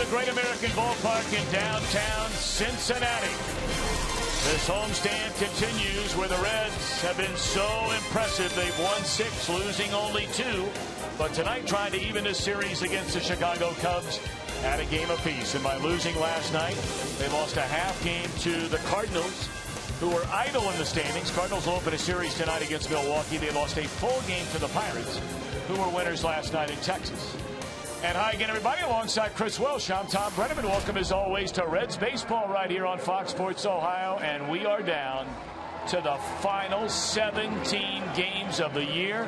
the Great American Ballpark in downtown Cincinnati. This homestand continues where the Reds have been so impressive. They've won 6, losing only 2. But tonight trying to even this series against the Chicago Cubs at a game apiece. And by losing last night, they lost a half game to the Cardinals, who were idle in the standings. Cardinals will open a series tonight against Milwaukee. They lost a full game to the Pirates, who were winners last night in Texas. And hi again, everybody. Alongside Chris Welsh, I'm Tom Brenneman. Welcome, as always, to Reds Baseball right here on Fox Sports Ohio. And we are down to the final 17 games of the year.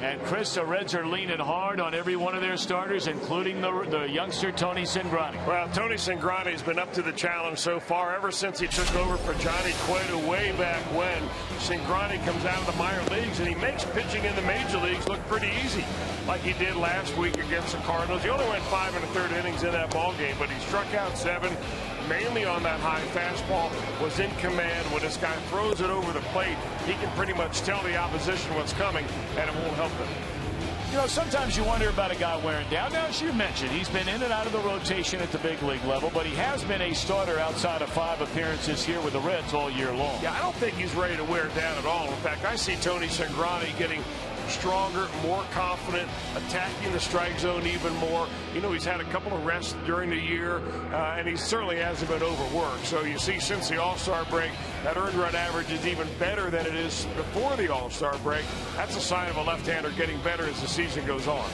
And, Chris, the Reds are leaning hard on every one of their starters, including the youngster Tony Cingrani. Well, Tony Cingrani has been up to the challenge so far ever since he took over for Johnny Cueto way back when. Cingrani comes out of the minor leagues, and he makes pitching in the major leagues look pretty easy, like he did last week against the Cardinals. He only went 5 1/3 innings in that ball game, but he struck out 7, mainly on that high fastball, was in command. When this guy throws it over the plate, he can pretty much tell the opposition what's coming, and it won't help them. You know, sometimes you wonder about a guy wearing down. Now, as you mentioned, he's been in and out of the rotation at the big league level, but he has been a starter outside of 5 appearances here with the Reds all year long. Yeah, I don't think he's ready to wear down at all. In fact, I see Tony Cingrani getting stronger, more confident, attacking the strike zone even more. You know, he's had a couple of rests during the year, and he certainly hasn't been overworked. So you see, since the All-Star break, that earned run average is even better than it is before the All-Star break. That's a sign of a left-hander getting better as the season goes on.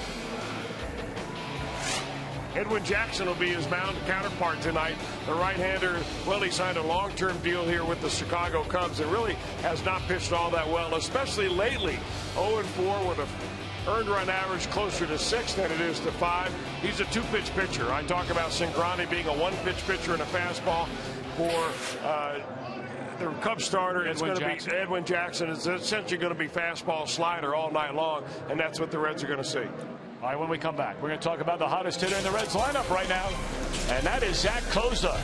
Edwin Jackson will be his mound counterpart tonight. The right-hander, well, he signed a long-term deal here with the Chicago Cubs and really has not pitched all that well, especially lately. 0-4 with a earned run average closer to 6 than it is to 5. He's a 2-pitch pitcher. I talk about Cingrani being a 1-pitch pitcher and a fastball. For the Cubs starter, it's going to be Edwin Jackson. It's essentially going to be fastball slider all night long, and that's what the Reds are going to see. All right, when we come back, we're going to talk about the hottest hitter in the Reds lineup right now, and that is Zach Kozar,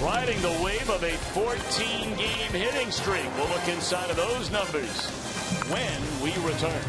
riding the wave of a 14-game hitting streak. We'll look inside of those numbers when we return.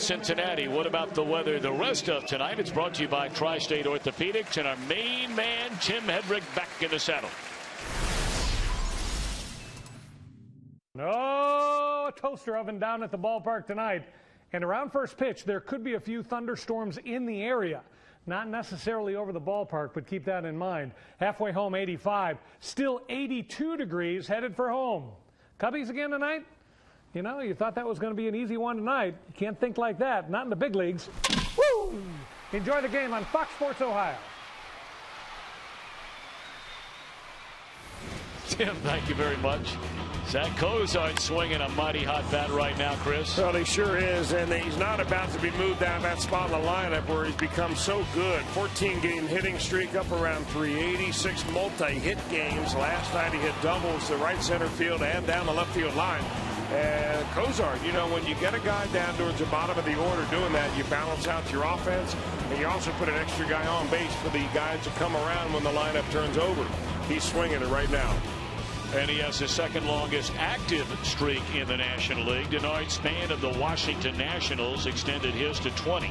Cincinnati. What about the weather the rest of tonight? It's brought to you by Tri-State Orthopedics and our main man, Tim Hedrick, back in the saddle. No, a toaster oven down at the ballpark tonight. And around first pitch, there could be a few thunderstorms in the area. Not necessarily over the ballpark, but keep that in mind. Halfway home, 85. Still 82 degrees, headed for home. Cubbies again tonight? You know, you thought that was going to be an easy one tonight. You can't think like that. Not in the big leagues. Woo! Enjoy the game on Fox Sports Ohio. Tim, thank you very much. Zach Cozart swinging a mighty hot bat right now, Chris. Well, he sure is, and he's not about to be moved down that spot in the lineup where he's become so good. 14-game hitting streak up around 380, 6 multi-hit games. Last night he hit doubles to right center field and down the left field line. And Cozart, you know, when you get a guy down towards the bottom of the order doing that, you balance out your offense, and you also put an extra guy on base for the guys to come around when the lineup turns over. He's swinging it right now. And he has the second longest active streak in the National League. Denard Span of the Washington Nationals extended his to 20.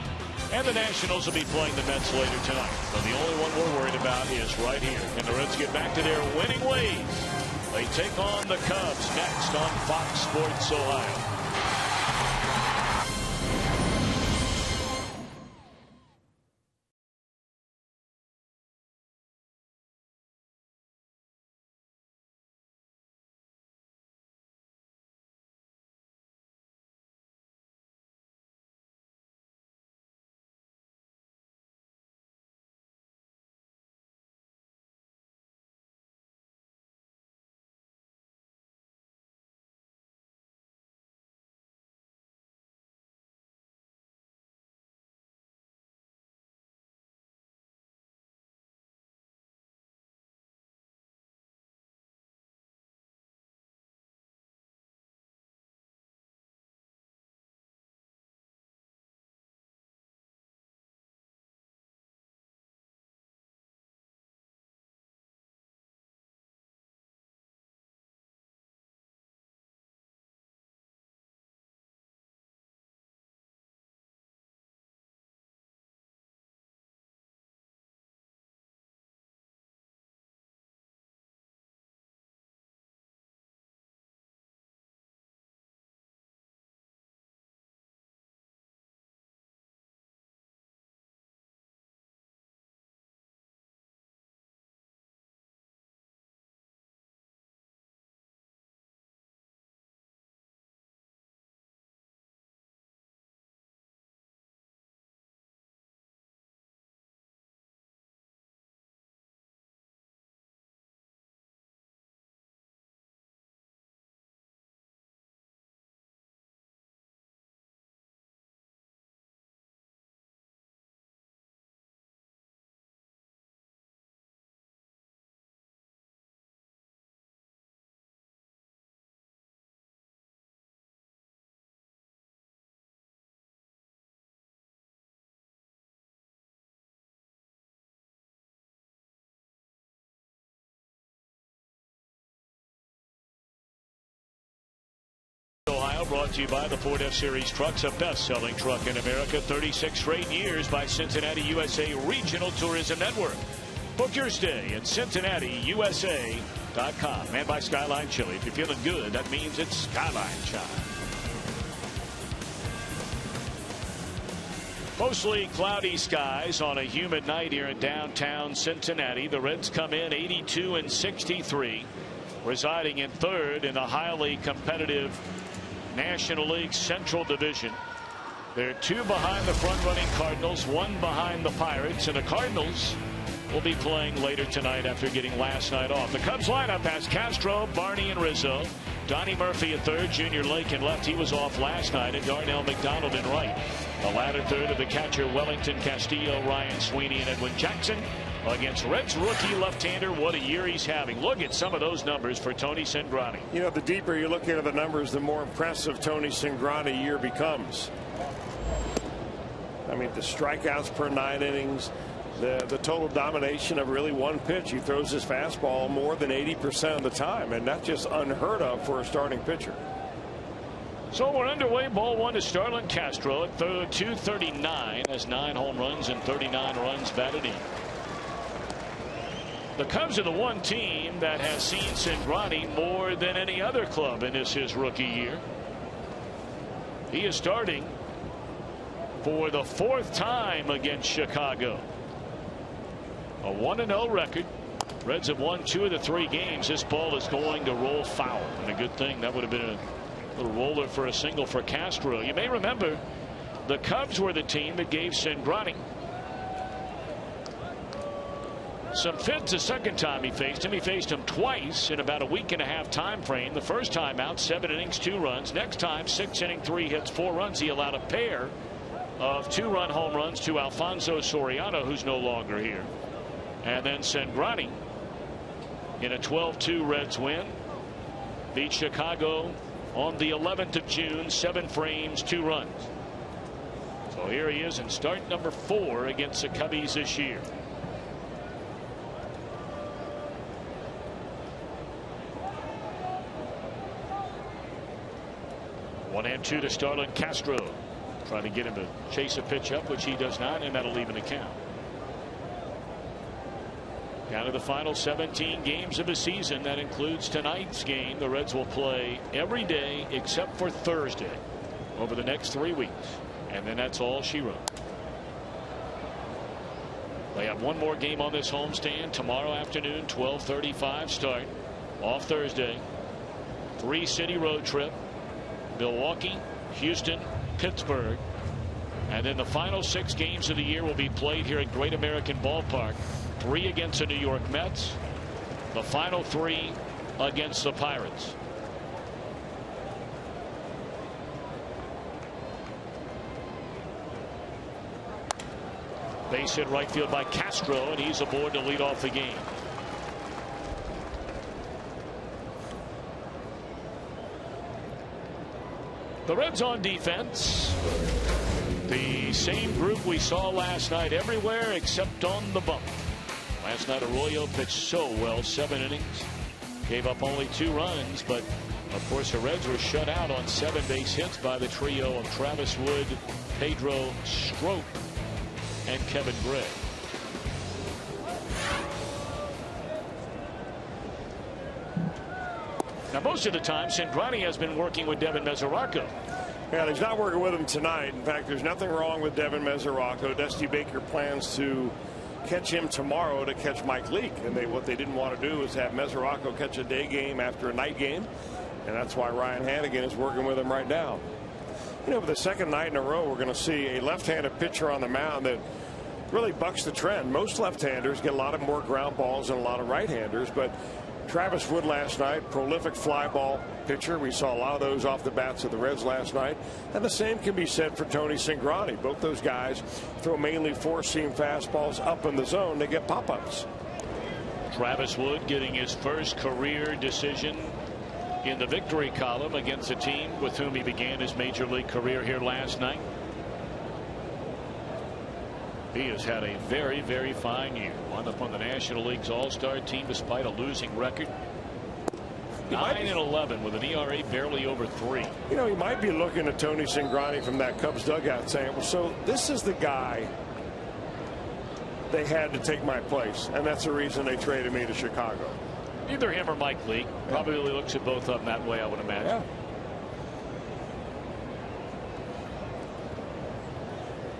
And the Nationals will be playing the Mets later tonight. So the only one we're worried about is right here. And the Reds get back to their winning ways. They take on the Cubs next on Fox Sports Ohio. Ohio, brought to you by the Ford F-Series trucks, a best-selling truck in America, 36 straight years by Cincinnati USA Regional Tourism Network. Book your stay at CincinnatiUSA.com. And by Skyline Chili. If you're feeling good, that means it's Skyline time. Mostly cloudy skies on a humid night here in downtown Cincinnati. The Reds come in 82 and 63, residing in third in the highly competitive National League Central Division. They're 2 behind the front-running Cardinals, 1 behind the Pirates, and the Cardinals will be playing later tonight after getting last night off. The Cubs lineup has Castro, Barney, and Rizzo. Donnie Murphy at third, Junior Lake in left. He was off last night, and Darnell McDonald in right. The latter third of the catcher Wellington, Castillo, Ryan Sweeney, and Edwin Jackson against Reds rookie left-hander. What a year he's having. Look at some of those numbers for Tony Cingrani. You know, the deeper you look into the numbers, the more impressive Tony Cingrani year becomes. I mean, the strikeouts per 9 innings, the total domination of really one pitch. He throws his fastball more than 80% of the time, and that's just unheard of for a starting pitcher. So we're underway. Ball one to Starlin Castro at 239. Has 9 home runs and 39 runs batted in. The Cubs are the one team that has seen Cingrani more than any other club in his rookie year. He is starting for the 4th time against Chicago. A 1-0 record. Reds have won 2 of the 3 games. This ball is going to roll foul, and a good thing. That would have been a little roller for a single for Castro. You may remember the Cubs were the team that gave Cingrani some fits the second time he faced him. He faced him twice in about a week-and-a-half time frame. The first time out, 7 innings, 2 runs. Next time, 6 innings, 3 hits, 4 runs. He allowed a pair of 2-run home runs to Alfonso Soriano, who's no longer here. And then Cingrani, in a 12-2 Reds win, beat Chicago on the 11th of June, 7 frames, 2 runs. So here he is in start number 4 against the Cubbies this year. One and 2 to Starlin Castro. Trying to get him to chase a pitch up, which he does not, and that'll even account. Down to the final 17 games of the season. That includes tonight's game. The Reds will play every day except for Thursday over the next 3 weeks. And then that's all she wrote. They have one more game on this homestand tomorrow afternoon, 12:35 start. Off Thursday. 3-city road trip. Milwaukee, Houston, Pittsburgh. And then the final 6 games of the year will be played here at Great American Ballpark. 3 against the New York Mets. The final 3 against the Pirates. Base hit right field by Castro, and he's aboard to lead off the game. The Reds on defense. The same group we saw last night everywhere except on the bump. Last night Arroyo pitched so well, 7 innings. Gave up only 2 runs, but of course the Reds were shut out on 7 base hits by the trio of Travis Wood, Pedro Strop, and Kevin Gray. Now, most of the time, Cingrani has been working with Devin Mesoraco. Yeah, he's not working with him tonight. In fact, there's nothing wrong with Devin Mesoraco. Dusty Baker plans to catch him tomorrow to catch Mike Leake. And what they didn't want to do is have Mesoraco catch a day game after a night game. And that's why Ryan Hannigan is working with him right now. You know, for the second night in a row, we're going to see a left-handed pitcher on the mound that really bucks the trend. Most left-handers get a lot of more ground balls than a lot of right-handers, but Travis Wood last night, prolific fly ball pitcher. We saw a lot of those off the bats of the Reds last night. And the same can be said for Tony Cingrani. Both those guys throw mainly 4-seam fastballs up in the zone. They get pop-ups. Travis Wood getting his first career decision in the victory column against a team with whom he began his major league career here last night. He has had a very, very fine year. Wound up on the National League's All-Star team despite a losing record. 9-11 with an ERA barely over 3. You know, he might be looking at Tony Cingrani from that Cubs dugout saying, well, so this is the guy they had to take my place, and that's the reason they traded me to Chicago. Either him or Mike Leake. Probably looks at both of them that way, I would imagine. Yeah.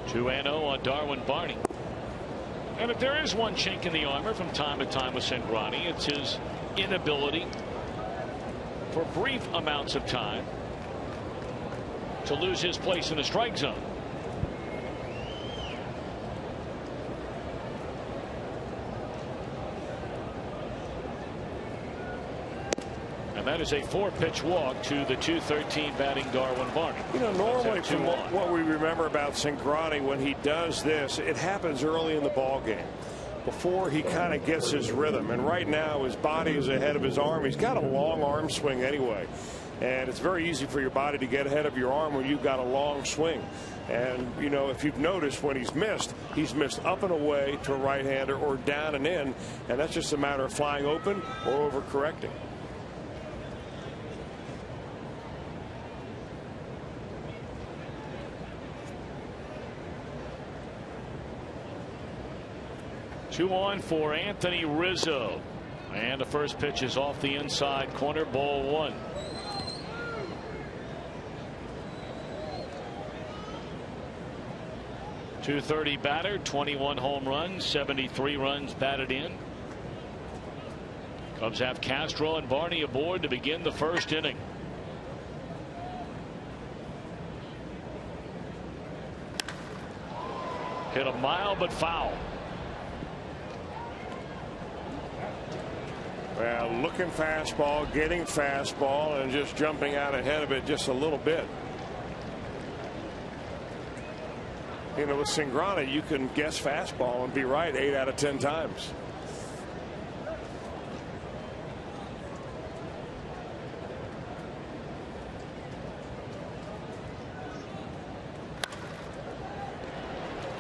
2-0 on Darwin Barney. And if there is one chink in the armor from time to time with Cingrani, it's his inability for brief amounts of time to lose his place in the strike zone. And that is a 4-pitch walk to the 213 batting Darwin Barney. You know, normally from what we remember about Cingrani, when he does this, it happens early in the ball game before he kind of gets his rhythm. And right now his body is ahead of his arm. He's got a long arm swing anyway. And it's very easy for your body to get ahead of your arm when you've got a long swing. And, you know, if you've noticed when he's missed up and away to a right-hander or down and in. And that's just a matter of flying open or overcorrecting. 2 on for Anthony Rizzo. And the first pitch is off the inside corner, ball 1. .230 batter, 21 home runs, 73 runs batted in. Cubs have Castro and Barney aboard to begin the first inning. Hit a mile but foul. Well, looking fastball, getting fastball, and just jumping out ahead of it just a little bit. You know, with Cingrani, you can guess fastball and be right 8 out of 10 times.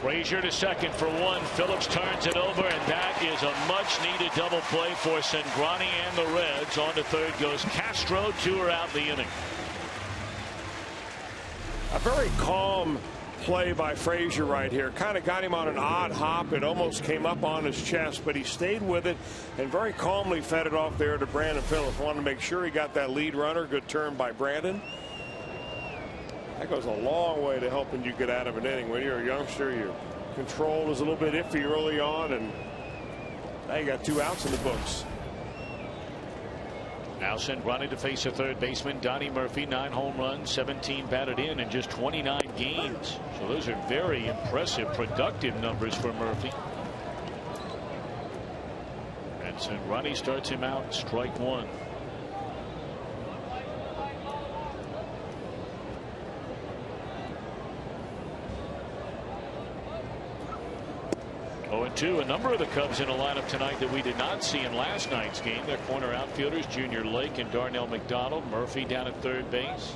Frazier to second for 1. Phillips turns it over, and that is a much-needed double play for Cingrani and the Reds. On to third goes Castro. 2 are out in the inning. A very calm play by Frazier right here. Kind of got him on an odd hop. It almost came up on his chest, but he stayed with it and very calmly fed it off there to Brandon Phillips. Wanted to make sure he got that lead runner. Good turn by Brandon. That goes a long way to helping you get out of an inning. When you're a youngster, your control is a little bit iffy early on, and now you got 2 outs in the books. Now Cingrani to face a third baseman, Donnie Murphy. 9 home runs, 17 batted in just 29 games. So those are very impressive, productive numbers for Murphy. And Cingrani starts him out, strike 1. 0-2. A number of the Cubs in a lineup tonight that we did not see in last night's game. Their corner outfielders, Junior Lake and Darnell McDonald. Murphy down at third base,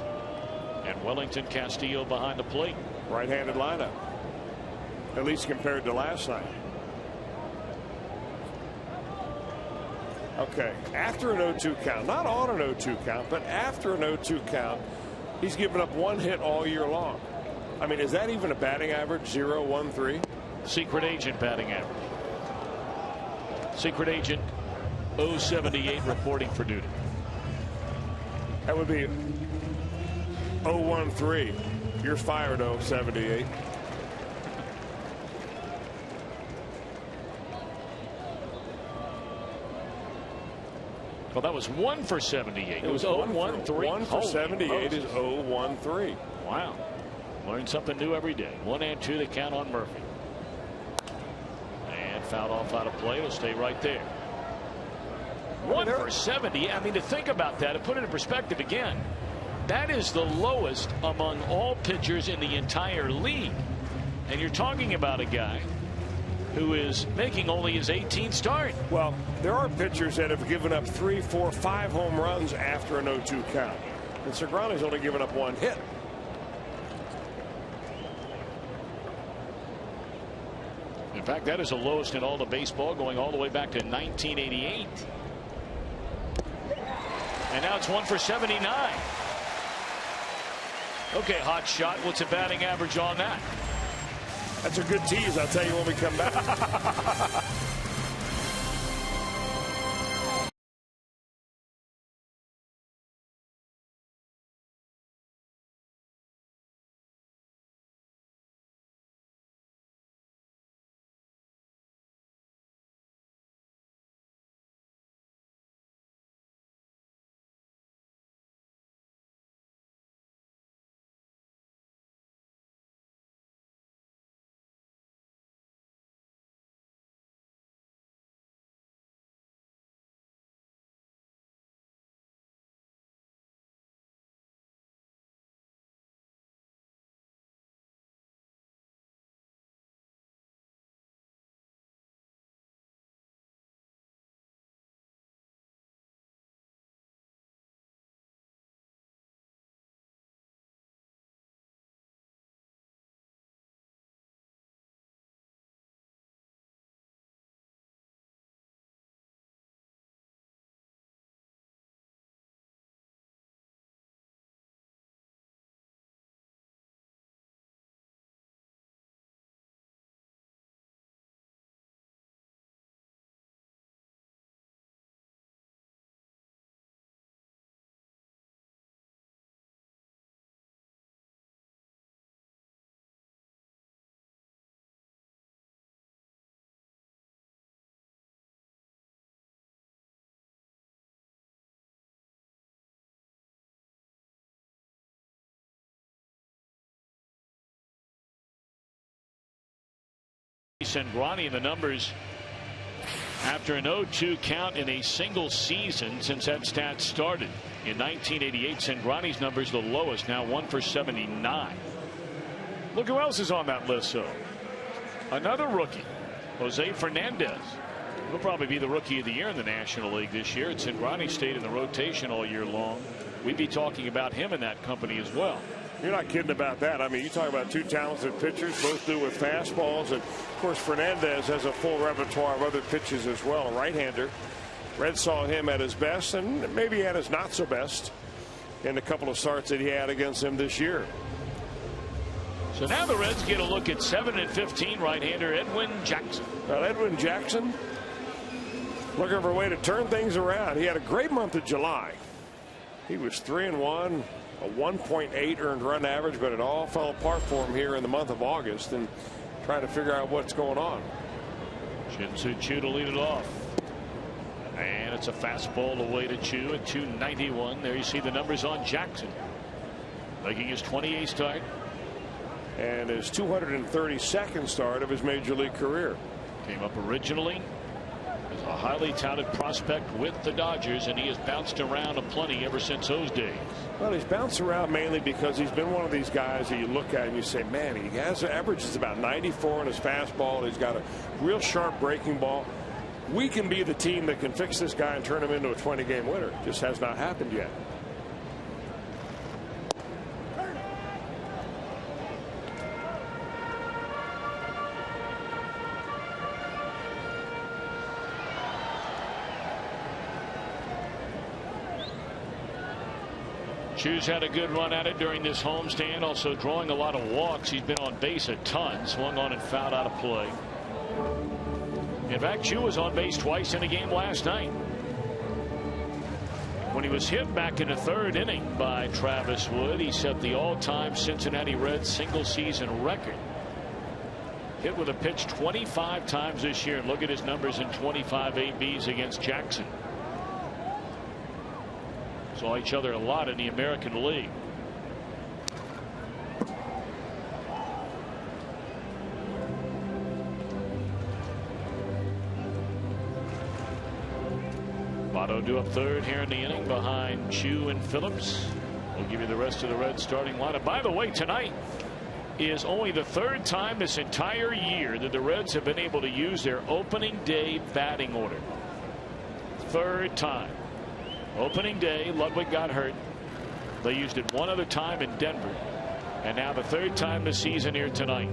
and Wellington Castillo behind the plate. Right-handed lineup, at least compared to last night. Okay, after an 0-2 count, not on an 0-2 count, but after an 0-2 count, he's given up 1 hit all year long. I mean, is that even a batting average? 0-1-3. Secret agent batting average. Secret agent 078 reporting for duty. That would be 0-1-3. You're fired, 078. Well, that was 1 for 78. It was 0-1-3. 1 for 78 is 0-1-3. Wow. Learn something new every day. 1-2 the count on Murphy. And fouled off out of play. It'll stay right there. 1 for 70. I mean, to think about that and put it in perspective again, that is the lowest among all pitchers in the entire league. And you're talking about a guy who is making only his 18th start. Well, there are pitchers that have given up 3, 4, 5 home runs after an 0-2 count. And Cingrani's only given up 1 hit. In fact, that is the lowest in all of baseball, going all the way back to 1988. And now it's 1 for 79. Okay, hot shot. What's the batting average on that? That's a good tease. I'll tell you when we come back. Cingrani. The numbers after an 0-2 count in a single season since that stat started in 1988. Cingrani's numbers the lowest, now 1 for 79. Look who else is on that list, though. Another rookie, Jose Fernandez. He'll probably be the rookie of the year in the National League this year. Cingrani stayed in the rotation all year long. We'd be talking about him in that company as well. You're not kidding about that. I mean, you talk about two talented pitchers, both do with fastballs. And, of course, Fernandez has a full repertoire of other pitches as well. A right-hander. Reds saw him at his best and maybe at his not so best in a couple of starts that he had against him this year. So now the Reds get a look at 7-15 right-hander Edwin Jackson. Well, Edwin Jackson looking for a way to turn things around. He had a great month of July. He was 3-1, a 1.8 earned run average, but it all fell apart for him here in the month of August, and trying to figure out what's going on. Shin-Soo Choo to lead it off. And it's a fastball away to Choo at 291. There you see the numbers on Jackson. Making his 28th start. And his 232nd start of his major league career. Came up originally as a highly touted prospect with the Dodgers, and he has bounced around aplenty ever since those days. Well, he's bounced around mainly because he's been one of these guys that you look at and you say, man, he has averages about 94 in his fastball, and he's got a real sharp breaking ball. We can be the team that can fix this guy and turn him into a 20-game winner. Just has not happened yet. Choo's had a good run at it during this homestand, also drawing a lot of walks. He's been on base a ton, swung on and fouled out of play. In fact, Choo was on base twice in a game last night when he was hit back in the third inning by Travis Wood. He set the all-time Cincinnati Reds single season record. Hit with a pitch 25 times this year, and look at his numbers in 25 ABs against Jackson. Saw each other a lot in the American League. Votto due up third here in the inning behind Choo and Phillips. We'll give you the rest of the Reds starting lineup. By the way, tonight is only the third time this entire year that the Reds have been able to use their opening day batting order. Third time. Opening day, Ludwig got hurt. They used it one other time in Denver, and now the third time this season here tonight.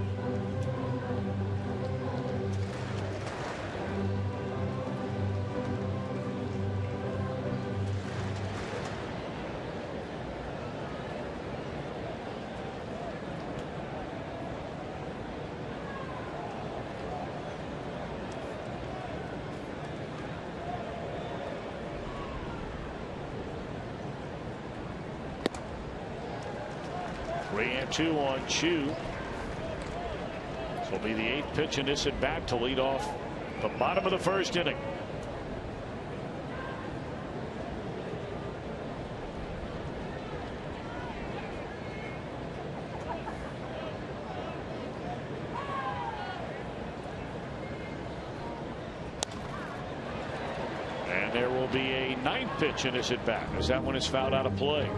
Two on Choo. This will be the 8th pitch in this at bat to lead off the bottom of the first inning. And there will be a 9th pitch in this at bat as that one is fouled out of play.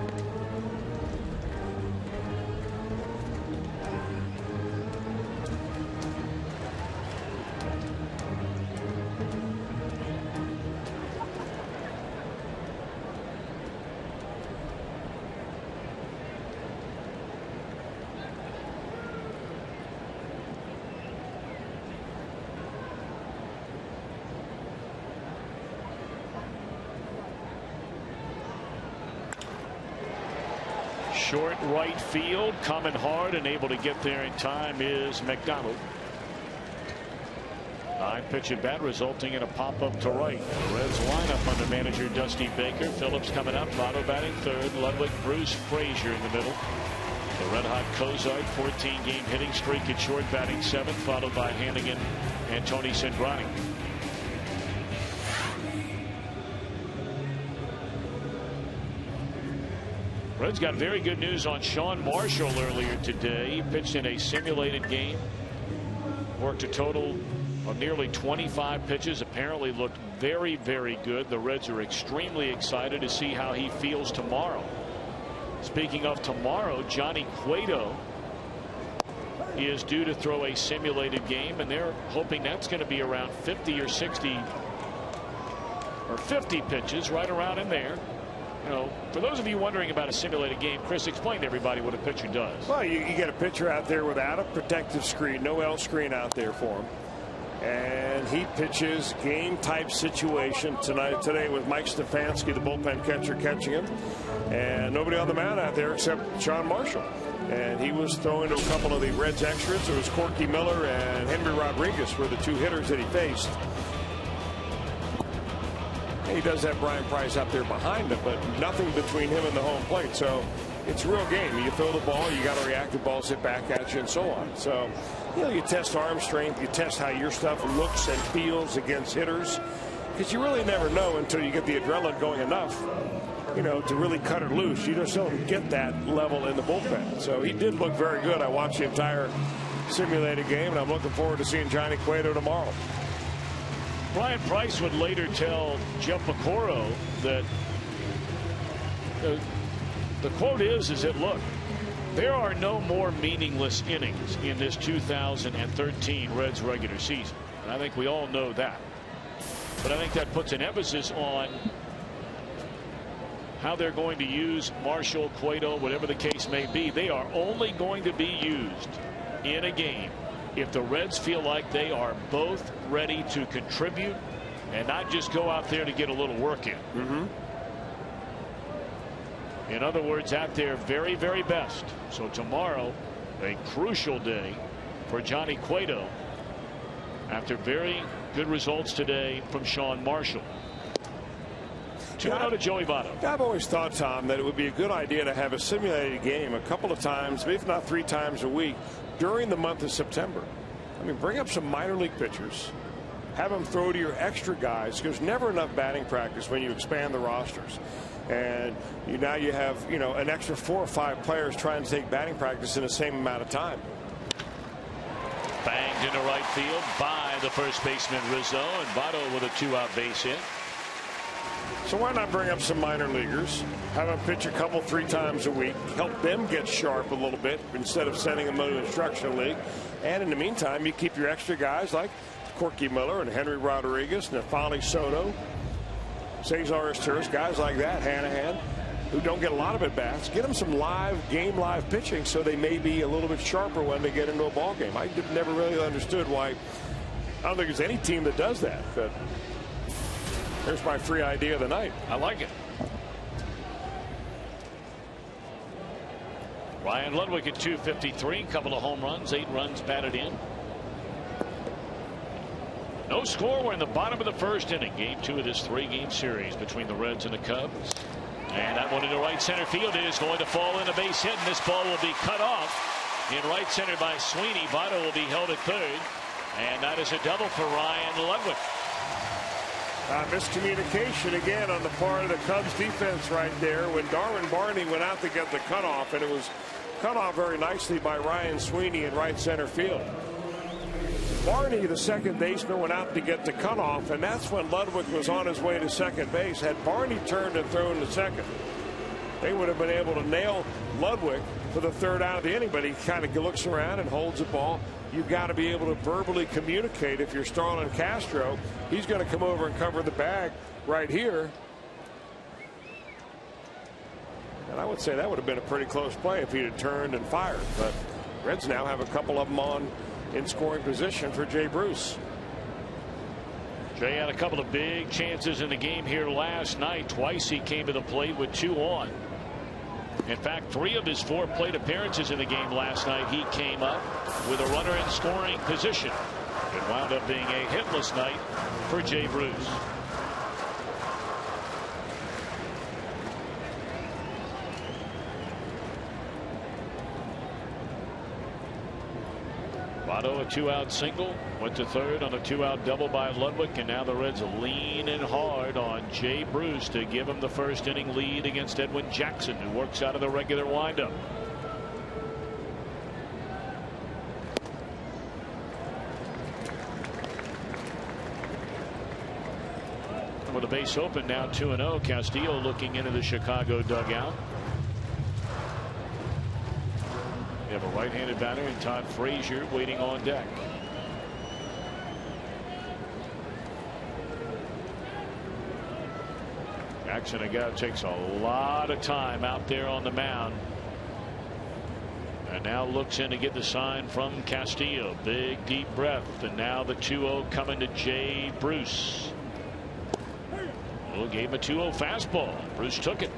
Short right field, coming hard and able to get there in time is McDonald. 9-pitch at bat resulting in a pop up to right. The Reds lineup under manager Dusty Baker. Phillips coming up, Votto batting third, Ludwig, Bruce, Frazier in the middle. The red hot Cozart 14-game hitting streak at short, batting 7th, followed by Hannigan and Tony Cingrani. Reds got very good news on Sean Marshall earlier today. He pitched in a simulated game Worked a total of nearly 25 pitches. Apparently looked very, very good. The Reds are extremely excited to see how he feels tomorrow. Speaking of tomorrow, Johnny Cueto is due to throw a simulated game, and they're hoping that's going to be around 50 or 60 or 50 pitches, right around in there. You know, for those of you wondering about a simulated game, Chris, explain to everybody what a pitcher does. Well, you get a pitcher out there without a protective screen, no L screen out there for him. And he pitches game type situation today with Mike Stefanski, the bullpen catcher, catching him. And nobody on the mound out there except Sean Marshall. And he was throwing to a couple of the Reds extras. It was Corky Miller and Henry Rodriguez were the two hitters that he faced. He does have Brian Price up there behind him, but nothing between him and the home plate. So it's a real game. You throw the ball, you got to react to balls hit back at you and so on. So, you know, you test arm strength, you test how your stuff looks and feels against hitters, because you really never know until you get the adrenaline going enough, you know, to really cut it loose. You just don't get that level in the bullpen. So he did look very good. I watched the entire simulated game, and I'm looking forward to seeing Johnny Cueto tomorrow. Brian Price would later tell Jeff Piecoro that the quote is that, look, there are no more meaningless innings in this 2013 Reds regular season. And I think we all know that. But I think that puts an emphasis on how they're going to use Marshall, Cueto, whatever the case may be. They are only going to be used in a game if the Reds feel like they are both ready to contribute and not just go out there to get a little work in. In other words, at their very, very best. So tomorrow, a crucial day for Johnny Cueto after very good results today from Sean Marshall. 2-0 to Joey Votto. I've always thought, Tom, that it would be a good idea to have a simulated game a couple of times, if not 3 times a week, during the month of September. I mean, bring up some minor league pitchers, have them throw to your extra guys. There's never enough batting practice when you expand the rosters. And now you have, you know, an extra 4 or 5 players trying to take batting practice in the same amount of time. Banged into right field by the first baseman Rizzo, and Votto with a 2-out base hit. So why not bring up some minor leaguers, have them pitch a couple 3 times a week, help them get sharp a little bit instead of sending them to the instructional league. And in the meantime, you keep your extra guys like Corky Miller and Henry Rodriguez, Nefali Soto, Cesar Izturis, guys like that, Hanahan, who don't get a lot of at-bats. Get them some live pitching so they may be a little bit sharper when they get into a ball game. I never really understood why. I don't think there's any team that does that. But there's my free idea of the night. I like it. Ryan Ludwig at 253, a couple of home runs, 8 runs batted in. No score. We're in the bottom of the first inning. Game 2 of this 3-game series between the Reds and the Cubs. And that one into right center field is going to fall in a base hit, and this ball will be cut off in right center by Sweeney. Votto will be held at third, and that is a double for Ryan Ludwig. Miscommunication again on the part of the Cubs defense right there when Darwin Barney went out to get the cutoff, and it was cut off very nicely by Ryan Sweeney in right center field. Barney, the second baseman, went out to get the cutoff, and that's when Ludwig was on his way to second base. Had Barney turned and thrown to second, they would have been able to nail Ludwig for the 3rd out of the inning, but he kind of looks around and holds the ball. You've got to be able to verbally communicate. If you're Starlin Castro, he's going to come over and cover the bag right here. And I would say that would have been a pretty close play if he'd have turned and fired. But Reds now have a couple of them on in scoring position for Jay Bruce. Jay had a couple of big chances in the game here last night. Twice he came to the plate with 2 on. In fact, 3 of his 4 plate appearances in the game last night, he came up with a runner in scoring position. It wound up being a hitless night for Jay Bruce. Votto, a 2-out single, went to third on a 2-out double by Ludwig, and now the Reds lean in hard on Jay Bruce to give him the first inning lead against Edwin Jackson, who works out of the regular windup. with a base open now, 2-0. Castillo looking into the Chicago dugout. You have a right-handed batter in Todd Frazier waiting on deck. Jackson again takes a lot of time out there on the mound. And now looks in to get the sign from Castillo. Big deep breath. And now the 2-0 coming to Jay Bruce. Well, gave him a 2-0 fastball. Bruce took it.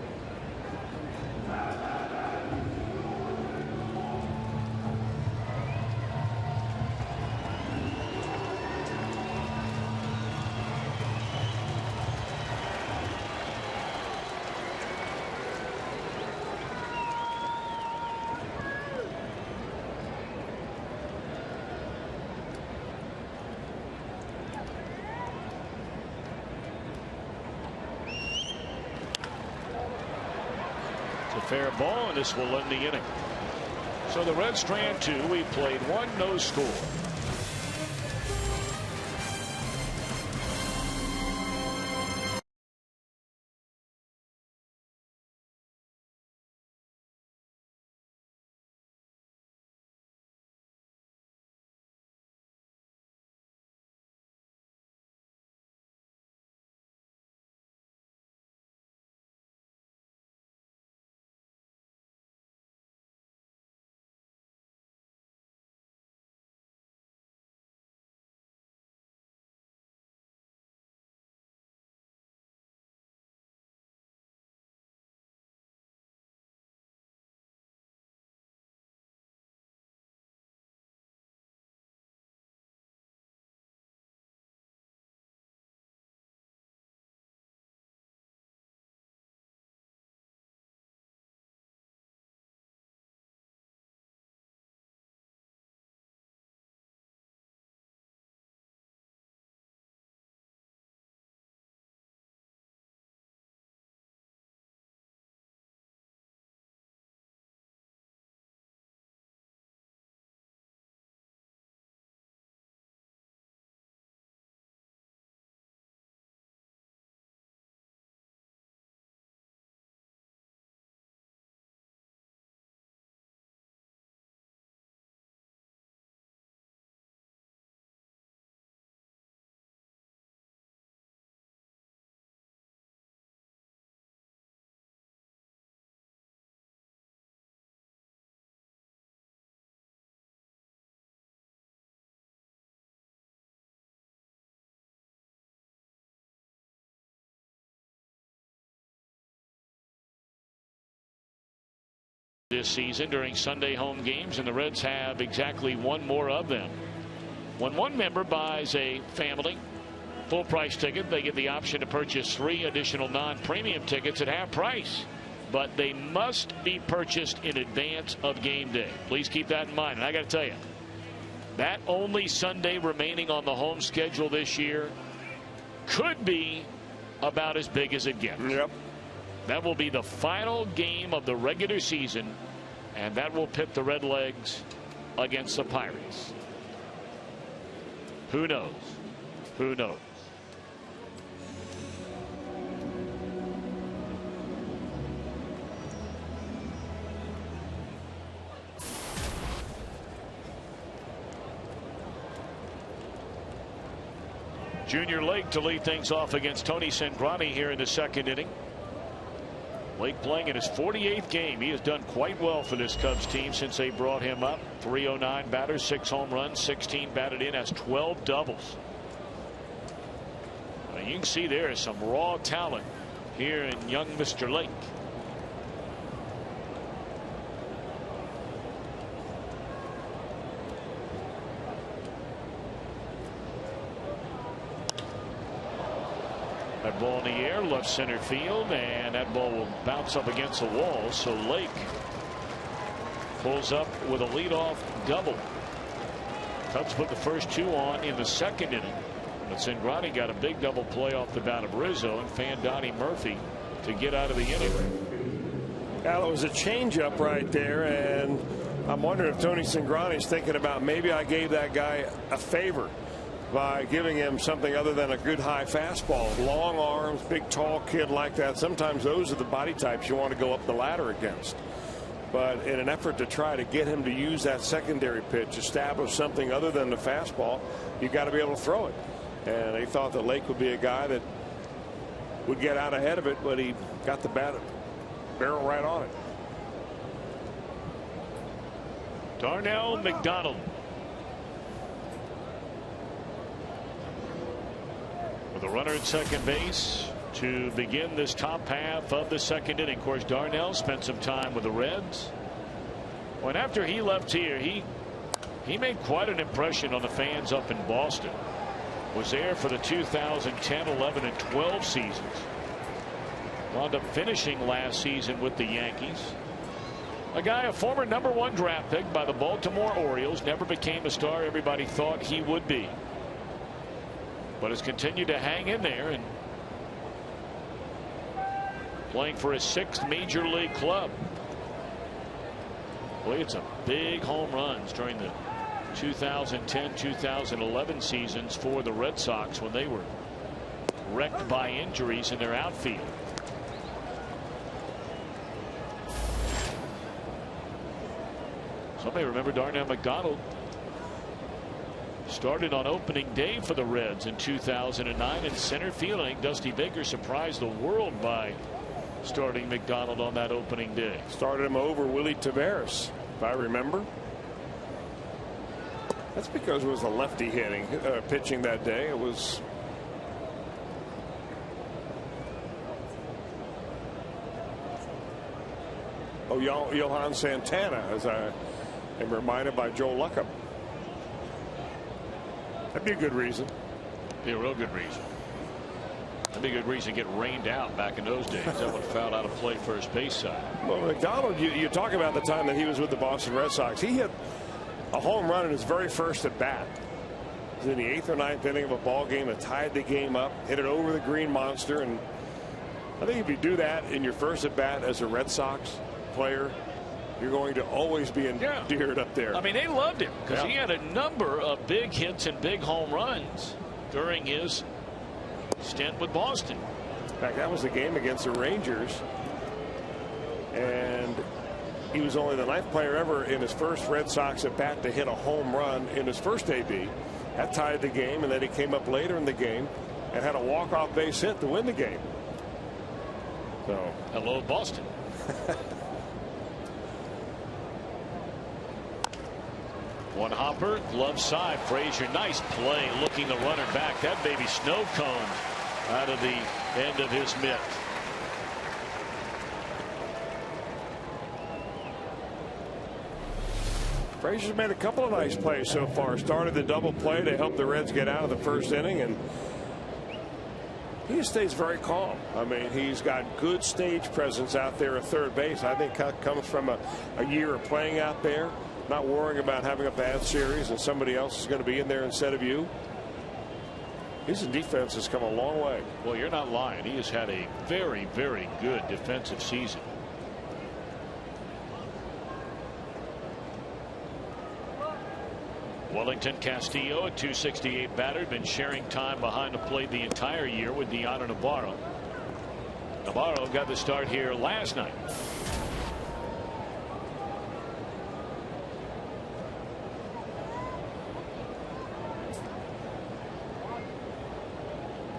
Fair ball, and this will end the inning. So the Reds strand 2. We played 1, no score. This season during Sunday home games, and the Reds have exactly 1 more of them. When one member buys a family full price ticket, they get the option to purchase 3 additional non-premium tickets at half price, but they must be purchased in advance of game day. Please keep that in mind. And I got to tell you, that only Sunday remaining on the home schedule this year could be about as big as it gets. Yep. That will be the final game of the regular season, and that will pit the Redlegs against the Pirates. Who knows? Who knows? Junior Lake to lead things off against Tony Cingrani here in the 2nd inning. Lake playing in his 48th game. He has done quite well for this Cubs team since they brought him up. 309 batters, 6 home runs, 16 batted in, has 12 doubles. You can see there is some raw talent here in young Mr. Lake. That ball in the air, left center field, and that ball will bounce up against the wall. So Lake pulls up with a leadoff double. Cubs put the first 2 on in the 2nd inning. But Cingrani got a big double play off the bat of Rizzo and fanned Donnie Murphy to get out of the inning. Well, it was a changeup right there, and I'm wondering if Tony Cingrani is thinking about maybe I gave that guy a favor. by giving him something other than a good high fastball. Long arms, big tall kid like that. Sometimes those are the body types you want to go up the ladder against. But in an effort to try to get him to use that secondary pitch, establish something other than the fastball, you got to be able to throw it. And they thought that Lake would be a guy that would get out ahead of it, but he got the barrel right on it. Darnell McDonald. With a runner at second base to begin this top half of the second inning. Of course, Darnell spent some time with the Reds. When after he left here, he made quite an impression on the fans up in Boston. Was there for the 2010, 11, and 12 seasons. Wound up finishing last season with the Yankees. A guy, a former #1 draft pick by the Baltimore Orioles, never became a star everybody thought he would be. But has continued to hang in there and playing for his 6th major league club. Boy, it's a big home runs during the 2010-2011 seasons for the Red Sox when they were wrecked by injuries in their outfield. Somebody remember Darnell McDonald started on opening day for the Reds in 2009 in center field. I think Dusty Baker surprised the world by starting McDonald on that opening day. Started him over Willie Taveras, if I remember. That's because it was a lefty pitching that day. It was Johan Santana, as I am reminded by Joe Luckham. That'd be a good reason. Be a real good reason. That'd be a good reason to get rained out back in those days. That would have fouled out of play first base side. Well, McDonald, you talk about the time that he was with the Boston Red Sox. He hit a home run in his very first at bat. It was in the 8th or 9th inning of a ball game that tied the game up. Hit it over the Green Monster, and I think if you do that in your first at bat as a Red Sox player, you're going to always be endeared up there. I mean, they loved him because he had a number of big hits and big home runs during his stint with Boston. In fact, that was the game against the Rangers, and he was only the 9th player ever in his first Red Sox at bat to hit a home run in his first AB. That tied the game, and then he came up later in the game and had a walk-off base hit to win the game. So, hello, Boston. One hopper, glove side. Frazier, nice play, looking the runner back. That baby snow cone out of the end of his mitt. Frazier's made a couple of nice plays so far. Started the double play to help the Reds get out of the first inning, and he just stays very calm. I mean, he's got good stage presence out there at third base. I think that comes from a year of playing out there, not worrying about having a bad series and somebody else is going to be in there instead of you. His defense has come a long way. Well, you're not lying. He has had a very, very good defensive season. Wellington Castillo, a .268 batter, been sharing time behind the plate the entire year with Deanna Navarro. Navarro got the start here last night.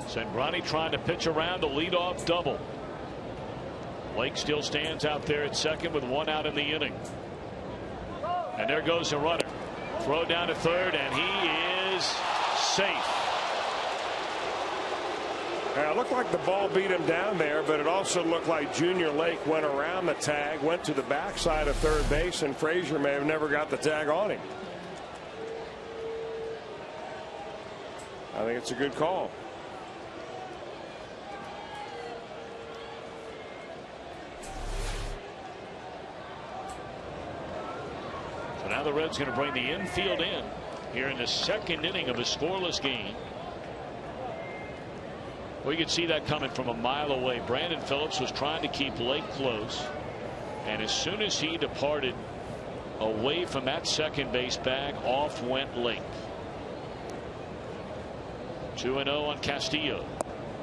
Cingrani trying to pitch around a leadoff double. Lake still stands out there at second with 1 out in the inning. And there goes the runner. Throw down to third, and he is safe. It looked like the ball beat him down there, but it also looked like Junior Lake went around the tag, went to the backside of third base, and Frazier may have never got the tag on him. I think it's a good call. Now the Reds going to bring the infield in here in the second inning of a scoreless game. We could see that coming from a mile away. Brandon Phillips was trying to keep Lake close, and as soon as he departed away from that second base bag, off went Lake. 2-0 on Castillo.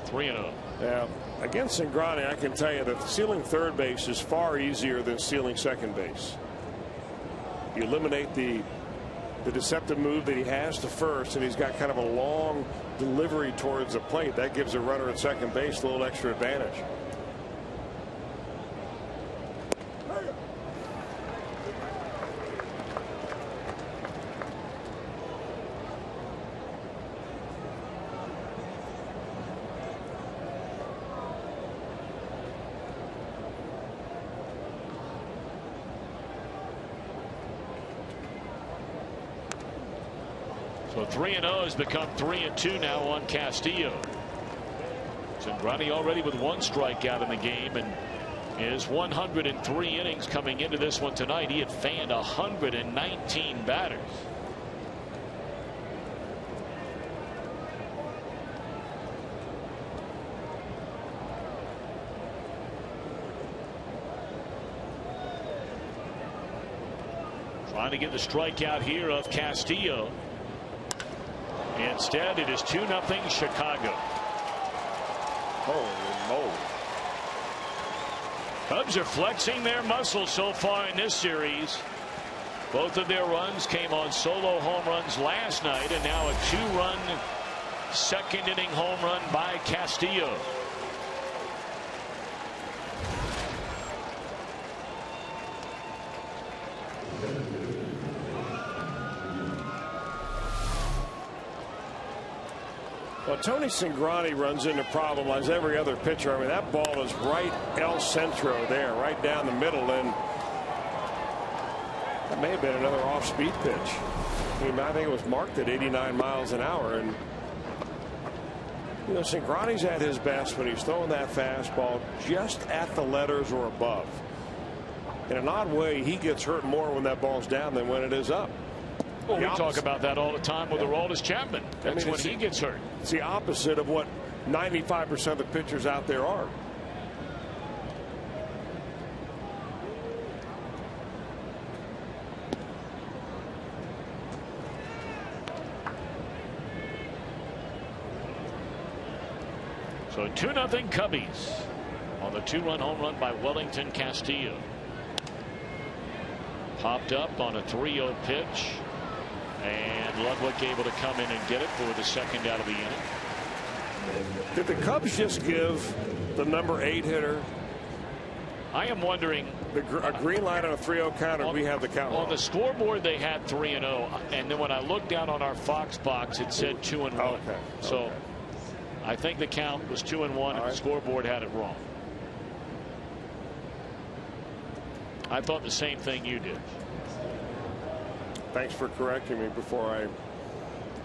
3-0. Yeah, against Cingrani, I can tell you that stealing third base is far easier than stealing second base. You eliminate the deceptive move that he has to first, and he's got kind of a long delivery towards the plate. That gives a runner at second base a little extra advantage. So 3-0 has become 3-2 now on Castillo. Cingrani already with 1 strikeout in the game, and his 103 innings coming into this one tonight. He had fanned 119 batters. Trying to get the strikeout here of Castillo. Instead, it is 2-0 Chicago. Holy moly. Cubs are flexing their muscles so far in this series. Both of their runs came on solo home runs last night, and now a 2-run second inning home run by Castillo. Well, Tony Cingrani runs into problem as every other pitcher. I mean, that ball is right El Centro there, right down the middle, and that may have been another off-speed pitch. I mean, I think it was marked at 89 miles an hour, and you know, Cingrani's at his best when he's throwing that fastball just at the letters or above. In an odd way, he gets hurt more when that ball's down than when it is up. Well, we talk about that all the time with Aroldis Chapman. That's when he gets hurt. It's the opposite of what 95% of the pitchers out there are. So 2-0 Cubbies on the 2-run home run by Wellington Castillo. Popped up on a 3-0 pitch. And Ludwig able to come in and get it for the second out of the inning. Did the Cubs just give the number 8 hitter? I am wondering. A green light on a 3-0 count, or we have the count on wrong? the scoreboard they had 3-0, and then when I looked down on our Fox box it said 2-1. Okay. So I think the count was 2-1 and the scoreboard had it wrong. I thought the same thing you did. Thanks for correcting me before I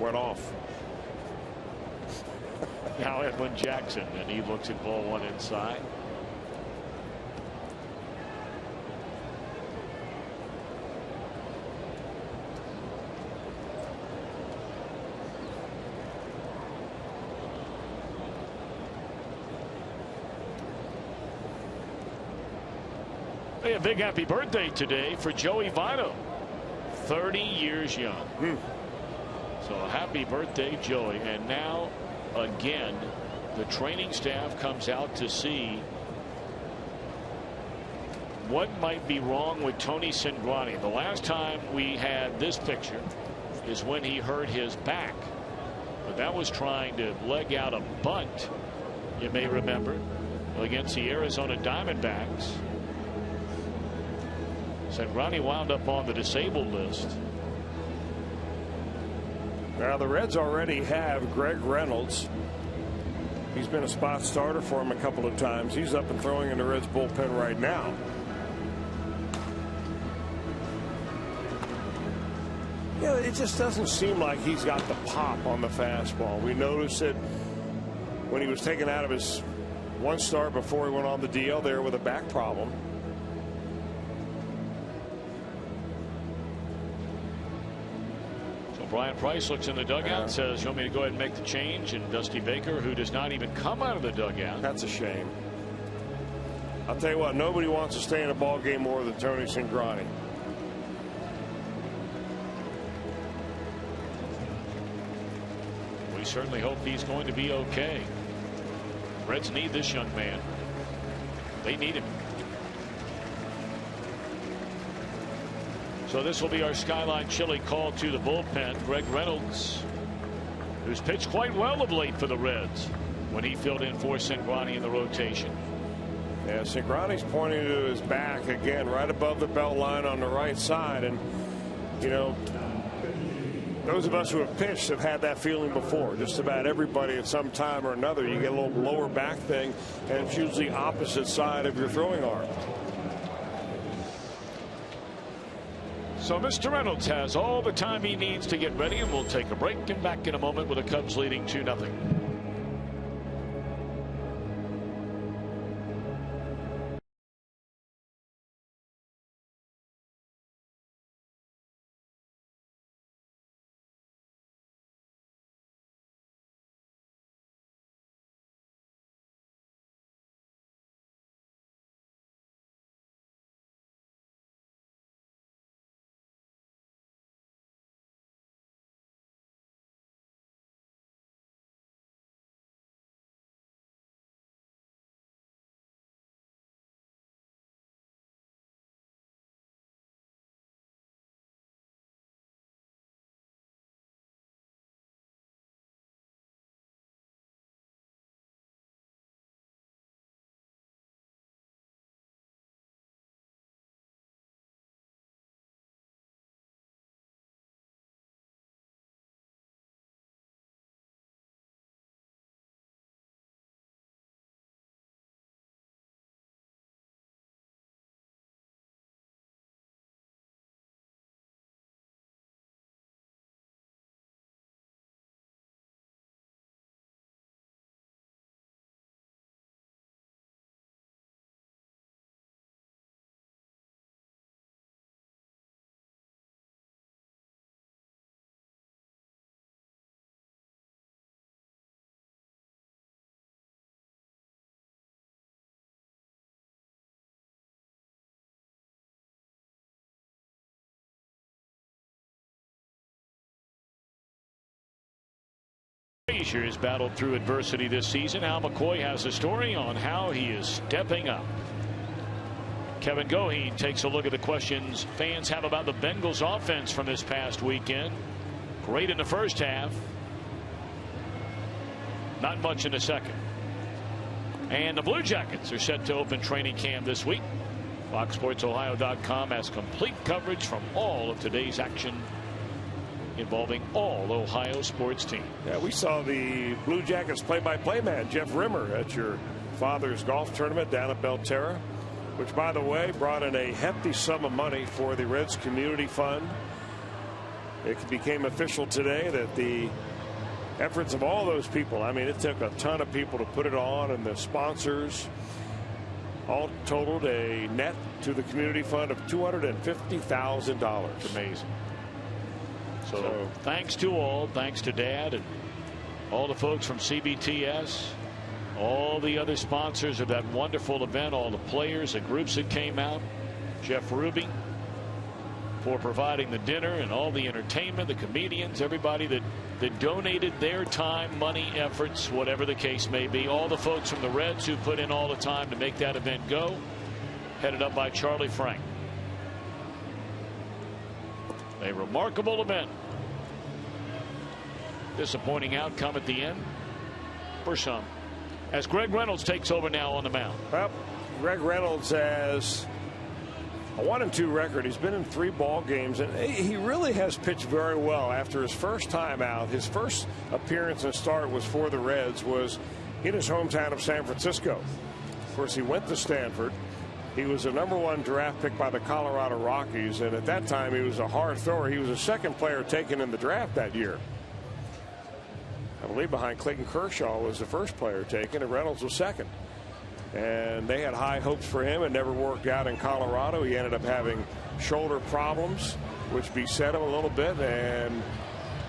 went off. Now Edwin Jackson, and he looks at ball 1 inside. Hey, a big happy birthday today for Joey Votto. 30 years young. So happy birthday, Joey. And now again the training staff comes out to see what might be wrong with Tony Cingrani. The last time we had this picture is when he hurt his back, but that was trying to leg out a bunt, you may remember, against the Arizona Diamondbacks. Cingrani wound up on the disabled list. Now the Reds already have Greg Reynolds. He's been a spot starter for him a couple of times. He's up and throwing in the Reds bullpen right now. You know, it just doesn't seem like he's got the pop on the fastball. We noticed it when he was taken out of his one start before he went on the DL there with a back problem. Brian Price looks in the dugout and says, you want me to go ahead and make the change? And Dusty Baker, who does not even come out of the dugout. That's a shame. I'll tell you what, nobody wants to stay in a ball game more than Tony Cingrani. We certainly hope he's going to be okay. Reds need this young man. They need him. So this will be our Skyline Chili call to the bullpen. Greg Reynolds, who's pitched quite well of late for the Reds when he filled in for Cingrani in the rotation. Yeah, Cingrani's pointing to his back again, right above the belt line on the right side. And, you know, those of us who have pitched have had that feeling before. Just about everybody at some time or another, you get a little lower back thing, and it's usually opposite side of your throwing arm. So Mr. Reynolds has all the time he needs to get ready, and we'll take a break and back in a moment with the Cubs leading 2-0. Frazier has battled through adversity this season. Al McCoy has a story on how he is stepping up. Kevin Goheen takes a look at the questions fans have about the Bengals offense from this past weekend. Great in the first half. Not much in the second. And the Blue Jackets are set to open training camp this week. FoxSportsOhio.com has complete coverage from all of today's action involving all Ohio sports teams. Yeah, we saw the Blue Jackets play-by-play man Jeff Rimmer at your father's golf tournament down at Belterra, which, by the way, brought in a hefty sum of money for the Reds Community Fund. It became official today that the efforts of all those people, I mean, it took a ton of people to put it on, and the sponsors all totaled a net to the community fund of $250,000. Amazing. So thanks to all, thanks to Dad and all the folks from CBTS, all the other sponsors of that wonderful event, all the players and groups that came out, Jeff Ruby for providing the dinner and all the entertainment, the comedians, everybody that donated their time, money, efforts, whatever the case may be, all the folks from the Reds who put in all the time to make that event go, headed up by Charlie Frank. A remarkable event. Disappointing outcome at the end for some. As Greg Reynolds takes over now on the mound. Well, Greg Reynolds has a 1-2 record. He's been in 3 ball games, and he really has pitched very well after his first time out. His first appearance and start was for the Reds, was in his hometown of San Francisco. Of course, he went to Stanford. He was a #1 draft pick by the Colorado Rockies, and at that time he was a hard thrower. He was the second player taken in the draft that year. I believe behind Clayton Kershaw was the first player taken, and Reynolds was second. And they had high hopes for him. It never worked out in Colorado. He ended up having shoulder problems, which beset him a little bit, and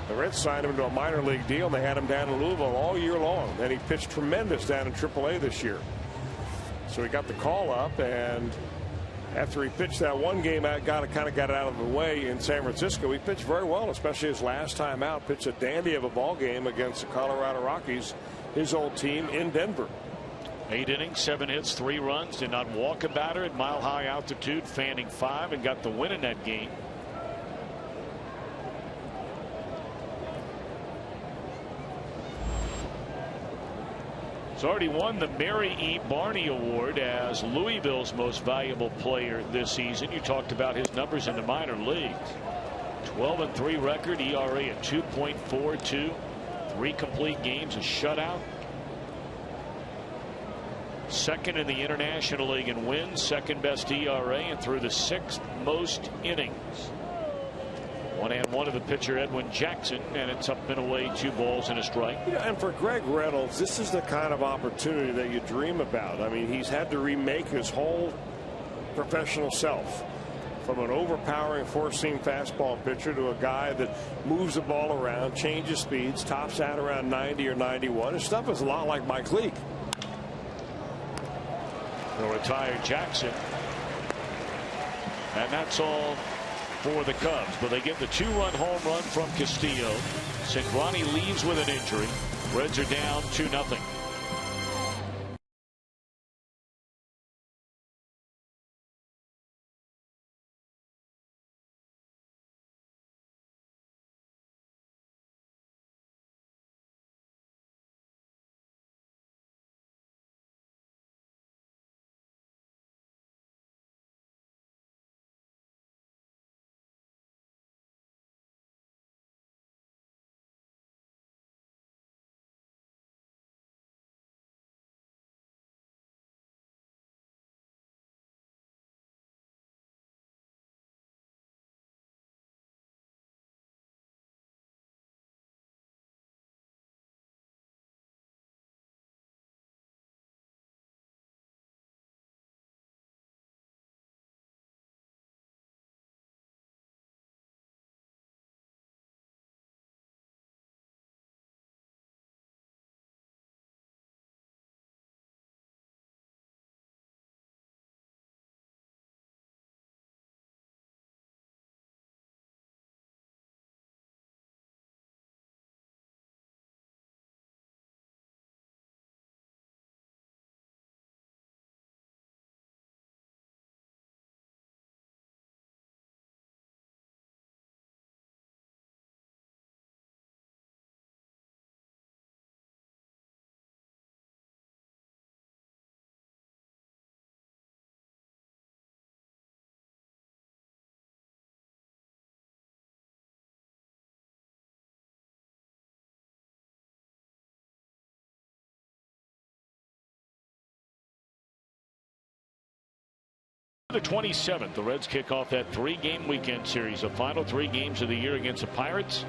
the Reds signed him to a minor league deal, and they had him down in Louisville all year long. And he pitched tremendous down in AAA this year. So he got the call up, and After he pitched that one game out, kind of got it out of the way in San Francisco, he pitched very well, especially his last time out. Pitched a dandy of a ball game against the Colorado Rockies, his old team in Denver. 8 innings, 7 hits, 3 runs, did not walk a batter at mile high altitude, fanning 5 and got the win in that game. He's already won the Mary E. Barney Award as Louisville's most valuable player this season. You talked about his numbers in the minor leagues. 12-3 record, ERA at 2.42, 3 complete games, a shutout. Second in the International League in wins, second best ERA, and through the 6th most innings. 1-1 of the pitcher Edwin Jackson, and it's up and away, 2 balls and a strike. Yeah, and for Greg Reynolds, this is the kind of opportunity that you dream about. I mean, he's had to remake his whole professional self, from an overpowering 4-seam fastball pitcher to a guy that moves the ball around, changes speeds, tops out around 90 or 91. His stuff is a lot like Mike Leake. The retired Jackson, and that's all for the Cubs, but they get the 2-run home run from Castillo. Cingrani leaves with an injury. Reds are down 2-0. The 27th, the Reds kick off that 3-game weekend series, the final 3 games of the year against the Pirates.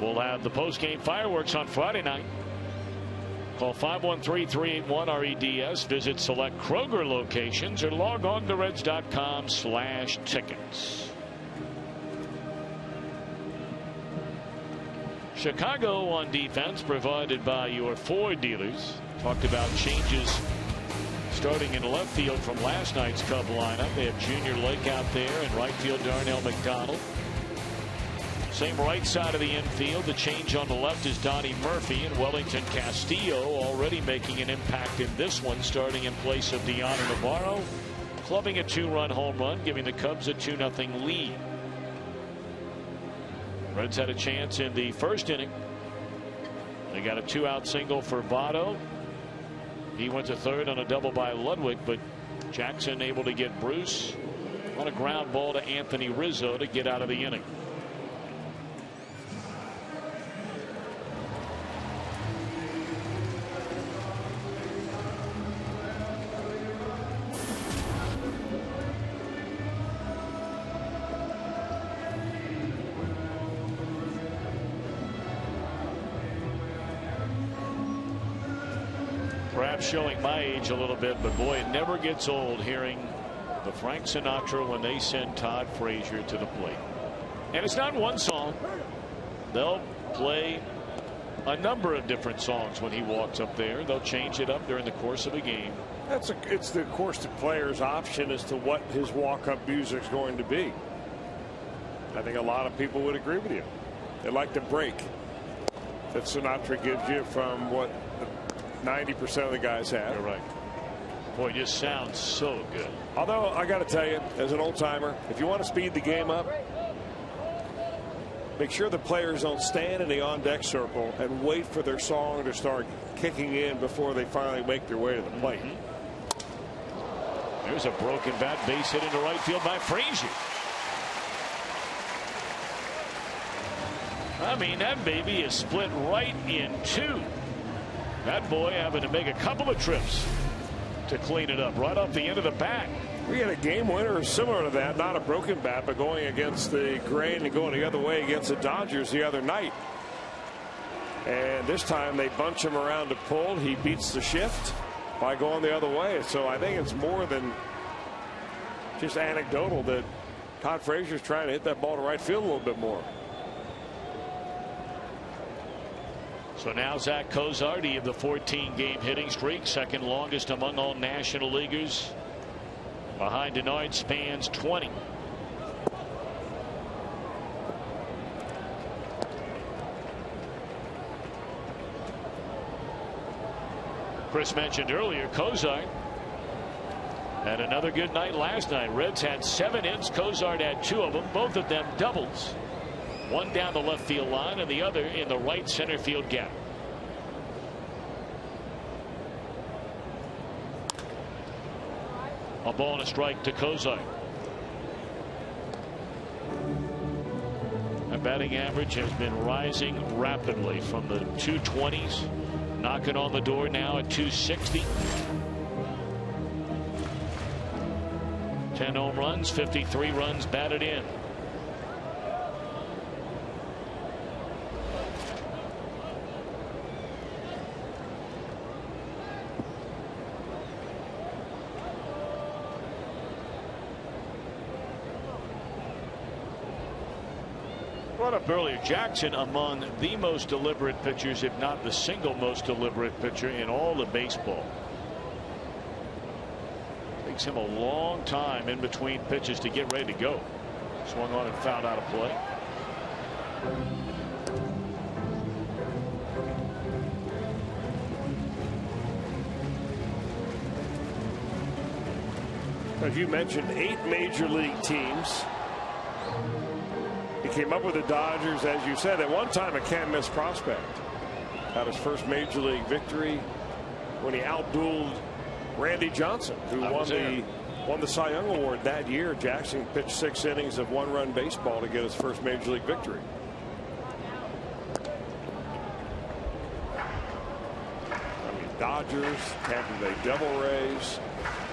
We'll have the post-game fireworks on Friday night. Call 513-381-REDS. Visit select Kroger locations or log on to Reds.com/tickets. Chicago on defense, provided by your Ford dealers. Talked about changes starting in left field from last night's Cub lineup. They have Junior Lake out there, and right field Darnell McDonald. Same right side of the infield. The change on the left is Donnie Murphy, and Wellington Castillo already making an impact in this one, starting in place of Deanna Navarro, clubbing a 2-run home run, giving the Cubs a 2-0 lead. Reds had a chance in the first inning. They got a 2-out single for Votto. He went to third on a double by Ludwig, but Jackson able to get Bruce on a ground ball to Anthony Rizzo to get out of the inning. Perhaps showing my age a little bit, but boy, it never gets old hearing the Frank Sinatra when they send Todd Frazier to the plate. And it's not one song. They'll play a number of different songs when he walks up there. They'll change it up during the course of a game. It's the course the player's option as to what his walk-up music is going to be. I think a lot of people would agree with you. They like the break that Sinatra gives you from what 90% of the guys have. You're right. Boy, it just sounds so good. Although I got to tell you, as an old timer, if you want to speed the game up, make sure the players don't stand in the on-deck circle and wait for their song to start kicking in before they finally make their way to the plate. There's a broken bat, base hit into right field by Frazier. I mean, that baby is split right in two. That boy having to make a couple of trips to clean it up right off the end of the bat. We had a game winner similar to that, not a broken bat, but going against the grain and going the other way against the Dodgers the other night. And this time they bunch him around to pull. He beats the shift by going the other way. So I think it's more than just anecdotal that Todd Frazier's trying to hit that ball to right field a little bit more. So now Zach Cozart of the 14-game hitting streak, second longest among all National Leaguers. Behind Denard spans 20. Chris mentioned earlier, Cozart had another good night last night. Reds had 7 hits. Cozart had 2 of them, both of them doubles. One down the left field line and the other in the right center field gap. A ball and a strike to Cozart. Our batting average has been rising rapidly from the 220s, knocking on the door now at 260. 10 home runs, 53 runs batted in. Brought up earlier, Jackson among the most deliberate pitchers, if not the single most deliberate pitcher in all of baseball. Takes him a long time in between pitches to get ready to go. Swung on and fouled out of play. As you mentioned, 8 major league teams. He came up with the Dodgers, as you said, at one time a can't-miss prospect. Had his first major league victory when he outdueled Randy Johnson, who won the Cy Young Award that year. Jackson pitched 6 innings of 1-run baseball to get his first major league victory. I mean, Dodgers, Tampa Bay Devil Rays,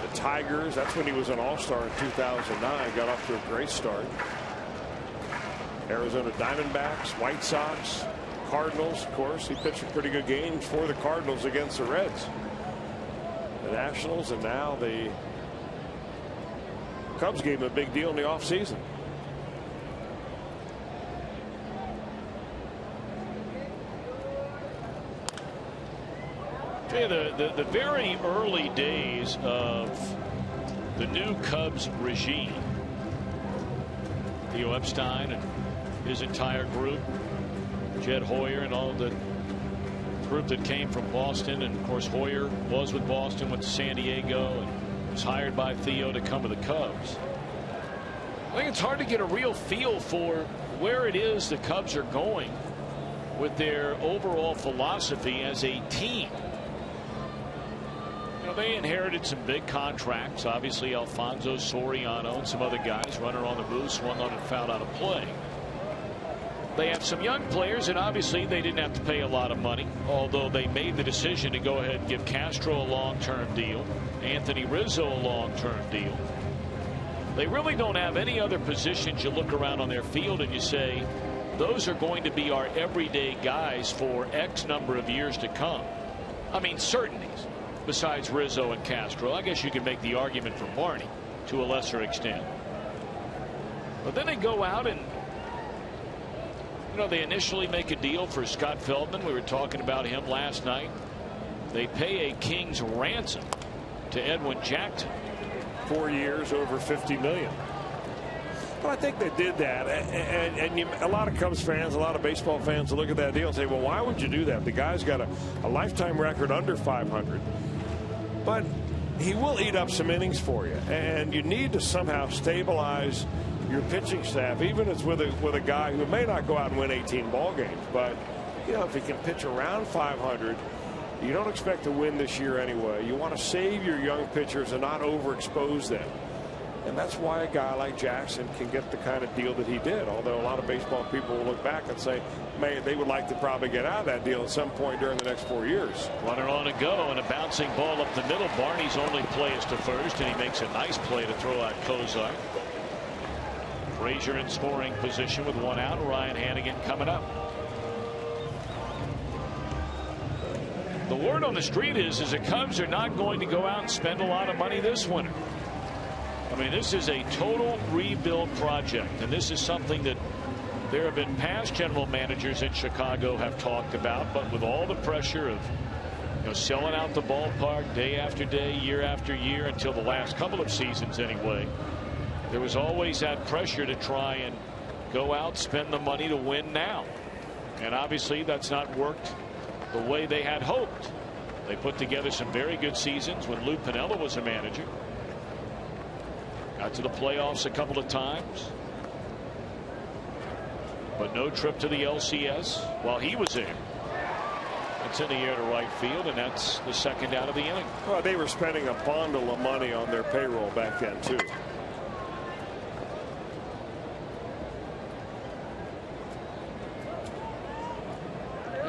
the Tigers. That's when he was an All-Star in 2009. Got off to a great start. Arizona Diamondbacks, White Sox, Cardinals. Of course, he pitched some pretty good games for the Cardinals against the Reds. The Nationals, and now the Cubs gave him a big deal in the offseason. The very early days of the new Cubs regime, Theo Epstein and his entire group, Jed Hoyer and all the group that came from Boston, and of course Hoyer was with Boston, went to San Diego, and was hired by Theo to come to the Cubs. I think it's hard to get a real feel for where it is the Cubs are going with their overall philosophy as a team. You know, they inherited some big contracts. Obviously, Alfonso Soriano and some other guys. Runner on the booth, swung on and fouled out of play. They have some young players, and obviously they didn't have to pay a lot of money, although they made the decision to go ahead and give Castro a long-term deal, Anthony Rizzo a long-term deal. They really don't have any other positions you look around on their field and you say, those are going to be our everyday guys for X number of years to come. I mean, certainties, besides Rizzo and Castro. I guess you could make the argument for Barney to a lesser extent. But then they go out and You know, they initially make a deal for Scott Feldman. We were talking about him last night. They pay a king's ransom to Edwin Jackson. 4 years, over $50 million. But I think they did that, and a lot of Cubs fans, a lot of baseball fans will look at that deal and say, well, why would you do that? The guy's got a lifetime record under 500. But he will eat up some innings for you, and you need to somehow stabilize your pitching staff, even if it's with a guy who may not go out and win 18 ball games. But, you know, if he can pitch around 500, you don't expect to win this year anyway. You want to save your young pitchers and not overexpose them. And that's why a guy like Jackson can get the kind of deal that he did. Although a lot of baseball people will look back and say, man, they would like to probably get out of that deal at some point during the next 4 years. Runner on to go, and a bouncing ball up the middle. Barney's only play is to first, and he makes a nice play to throw out Kozar. Frazier in scoring position with 1 out. Ryan Hannigan coming up. The word on the street is the Cubs are not going to go out and spend a lot of money this winter. I mean, this is a total rebuild project, and this is something that there have been past general managers in Chicago have talked about. But with all the pressure of, you know, selling out the ballpark day after day, year after year, until the last couple of seasons anyway, there was always that pressure to try and go out, spend the money to win now. And obviously that's not worked the way they had hoped. They put together some very good seasons when Lou Piniella was a manager. Got to the playoffs a couple of times, but no trip to the LCS while he was there. It's in the air to right field, and that's the second out of the inning. Well, they were spending a bundle of money on their payroll back then too.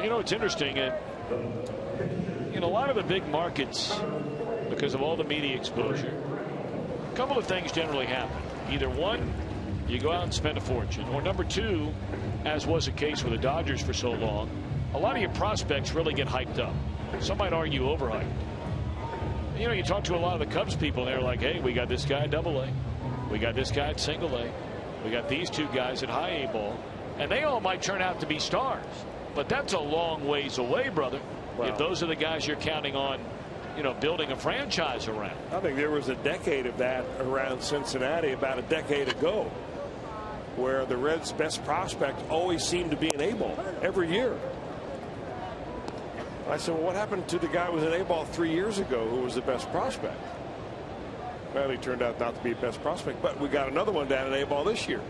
You know, it's interesting. In a lot of the big markets, because of all the media exposure, a couple of things generally happen. Either one, you go out and spend a fortune, or number two, as was the case with the Dodgers for so long, a lot of your prospects really get hyped up. Some might argue overhyped. You know, you talk to a lot of the Cubs people, and they're like, hey, we got this guy at Double-A. We got this guy at Single-A. We got these two guys at High A ball. And they all might turn out to be stars. But that's a long ways away, brother. Wow. If those are the guys you're counting on, you know, building a franchise around. I think there was a decade of that around Cincinnati about a decade ago, where the Reds' best prospect always seemed to be an A-ball every year. I said, well, what happened to the guy who was an A-ball 3 years ago who was the best prospect? Well, he turned out not to be the best prospect, but we got another one down at A-ball this year.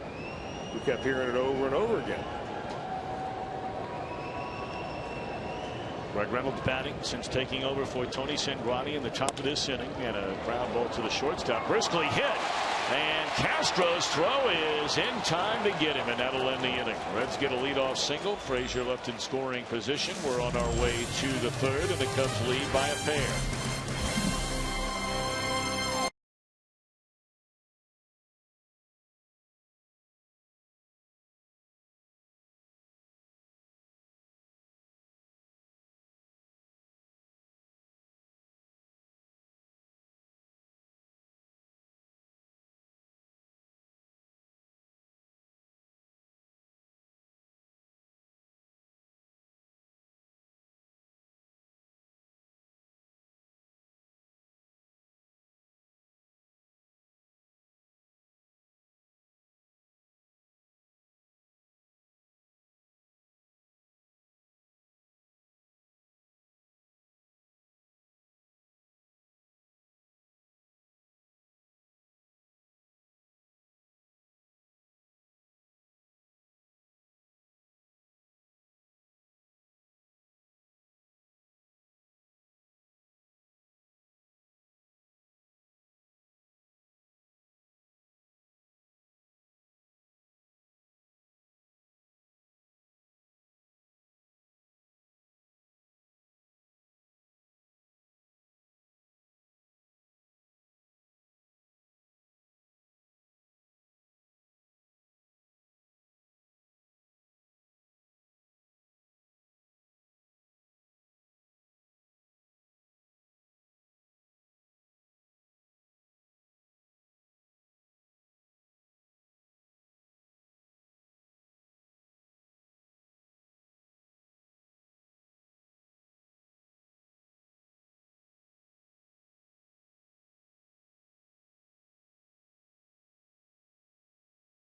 We kept hearing it over and over again. Greg Reynolds batting since taking over for Tony Cingrani in the top of this inning, and a ground ball to the shortstop. Briskly hit, and Castro's throw is in time to get him, and that'll end the inning. Reds get a leadoff single. Frazier left in scoring position. We're on our way to the third, and the Cubs lead by a pair.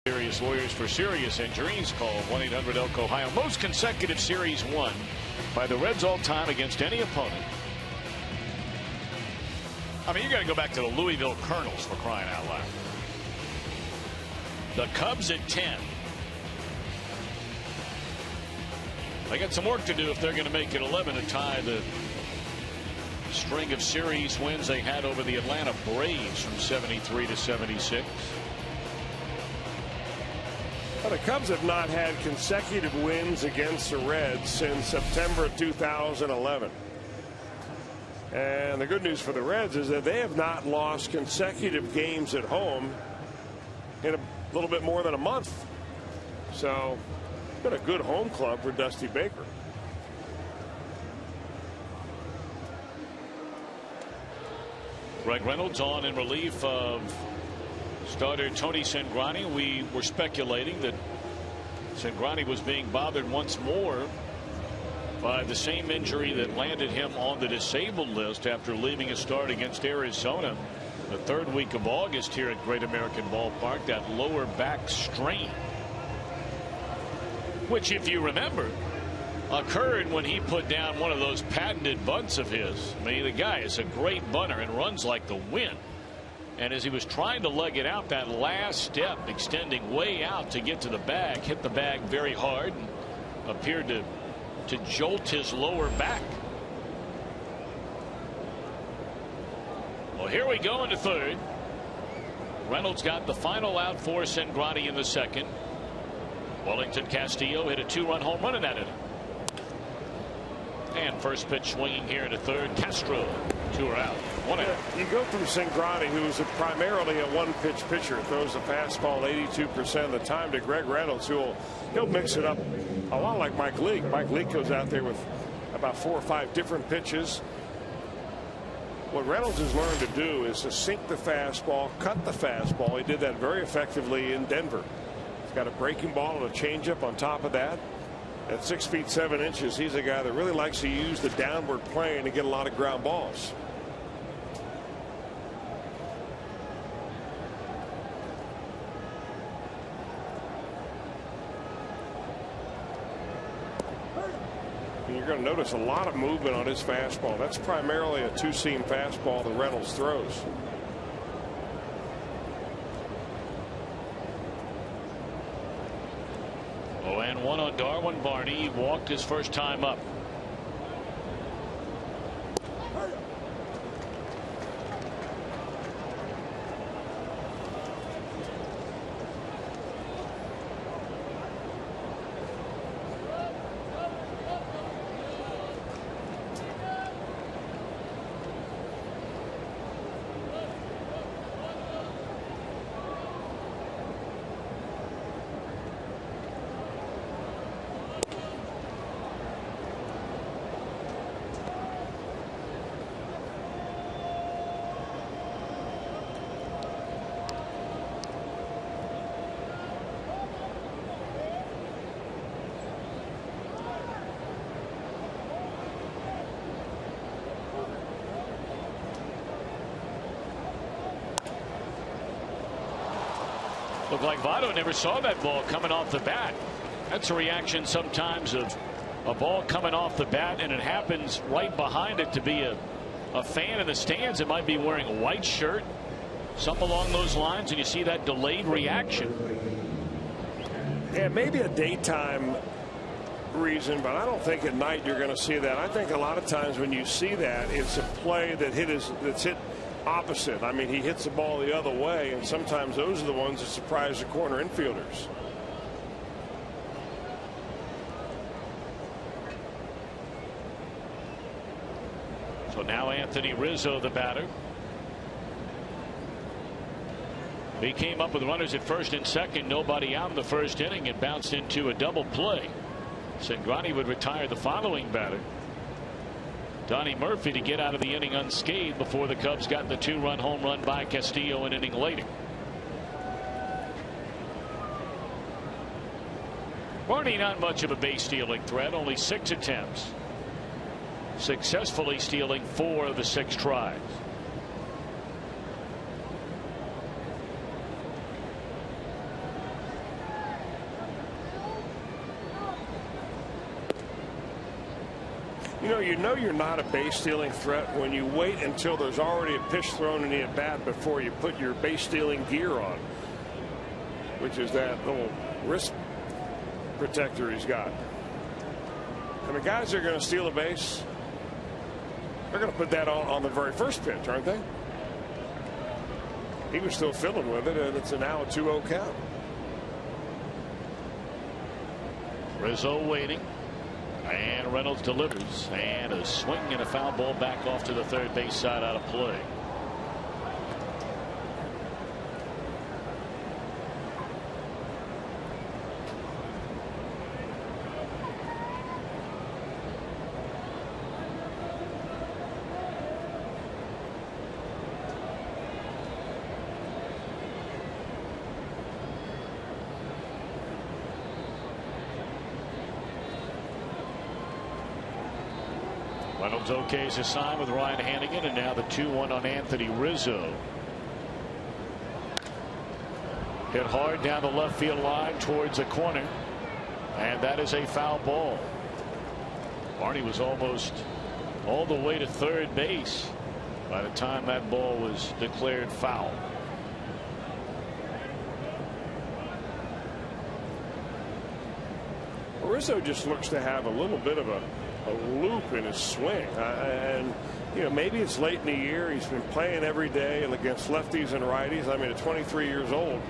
Serious lawyers for serious injuries. Call 1-800-ELK-OHIO. Most consecutive series won by the Reds all time against any opponent. I mean, you got to go back to the Louisville Colonels, for crying out loud. The Cubs at 10. They got some work to do if they're going to make it 11 to tie the string of series wins they had over the Atlanta Braves from 73 to 76. Well, the Cubs have not had consecutive wins against the Reds since September 2011. And the good news for the Reds is that they have not lost consecutive games at home in a little bit more than a month. So it's been a good home club for Dusty Baker. Greg Reynolds on in relief of starter Tony Cingrani. We were speculating that Cingrani was being bothered once more by the same injury that landed him on the disabled list after leaving a start against Arizona the third week of August here at Great American Ballpark. That lower back strain, which, if you remember, occurred when he put down one of those patented bunts of his. I mean, the guy is a great bunter and runs like the wind. And as he was trying to leg it out, that last step, extending way out to get to the bag, hit the bag very hard and appeared to jolt his lower back. Well, here we go into third. Reynolds got the final out for Cingrani in the second. Wellington Castillo hit a 2-run home run in that inning. And first pitch swinging here into third. Castro, 2 are out. 1 out. You go from Cingrani, who is primarily a one-pitch pitcher, throws the fastball 82% of the time, to Greg Reynolds, he'll mix it up a lot like Mike Leake. Mike Leake goes out there with about 4 or 5 different pitches. What Reynolds has learned to do is to sink the fastball, cut the fastball. He did that very effectively in Denver. He's got a breaking ball and a changeup on top of that. At 6 feet 7 inches, he's a guy that really likes to use the downward plane to get a lot of ground balls. And you're going to notice a lot of movement on his fastball. That's primarily a 2-seam fastball that Reynolds throws. And 1 on Darwin Barney. He walked his first time up. Looked like Votto never saw that ball coming off the bat. That's a reaction sometimes of a ball coming off the bat, and it happens right behind it to be a fan in the stands that might be wearing a white shirt, something along those lines, and you see that delayed reaction. Yeah, maybe a daytime reason, but I don't think at night you're going to see that. I think a lot of times when you see that, it's a play that's hit opposite. I mean, he hits the ball the other way, and sometimes those are the ones that surprise the corner infielders. So now Anthony Rizzo, the batter. He came up with runners at first and second, nobody out in the first inning. It bounced into a double play. Cingrani would retire the following batter, Donnie Murphy, to get out of the inning unscathed before the Cubs got the 2-run home run by Castillo an inning later. Barney not much of a base stealing threat, only 6 attempts, successfully stealing 4 of the 6 tries. You know you're not a base stealing threat when you wait until there's already a pitch thrown in the at bat before you put your base stealing gear on, which is that little wrist protector he's got. And the guys that are going to steal a base, they're going to put that on the very first pitch, aren't they? He was still fiddling with it, and it's now a 2-0 count. Rizzo waiting, and Reynolds delivers, and a swing and a foul ball back off to the third base side out of play. Reynolds okays his sign with Ryan Hannigan, and now the 2-1 on Anthony Rizzo. Hit hard down the left field line towards the corner, and that is a foul ball. Barney was almost all the way to third base by the time that ball was declared foul. Rizzo just looks to have a little bit of a loop in his swing, and maybe it's late in the year. He's been playing every day against lefties and righties. I mean, at 23 years old,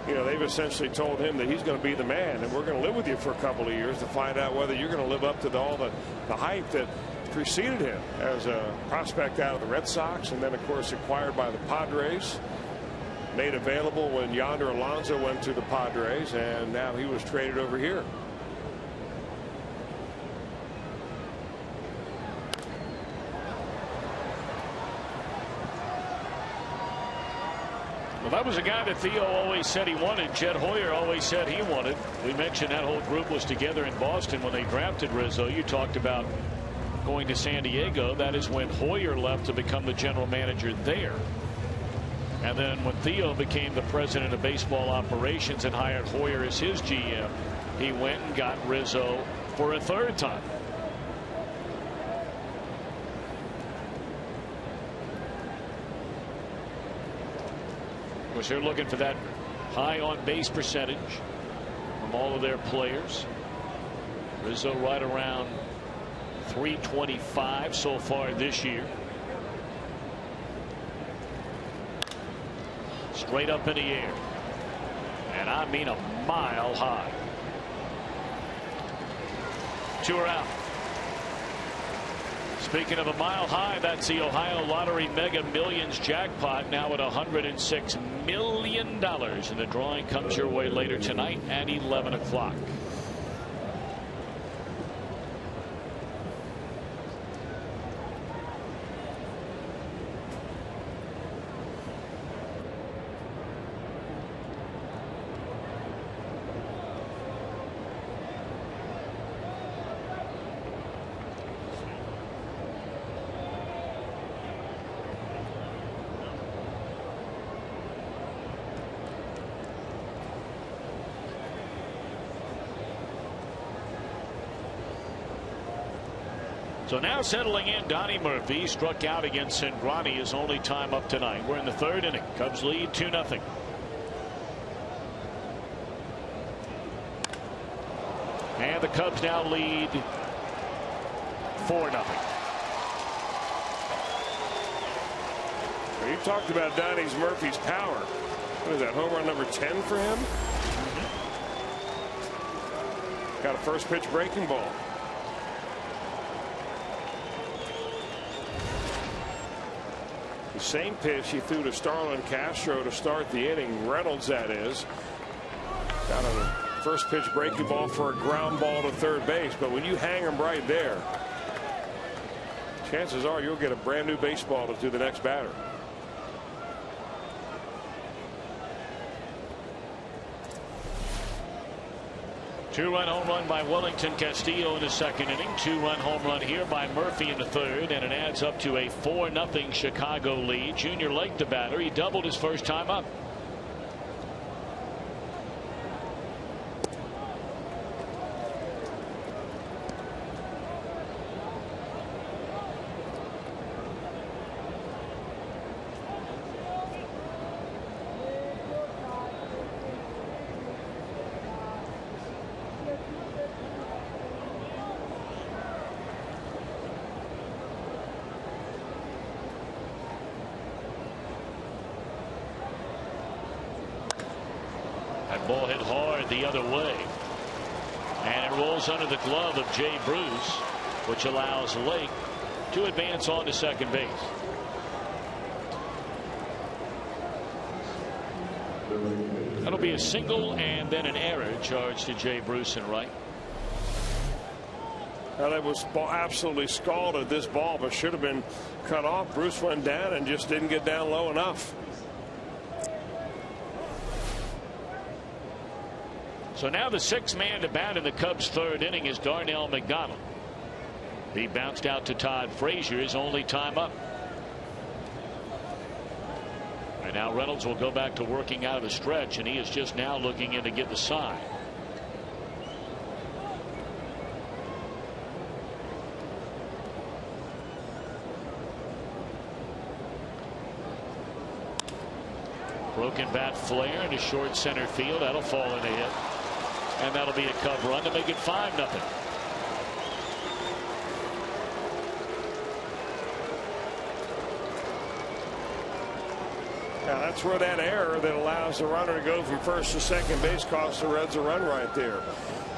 they've essentially told him that he's going to be the man, and we're going to live with you for a couple of years to find out whether you're going to live up to all the hype that preceded him as a prospect out of the Red Sox, and then of course acquired by the Padres, made available when Yonder Alonso went to the Padres, and now he was traded over here. Well, that was a guy that Theo always said he wanted. Jed Hoyer always said he wanted. We mentioned that whole group was together in Boston when they drafted Rizzo. You talked about going to San Diego. That is when Hoyer left to become the general manager there. And then when Theo became the president of baseball operations and hired Hoyer as his GM, he went and got Rizzo for a third time. Of course, they're looking for that high on base percentage from all of their players. Rizzo right around 325 so far this year. Straight up in the air, and I mean a mile high. 2 are out. Speaking of a mile high, that's the Ohio Lottery Mega Millions jackpot, now at $106 million, and the drawing comes your way later tonight at 11 o'clock. So now settling in, Donnie Murphy struck out against Cingrani his only time up tonight. We're in the third inning. Cubs lead 2-0. And the Cubs now lead 4-0. You talked about Donnie Murphy's power. What is that, home run number 10 for him? Got a first pitch breaking ball. The same pitch he threw to Starlin Castro to start the inning. Reynolds, that is. Got a first pitch breaking ball for a ground ball to third base. But when you hang him right there, chances are you'll get a brand new baseball to the next batter. Two-run home run by Wellington Castillo in the second inning. Two-run home run here by Murphy in the third, and it adds up to a 4-0 Chicago lead. Junior Lake, the batter, he doubled his first time up. Ball hit hard the other way. And it rolls under the glove of Jay Bruce, which allows Lake to advance on to second base. That'll be a single and then an error charged to Jay Bruce in right. Well, it was absolutely scalded, this ball, but should have been cut off. Bruce went down and just didn't get down low enough. So now the sixth man to bat in the Cubs' third inning is Darnell McDonald. He bounced out to Todd Frazier, his only time up. And now Reynolds will go back to working out of the stretch, and he is just now looking in to get the side. Broken bat flare into short center field. That'll fall in a hit. And that'll be a Cub run to make it 5-0. Now that's where that error that allows the runner to go from first to second base costs the Reds a run right there.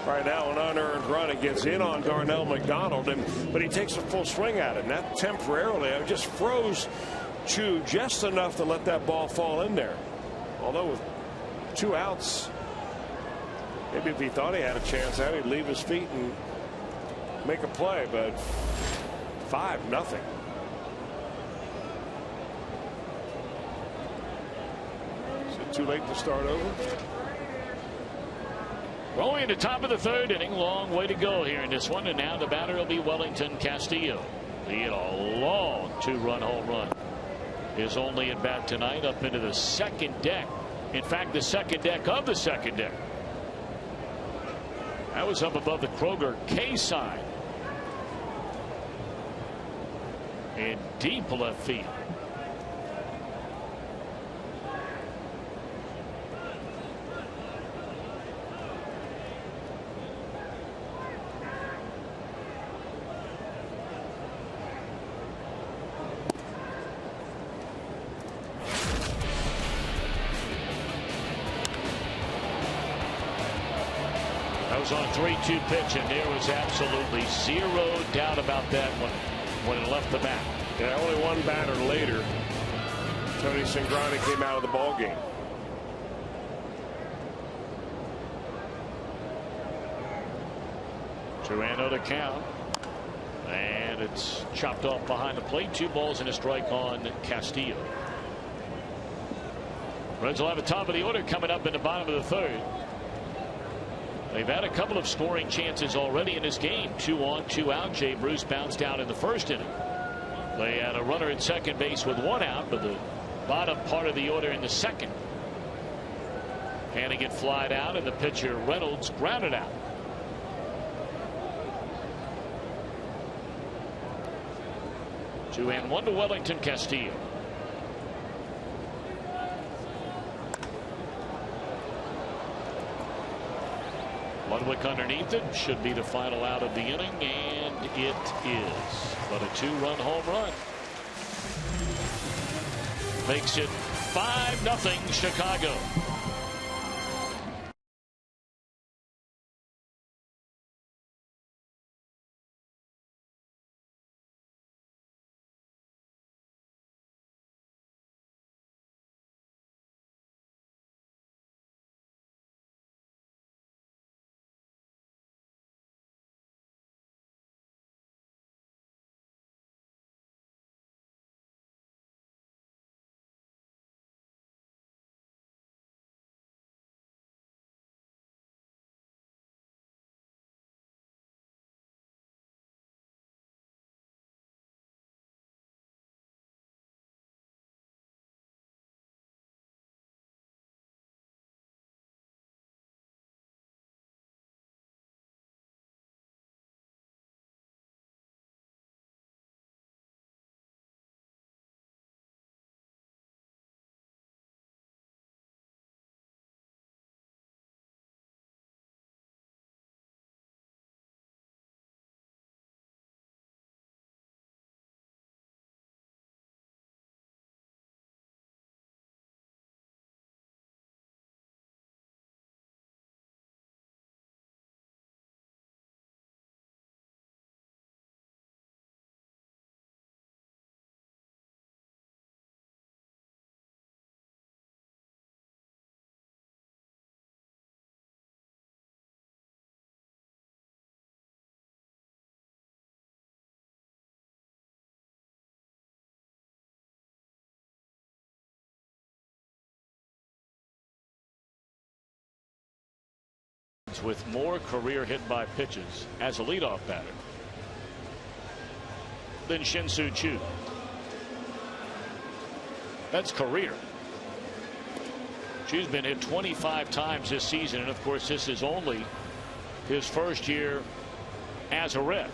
Right now, an unearned run. It gets in on Darnell McDonald, but he takes a full swing at it. And that temporarily, it just froze Chu just enough to let that ball fall in there. Although with 2 outs, maybe if he thought he had a chance, he'd leave his feet and make a play. But 5-0. Is it too late to start over? Rolling into top of the third inning. Long way to go here in this one. And now the batter will be Wellington Castillo. He had a long 2-run home run. His only at bat tonight, up into the second deck. In fact, the second deck of the second deck. That was up above the Kroger K sign. In deep left field. On 3-2 pitch, and there was absolutely zero doubt about that one when it left the bat. Yeah, only one batter later, Tony Cingrani came out of the ball game. Toronto to count, and it's chopped off behind the plate. 2 balls and a strike on Castillo. Reds will have a top of the order coming up in the bottom of the third. They've had a couple of scoring chances already in this game. 2 on, 2 out. Jay Bruce bounced out in the first inning. They had a runner at second base with 1 out, but the bottom part of the order in the second. Handing it flied out, and the pitcher Reynolds grounded out. Two and 1 to Wellington Castillo. Ludwig underneath it. Should be the final out of the inning, and it is. But a 2-run home run makes it 5-0 Chicago. Reds with more career hit by pitches as a leadoff batter than Shin-Soo Choo. That's career. Chu's been hit 25 times this season, and of course this is only his first year as a Red.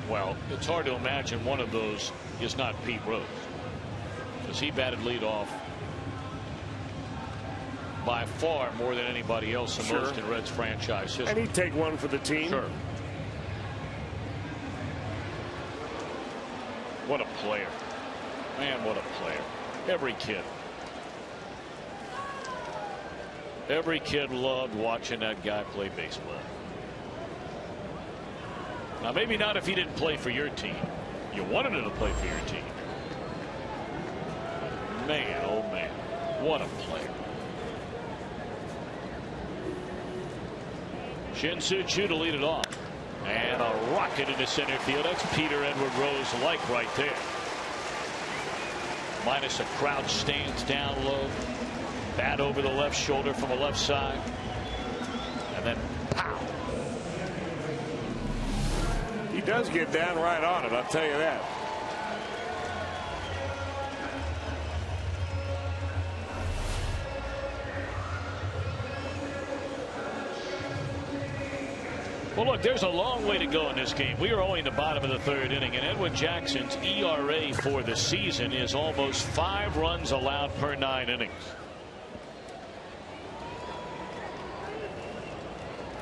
Well, it's hard to imagine one of those is not Pete Rose, because he batted leadoff by far more than anybody else the most in Reds franchise history. And he'd take one for the team. Sure. What a player. Man, what a player. Every kid loved watching that guy play baseball. Now, maybe not if he didn't play for your team. You wanted him to play for your team. Man, oh man, what a player. Shin-Soo Choo to lead it off. And a rocket into center field. That's Peter Edward Rose-like right there. Minus a crouch stance down low. Bat over the left shoulder from the left side. And then pow. He does get down right on it, I'll tell you that. Well, look, there's a long way to go in this game. We are only in the bottom of the third inning, and Edwin Jackson's ERA for the season is almost 5 runs allowed per 9 innings.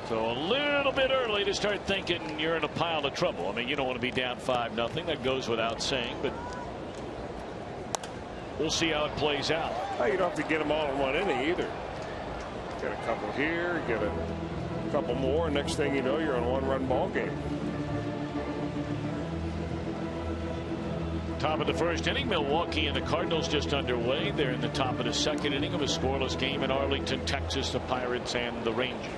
So a little bit early to start thinking you're in a pile of trouble. I mean, you don't want to be down 5-0. That goes without saying, but we'll see how it plays out. Well, you don't have to get them all in one inning either. Get a couple here, get a couple more, and next thing you know, you're on a 1-run ball game. Top of the first inning, Milwaukee and the Cardinals just underway. They're in the top of the second inning of a scoreless game in Arlington, Texas, the Pirates and the Rangers.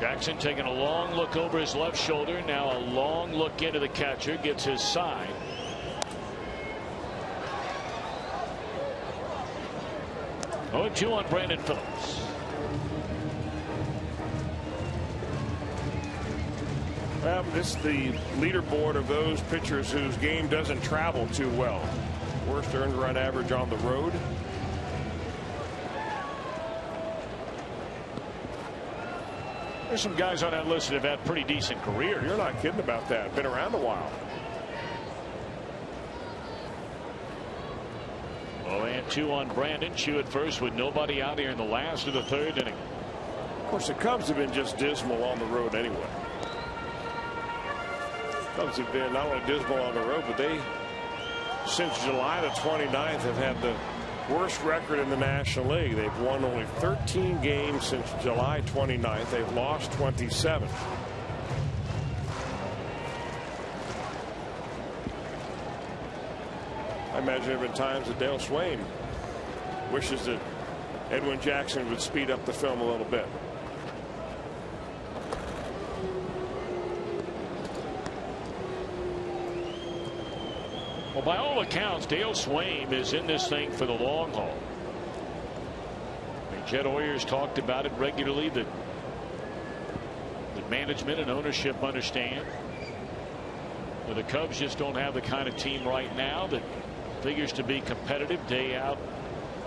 Jackson taking a long look over his left shoulder. Now a long look into the catcher. Gets his side. Oh, 2 on Brandon Phillips. Well, this is the leaderboard of those pitchers whose game doesn't travel too well. Worst earned run average on the road. There's some guys on that list that have had pretty decent careers. You're not kidding about that. Been around a while. Oh, and 2 on Brandon. Choo at first with nobody out here in the last of the third inning. Of course, the Cubs have been just dismal on the road anyway. Cubs have been not only dismal on the road, but they, since July the 29th, have had the worst record in the National League. They've won only 13 games since July 29th. They've lost 27. I imagine there have been times that Dale Swain wishes that Edwin Jackson would speed up the film a little bit. Well, by all accounts, Dale Swain is in this thing for the long haul. I mean, Jed Hoyer's talked about it regularly, that management and ownership understand that the Cubs just don't have the kind of team right now that figures to be competitive day out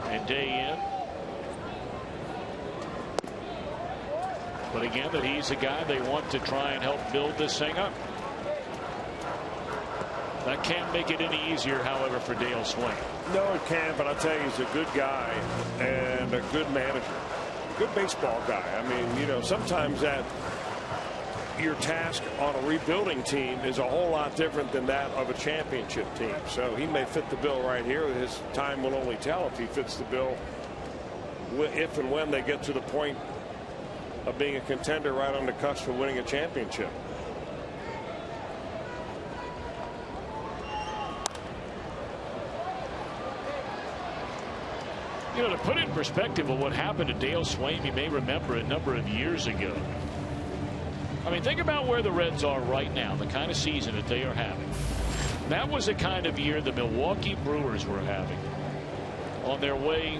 and day in. But again, that he's a guy they want to try and help build this thing up. That can't make it any easier, however, for Dale Swain. No, it can't, but I'll tell you, he's a good guy and a good manager. Good baseball guy. I mean, you know, sometimes that your task on a rebuilding team is a whole lot different than that of a championship team. So he may fit the bill right here. His time will only tell if he fits the bill if and when they get to the point of being a contender right on the cusp of winning a championship. You know, to put it in perspective of what happened to Dale Swaim, you may remember a number of years ago. I mean, think about where the Reds are right now, the kind of season that they are having. That was the kind of year the Milwaukee Brewers were having on their way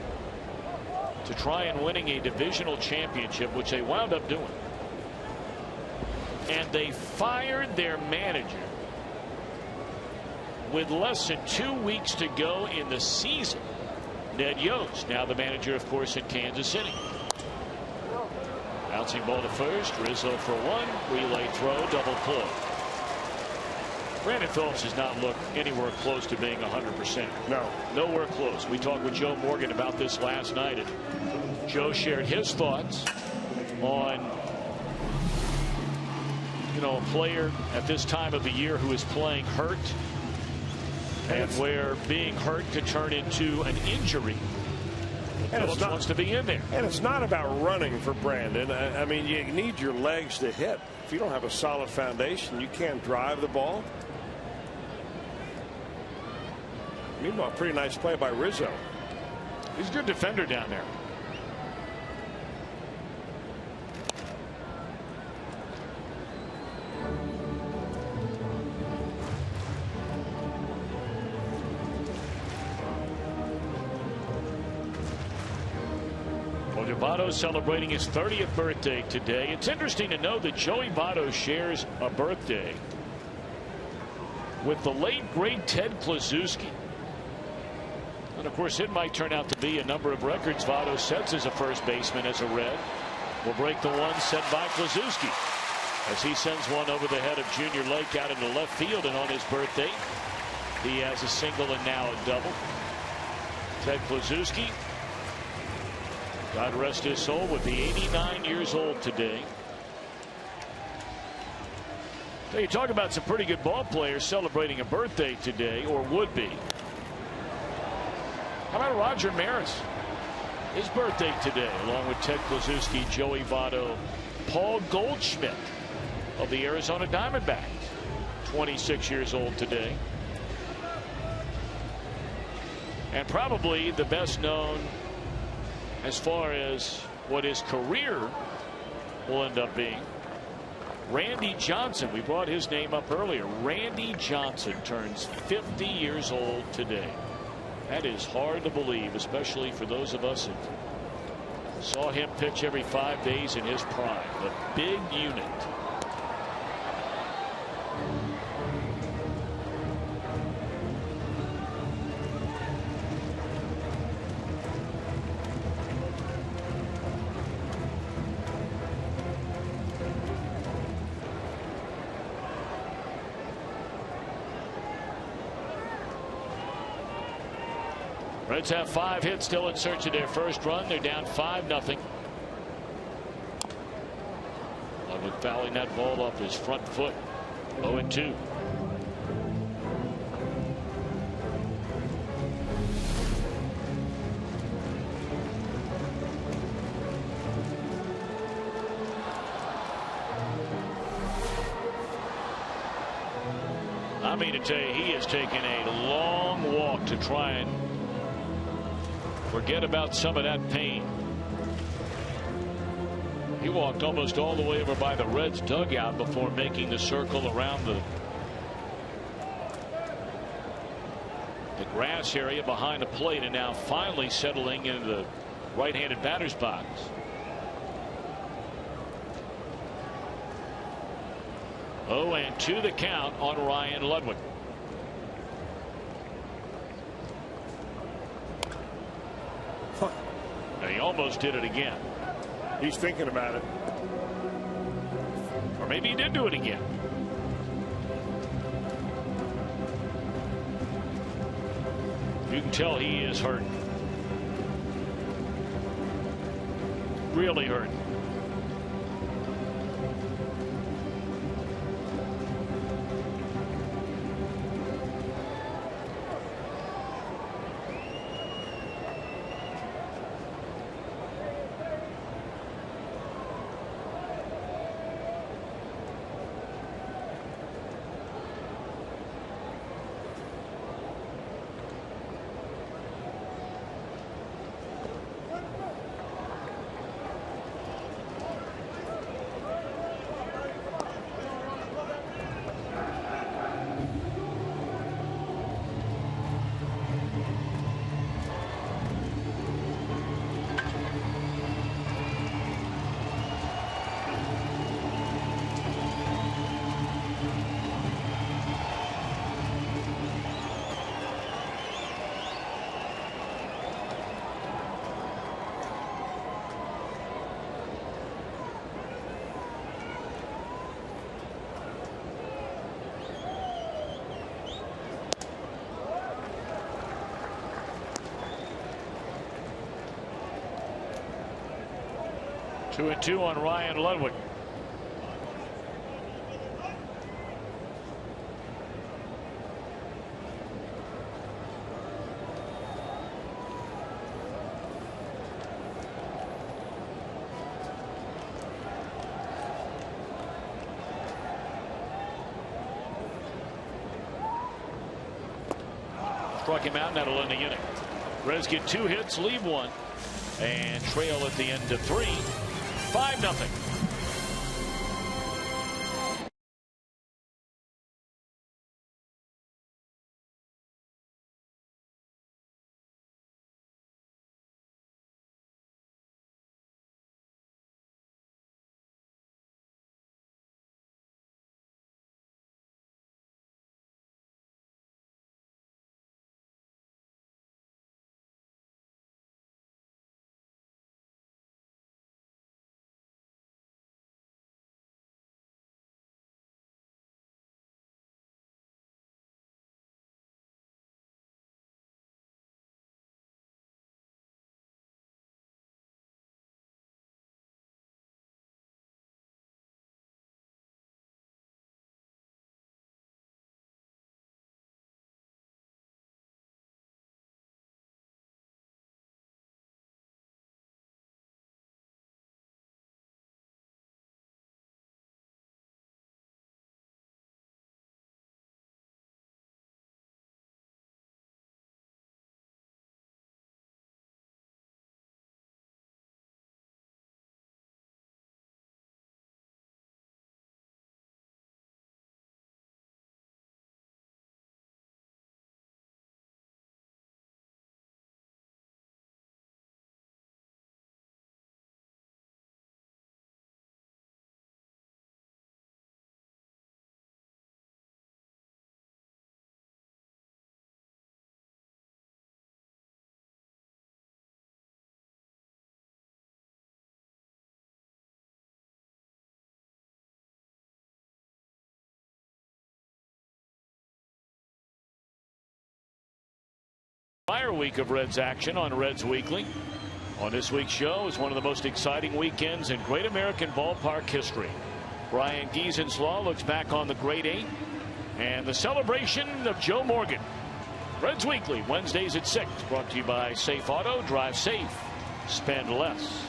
to try and winning a divisional championship, which they wound up doing. And they fired their manager with less than 2 weeks to go in the season. Ned Yost, now the manager, of course, in Kansas City. Bouncing ball to first. Rizzo for one. Relay throw. Double play. Brandon Phillips does not look anywhere close to being 100%. No. Nowhere close. We talked with Joe Morgan about this last night, and Joe shared his thoughts on, you know, a player at this time of the year who is playing hurt, and where being hurt could turn into an injury. And Phillips wants to be in there. And it's not about running for Brandon. I mean, you need your legs to hit. If you don't have a solid foundation, you can't drive the ball. Meanwhile, pretty nice play by Rizzo. He's a good defender down there. Votto celebrating his 30th birthday today. It's interesting to know that Joey Votto shares a birthday with the late great Ted Kluszewski. And of course, it might turn out to be a number of records Votto sets as a first baseman as a Red. Will break the one set by Kluszewski as he sends one over the head of Junior Lake out into left field. And on his birthday, he has a single and now a double. Ted Kluszewski, God rest his soul, would be 89 years old today. So you talk about some pretty good ball players celebrating a birthday today, or would be. How about Roger Maris? His birthday today, along with Ted Kluszewski, Joey Votto, Paul Goldschmidt of the Arizona Diamondbacks, 26 years old today. And probably the best known as far as what his career will end up being, Randy Johnson. We brought his name up earlier. Randy Johnson turns 50 years old today. That is hard to believe, especially for those of us that saw him pitch every 5 days in his prime. A big unit. Reds have 5 hits, still in search of their first run. They're down 5-0. Ludwig fouling that ball off his front foot. 0-2. I mean to tell you, he has taken a long walk to try and forget about some of that pain. He walked almost all the way over by the Reds dugout before making the circle around the grass area behind the plate, and now finally settling into the right-handed batter's box. Oh, and 2 the count on Ryan Ludwig. He almost did it again. He's thinking about it. Or maybe he did do it again. You can tell he is hurt. Really hurt. 2-2 on Ryan Ludwig. Struck him out, and that'll end the inning. Reds get 2 hits, leave 1, and trail at the end of 3. 5-0. Prior week of Reds action on Reds Weekly. On this week's show is one of the most exciting weekends in Great American Ballpark history. Brian Giesenslaw looks back on the Great 8 and the celebration of Joe Morgan. Reds Weekly, Wednesdays at 6, brought to you by Safe Auto. Drive safe, spend less.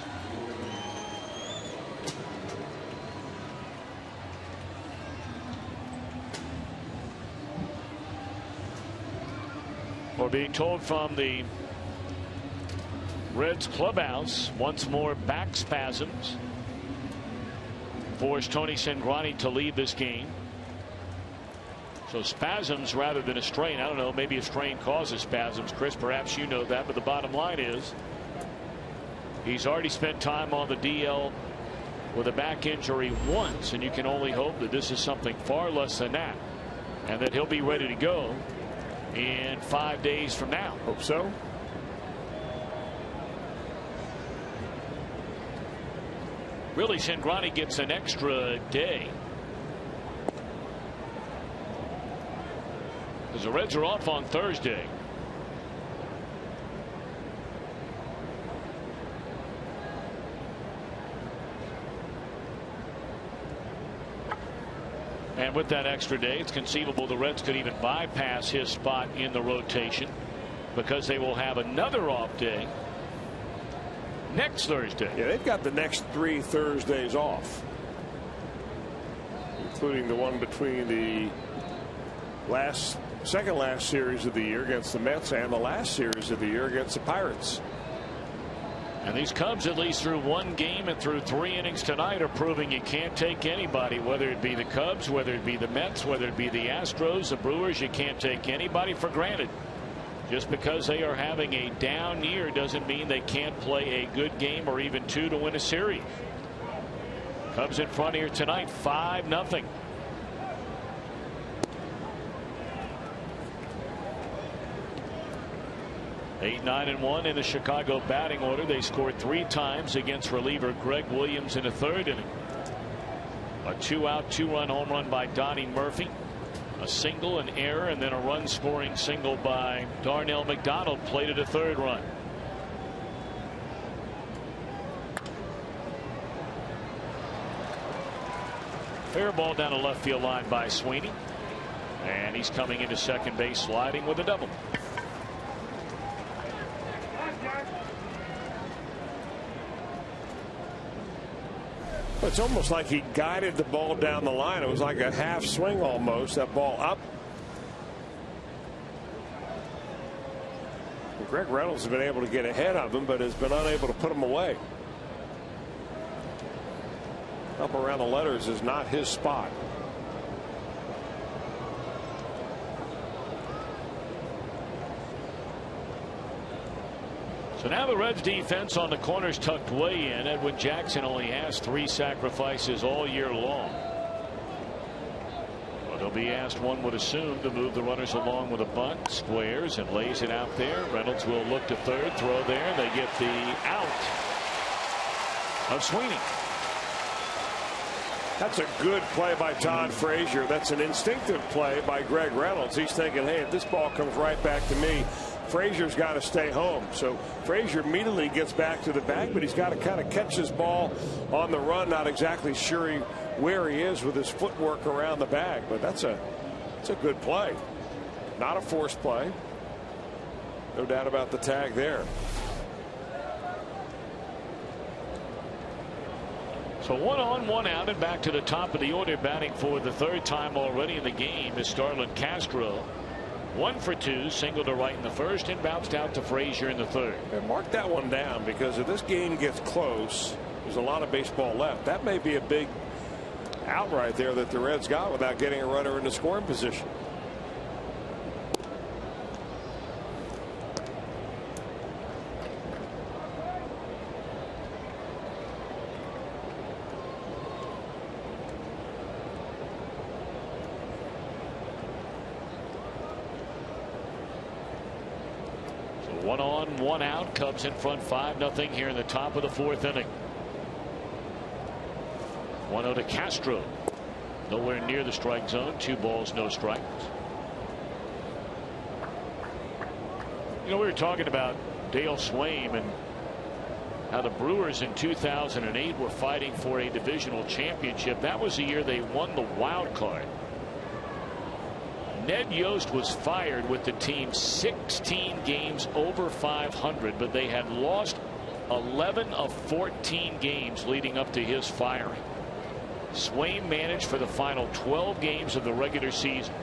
We're being told from the Reds clubhouse, once more back spasms forced Tony Cingrani to leave this game. So spasms rather than a strain. I don't know, maybe a strain causes spasms. Chris, perhaps you know that, but the bottom line is he's already spent time on the DL with a back injury once, and you can only hope that this is something far less than that and that he'll be ready to go in 5 days from now. Hope so. Really, Cingrani gets an extra day because the Reds are off on Thursday. And with that extra day, it's conceivable the Reds could even bypass his spot in the rotation because they will have another off day next Thursday. Yeah, they've got the next 3 Thursdays off, including the one between the second last series of the year against the Mets and the last series of the year against the Pirates. And these Cubs, at least through 1 game and through 3 innings tonight, are proving you can't take anybody, whether it be the Cubs, whether it be the Mets, whether it be the Astros, the Brewers. You can't take anybody for granted. Just because they are having a down year doesn't mean they can't play a good game or even 2 to win a series. Cubs in front here tonight, 5-0. Eight, 9, and 1 in the Chicago batting order. They scored 3 times against reliever Greg Williams in the 3rd inning. A 2-out, 2-run home run by Donnie Murphy. A single, an error, and then a run scoring single by Darnell McDonald plated a 3rd run. Fair ball down the left field line by Sweeney. And he's coming into second base sliding with a double. It's almost like he guided the ball down the line. It was like a half swing almost. That ball up. Greg Reynolds has been able to get ahead of him, but has been unable to put him away. Up around the letters is not his spot. So now the Reds defense on the corners tucked way in. Edwin Jackson only has 3 sacrifices all year long. But he'll be asked, one would assume, to move the runners along with a bunt. Squares and lays it out there. Reynolds will look to third, throw there. They get the out of Sweeney. That's a good play by Todd Frazier. That's an instinctive play by Greg Reynolds. He's thinking, hey, if this ball comes right back to me, Frazier's got to stay home. So Frazier immediately gets back to the bag, but he's got to kind of catch his ball on the run. Not exactly sure where he is with his footwork around the bag, but that's a good play. Not a forced play. No doubt about the tag there. So 1 on, 1 out, and back to the top of the order, batting for the 3rd time already in the game is Starlin Castro. 1 for 2, single to right in the first, and bounced out to Frazier in the 3rd. And mark that one down, because if this game gets close, there's a lot of baseball left. That may be a big out right there that the Reds got without getting a runner into scoring position. So 1 on, 1 out. Cubs in front 5-0 here in the top of the 4th inning. 1-0 to Castro. Nowhere near the strike zone. 2 balls, no strikes. You know, we were talking about Dale Swaim and how the Brewers in 2008 were fighting for a divisional championship. That was the year they won the wild card. Ned Yost was fired with the team 16 games over 500, but they had lost 11 of 14 games leading up to his firing. Swaim managed for the final 12 games of the regular season.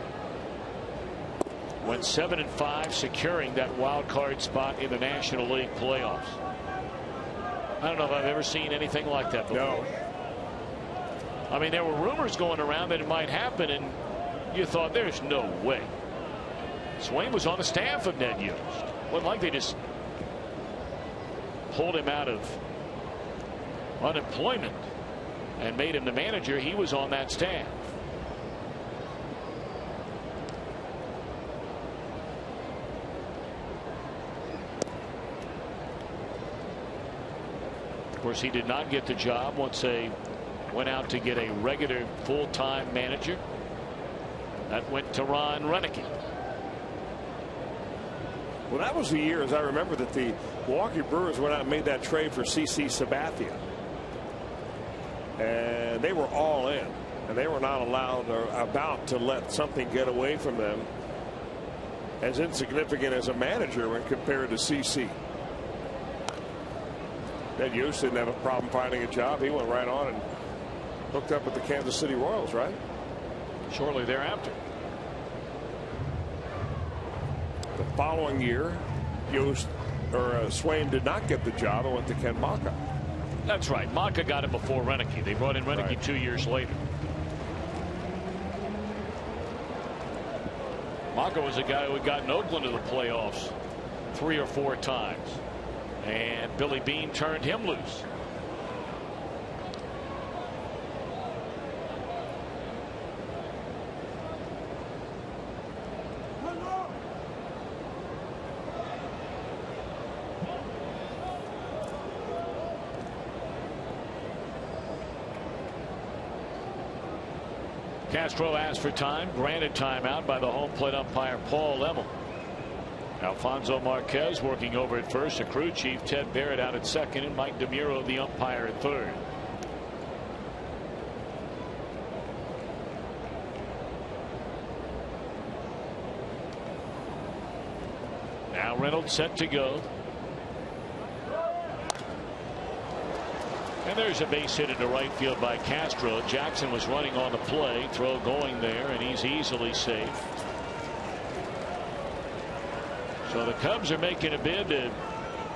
Went 7-5, securing that wild card spot in the National League playoffs. I don't know if I've ever seen anything like that before. No. I mean, there were rumors going around that it might happen, and you thought, there's no way. Swaim was on the staff of Ned Yost. Wasn't like they just pulled him out of unemployment and made him the manager. He was on that staff. Of course, he did not get the job once they went out to get a regular full-time manager. That went to Ron Renicky. Well, that was the year, as I remember, that the Milwaukee Brewers went out and made that trade for CC Sabathia. And they were all in, and they were not allowed or about to let something get away from them as insignificant as a manager when compared to CC. Ned Yost didn't have a problem finding a job. He went right on and hooked up with the Kansas City Royals, right? Shortly thereafter. The following year, Swaim did not get the job and went to Ken Maka. That's right. Maka got it before Renicky. They brought in Renicky Right. 2 years later. Maka was a guy who had gotten Oakland to the playoffs 3 or 4 times. And Billy Beane turned him loose. Castro asked for time, granted timeout by the home plate umpire Paul Lemel. Alfonso Marquez working over at first, the crew chief Ted Barrett out at second, and Mike DeMuro the umpire at third. Now Reynolds set to go. And there's a base hit into right field by Castro. Jackson was running on the play. Throw going there, and he's easily safe. So the Cubs are making a bid to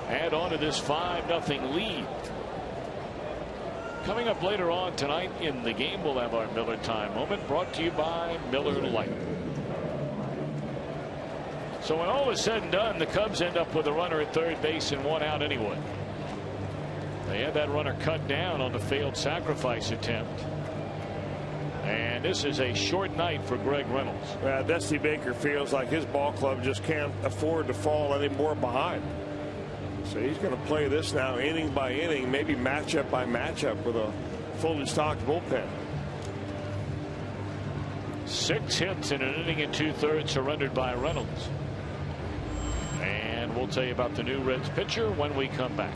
add on to this 5-0 lead. Coming up later on tonight in the game, we'll have our Miller Time moment, brought to you by Miller Lite. So when all is said and done, the Cubs end up with a runner at third base and 1 out anyway. They had that runner cut down on the failed sacrifice attempt. And this is a short night for Greg Reynolds. Dusty Baker feels like his ball club just can't afford to fall any more behind. So he's going to play this now inning by inning, maybe matchup by matchup with a fully stocked bullpen. 6 hits in an inning and 2/3 surrendered by Reynolds. And we'll tell you about the new Reds pitcher when we come back.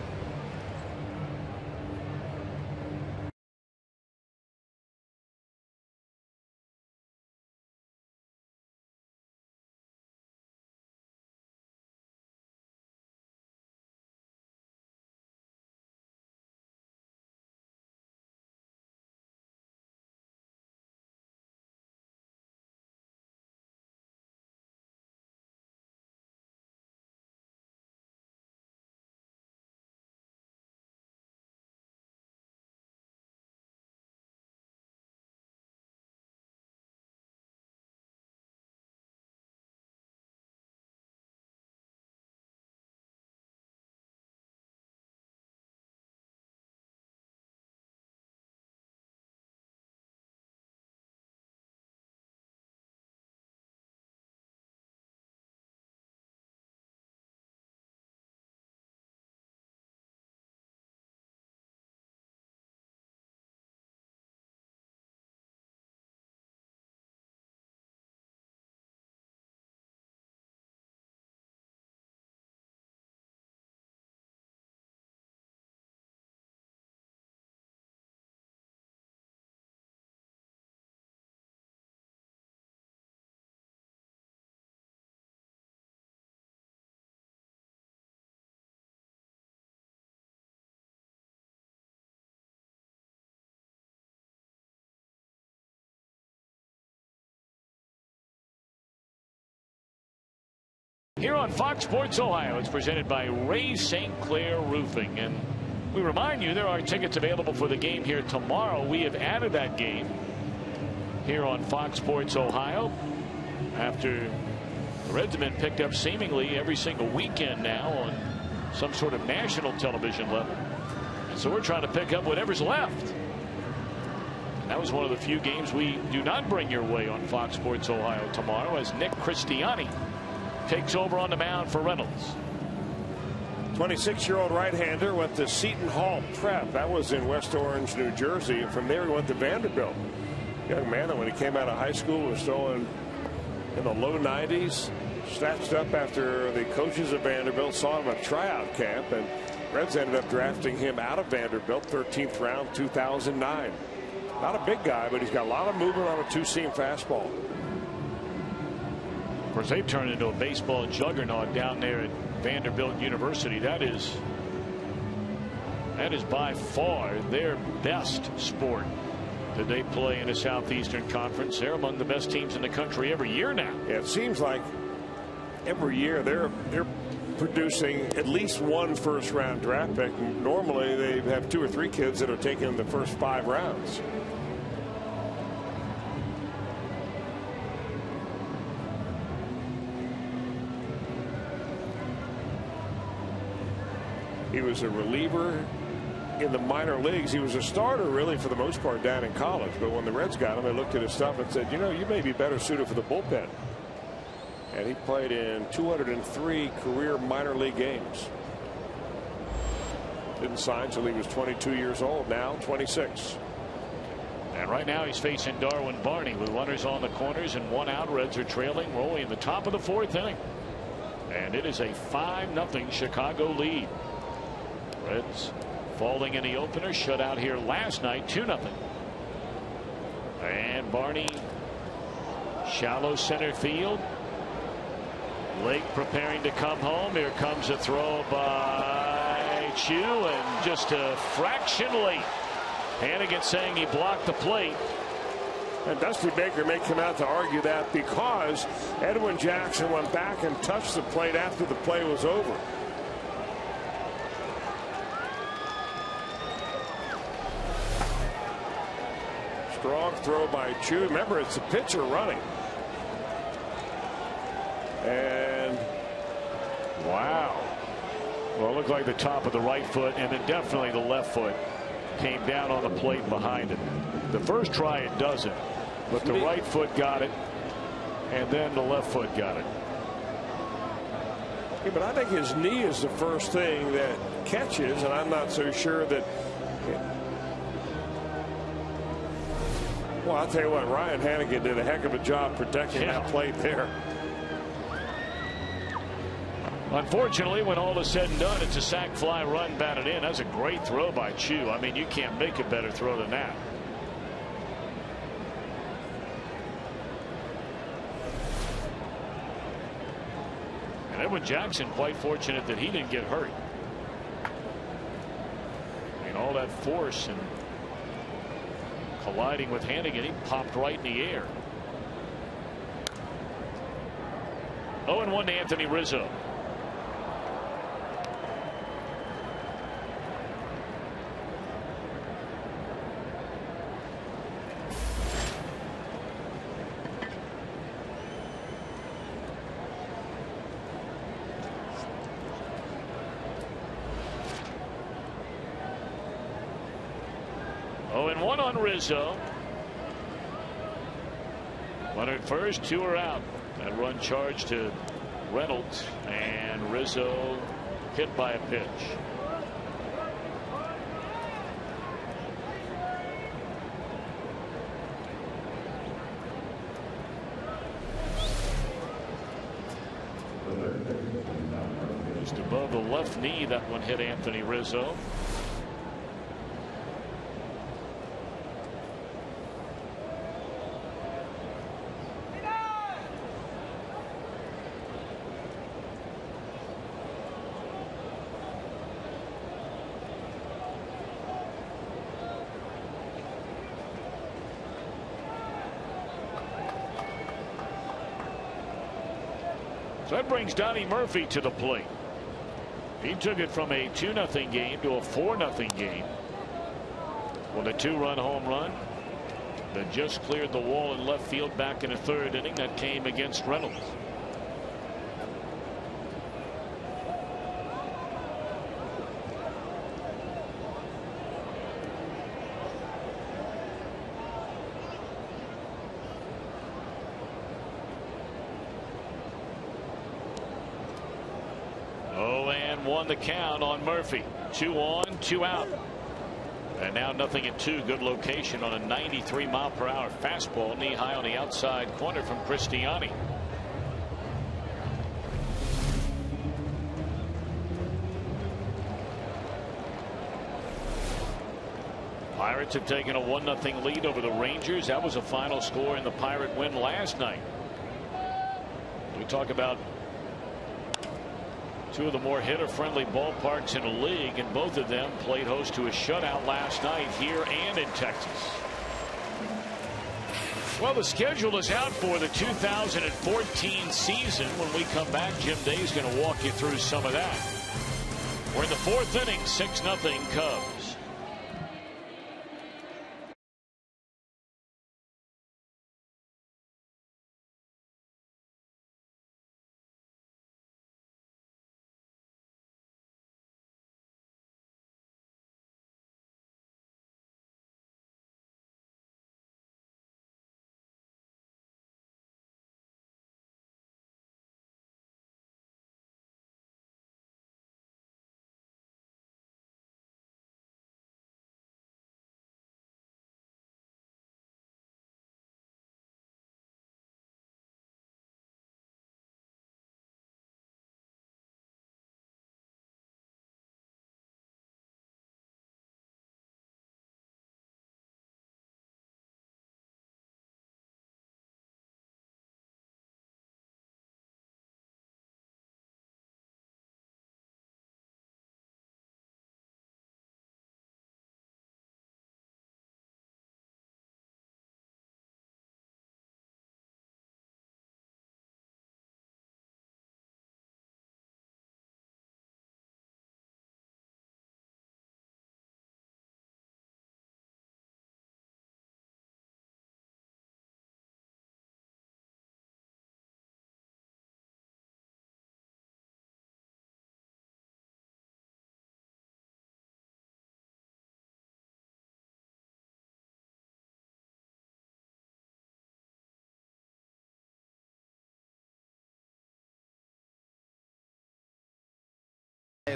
Here on Fox Sports Ohio, it's presented by Ray St. Clair Roofing. And we remind you there are tickets available for the game here tomorrow. We have added that game here on Fox Sports Ohio after the Reds have been picked up seemingly every single weekend now on some sort of national television level. And so we're trying to pick up whatever's left. And that was one of the few games we do not bring your way on Fox Sports Ohio tomorrow, as Nick Christiani takes over on the mound for Reynolds. 26-year-old right-hander went to Seton Hall Prep. That was in West Orange, New Jersey. And from there he went to Vanderbilt. Young man that when he came out of high school was throwing in the low 90s. Snatched up after the coaches of Vanderbilt saw him at tryout camp. And Reds ended up drafting him out of Vanderbilt, 13th round, 2009. Not a big guy, but he's got a lot of movement on a two-seam fastball. Of course, they've turned into a baseball juggernaut down there at Vanderbilt University. That is by far their best sport that they play in the Southeastern Conference. They're among the best teams in the country every year now. Yeah, it seems like every year they're producing at least one first-round draft pick. Normally they have 2 or 3 kids that are taking the first 5 rounds. He was a reliever in the minor leagues. He was a starter really for the most part down in college. But when the Reds got him, they looked at his stuff and said, you know, you may be better suited for the bullpen. And he played in 203 career minor league games. Didn't sign until he was 22 years old, now 26. And right now he's facing Darwin Barney with runners on the corners and 1 out. Reds are trailing, rolling in the top of the 4th inning. And it is a 5-0 Chicago lead. Reds falling in the opener, shut out here last night, 2-0. And Barney, shallow center field. Lake preparing to come home. Here comes a throw by Chu, and just a fraction late. Hannigan saying he blocked the plate. And Dusty Baker may come out to argue that because Edwin Jackson went back and touched the plate after the play was over. Strong throw by Chu. Remember, it's the pitcher running. And wow. Well, it looked like the top of the right foot, and then definitely the left foot came down on the plate behind it. The first try it doesn't, but the right foot got it, and then the left foot got it. Yeah, but I think his knee is the first thing that catches, and I'm not so sure that. Well, I'll tell you what, Ryan Hannigan did a heck of a job protecting that plate there. Unfortunately, when all is said and done, it's a sac fly run batted in. That's a great throw by Chu. I mean, you can't make a better throw than that. And Edwin Jackson quite fortunate that he didn't get hurt. I mean, all that force and colliding with Hannigan, he popped right in the air. 0-1 to Anthony Rizzo. One on Rizzo. One at first, two are out. That run charged to Reynolds, and Rizzo hit by a pitch. Just above the left knee, that one hit Anthony Rizzo. So that brings Donnie Murphy to the plate. He took it from a 2-0 game to a 4-0 game with a 2-run home run that just cleared the wall in left field back in the third inning. That came against Reynolds. The count on Murphy. 2 on, 2 out. And now 0-2. Good location on a 93-mile-per-hour fastball, knee high on the outside corner from Cristiani. Pirates have taken a 1-0 lead over the Rangers. That was a final score in the Pirate win last night. We talk about two of the more hitter-friendly ballparks in the league, and both of them played host to a shutout last night here and in Texas. Well, the schedule is out for the 2014 season. When we come back, Jim Day is going to walk you through some of that. We're in the fourth inning, 6-0 Cubs.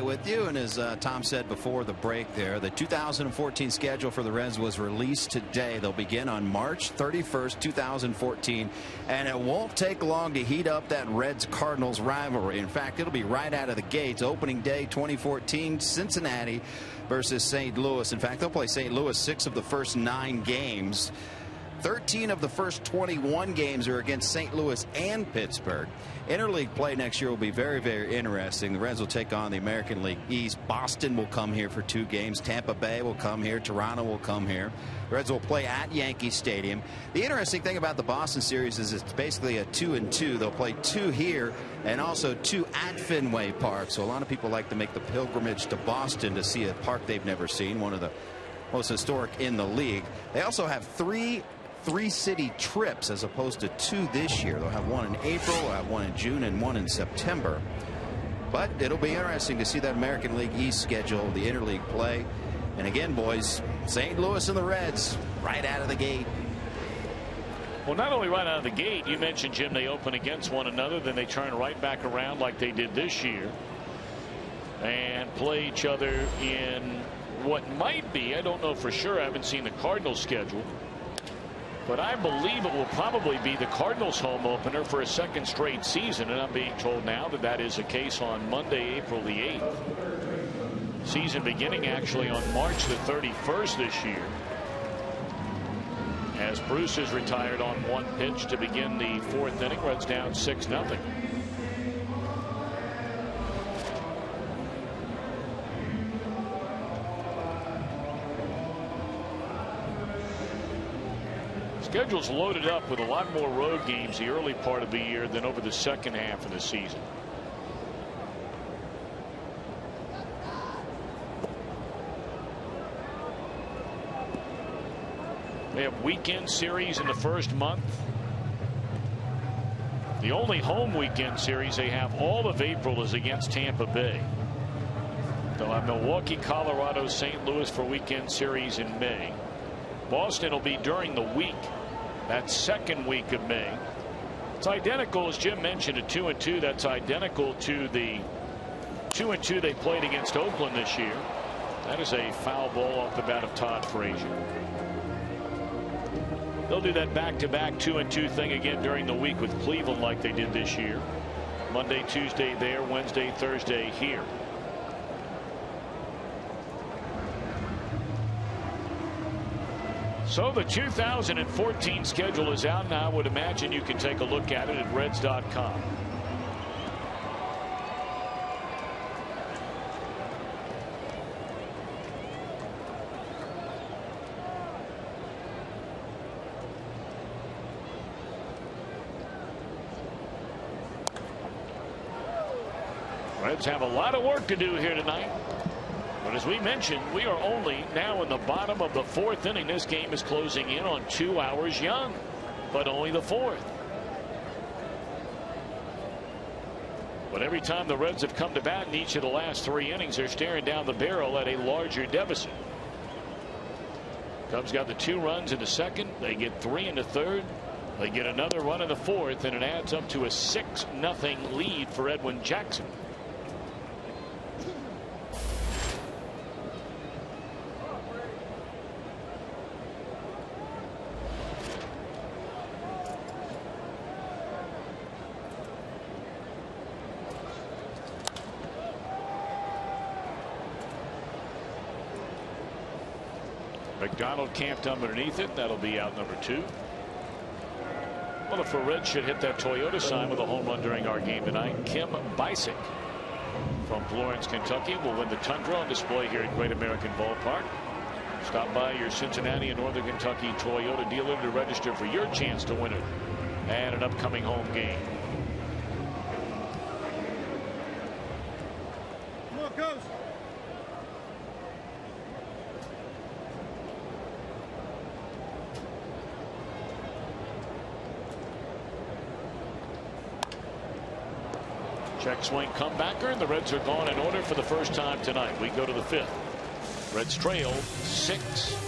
With you, and as Tom said before the break there, the 2014 schedule for the Reds was released today. They'll begin on March 31st, 2014, and it won't take long to heat up that Reds-Cardinals rivalry. In fact, it'll be right out of the gates. Opening day 2014, Cincinnati versus St. Louis. In fact, they'll play St. Louis 6 of the first 9 games. 13 of the first 21 games are against St. Louis and Pittsburgh. Interleague play next year will be very, very interesting. The Reds will take on the American League East. Boston will come here for 2 games. Tampa Bay will come here. Toronto will come here. The Reds will play at Yankee Stadium. The interesting thing about the Boston series is it's basically a 2-2. They'll play 2 here and also 2 at Fenway Park. So a lot of people like to make the pilgrimage to Boston to see a park they've never seen, one of the most historic in the league. They also have 3-city trips as opposed to 2 this year. They'll have 1 in April, they'll have 1 in June, and 1 in September. But it'll be interesting to see that American League East schedule, the interleague play. And again, boys, St. Louis and the Reds right out of the gate. Well, not only right out of the gate, you mentioned, Jim, they open against one another, then they turn right back around like they did this year and play each other in what might be, I don't know for sure, I haven't seen the Cardinals schedule, but I believe it will probably be the Cardinals home opener for a 2nd straight season, and I'm being told now that that is the case on Monday, April the 8th. Season beginning actually on March the 31st this year, as Bruce is retired on 1 pitch to begin the 4th inning. Reds down 6-0. Schedule's loaded up with a lot more road games the early part of the year than over the second half of the season. They have weekend series in the first month. The only home weekend series they have all of April is against Tampa Bay. They'll have Milwaukee, Colorado, St. Louis for weekend series in May. Boston will be during the week, that 2nd week of May. It's identical, as Jim mentioned, to 2-2. That's identical to the 2-2 they played against Oakland this year. That is a foul ball off the bat of Todd Frazier. They'll do that back-to-back 2-2 thing again during the week with Cleveland like they did this year. Monday, Tuesday there, Wednesday, Thursday here. So the 2014 schedule is out now. I would imagine you can take a look at it at Reds.com. Reds have a lot of work to do here tonight. But as we mentioned, we are only now in the bottom of the 4th inning. This game is closing in on 2 hours young, but only the 4th. But every time the Reds have come to bat in each of the last 3 innings, they're staring down the barrel at a larger deficit. Cubs got the 2 runs in the 2nd. They get 3 in the 3rd. They get another run in the 4th, and it adds up to a 6-0 lead for Edwin Jackson. McDonald camped underneath it. That'll be out number 2. Well, if the Reds should hit that Toyota sign with a home run during our game tonight, Kim Bisick from Florence, Kentucky will win the Tundra on display here at Great American Ballpark. Stop by your Cincinnati and Northern Kentucky Toyota dealer to register for your chance to win it and an upcoming home game. Come on, Coach. Check swing comebacker, and the Reds are gone in order for the first time tonight. We go to the 5th. Reds trail 6-0.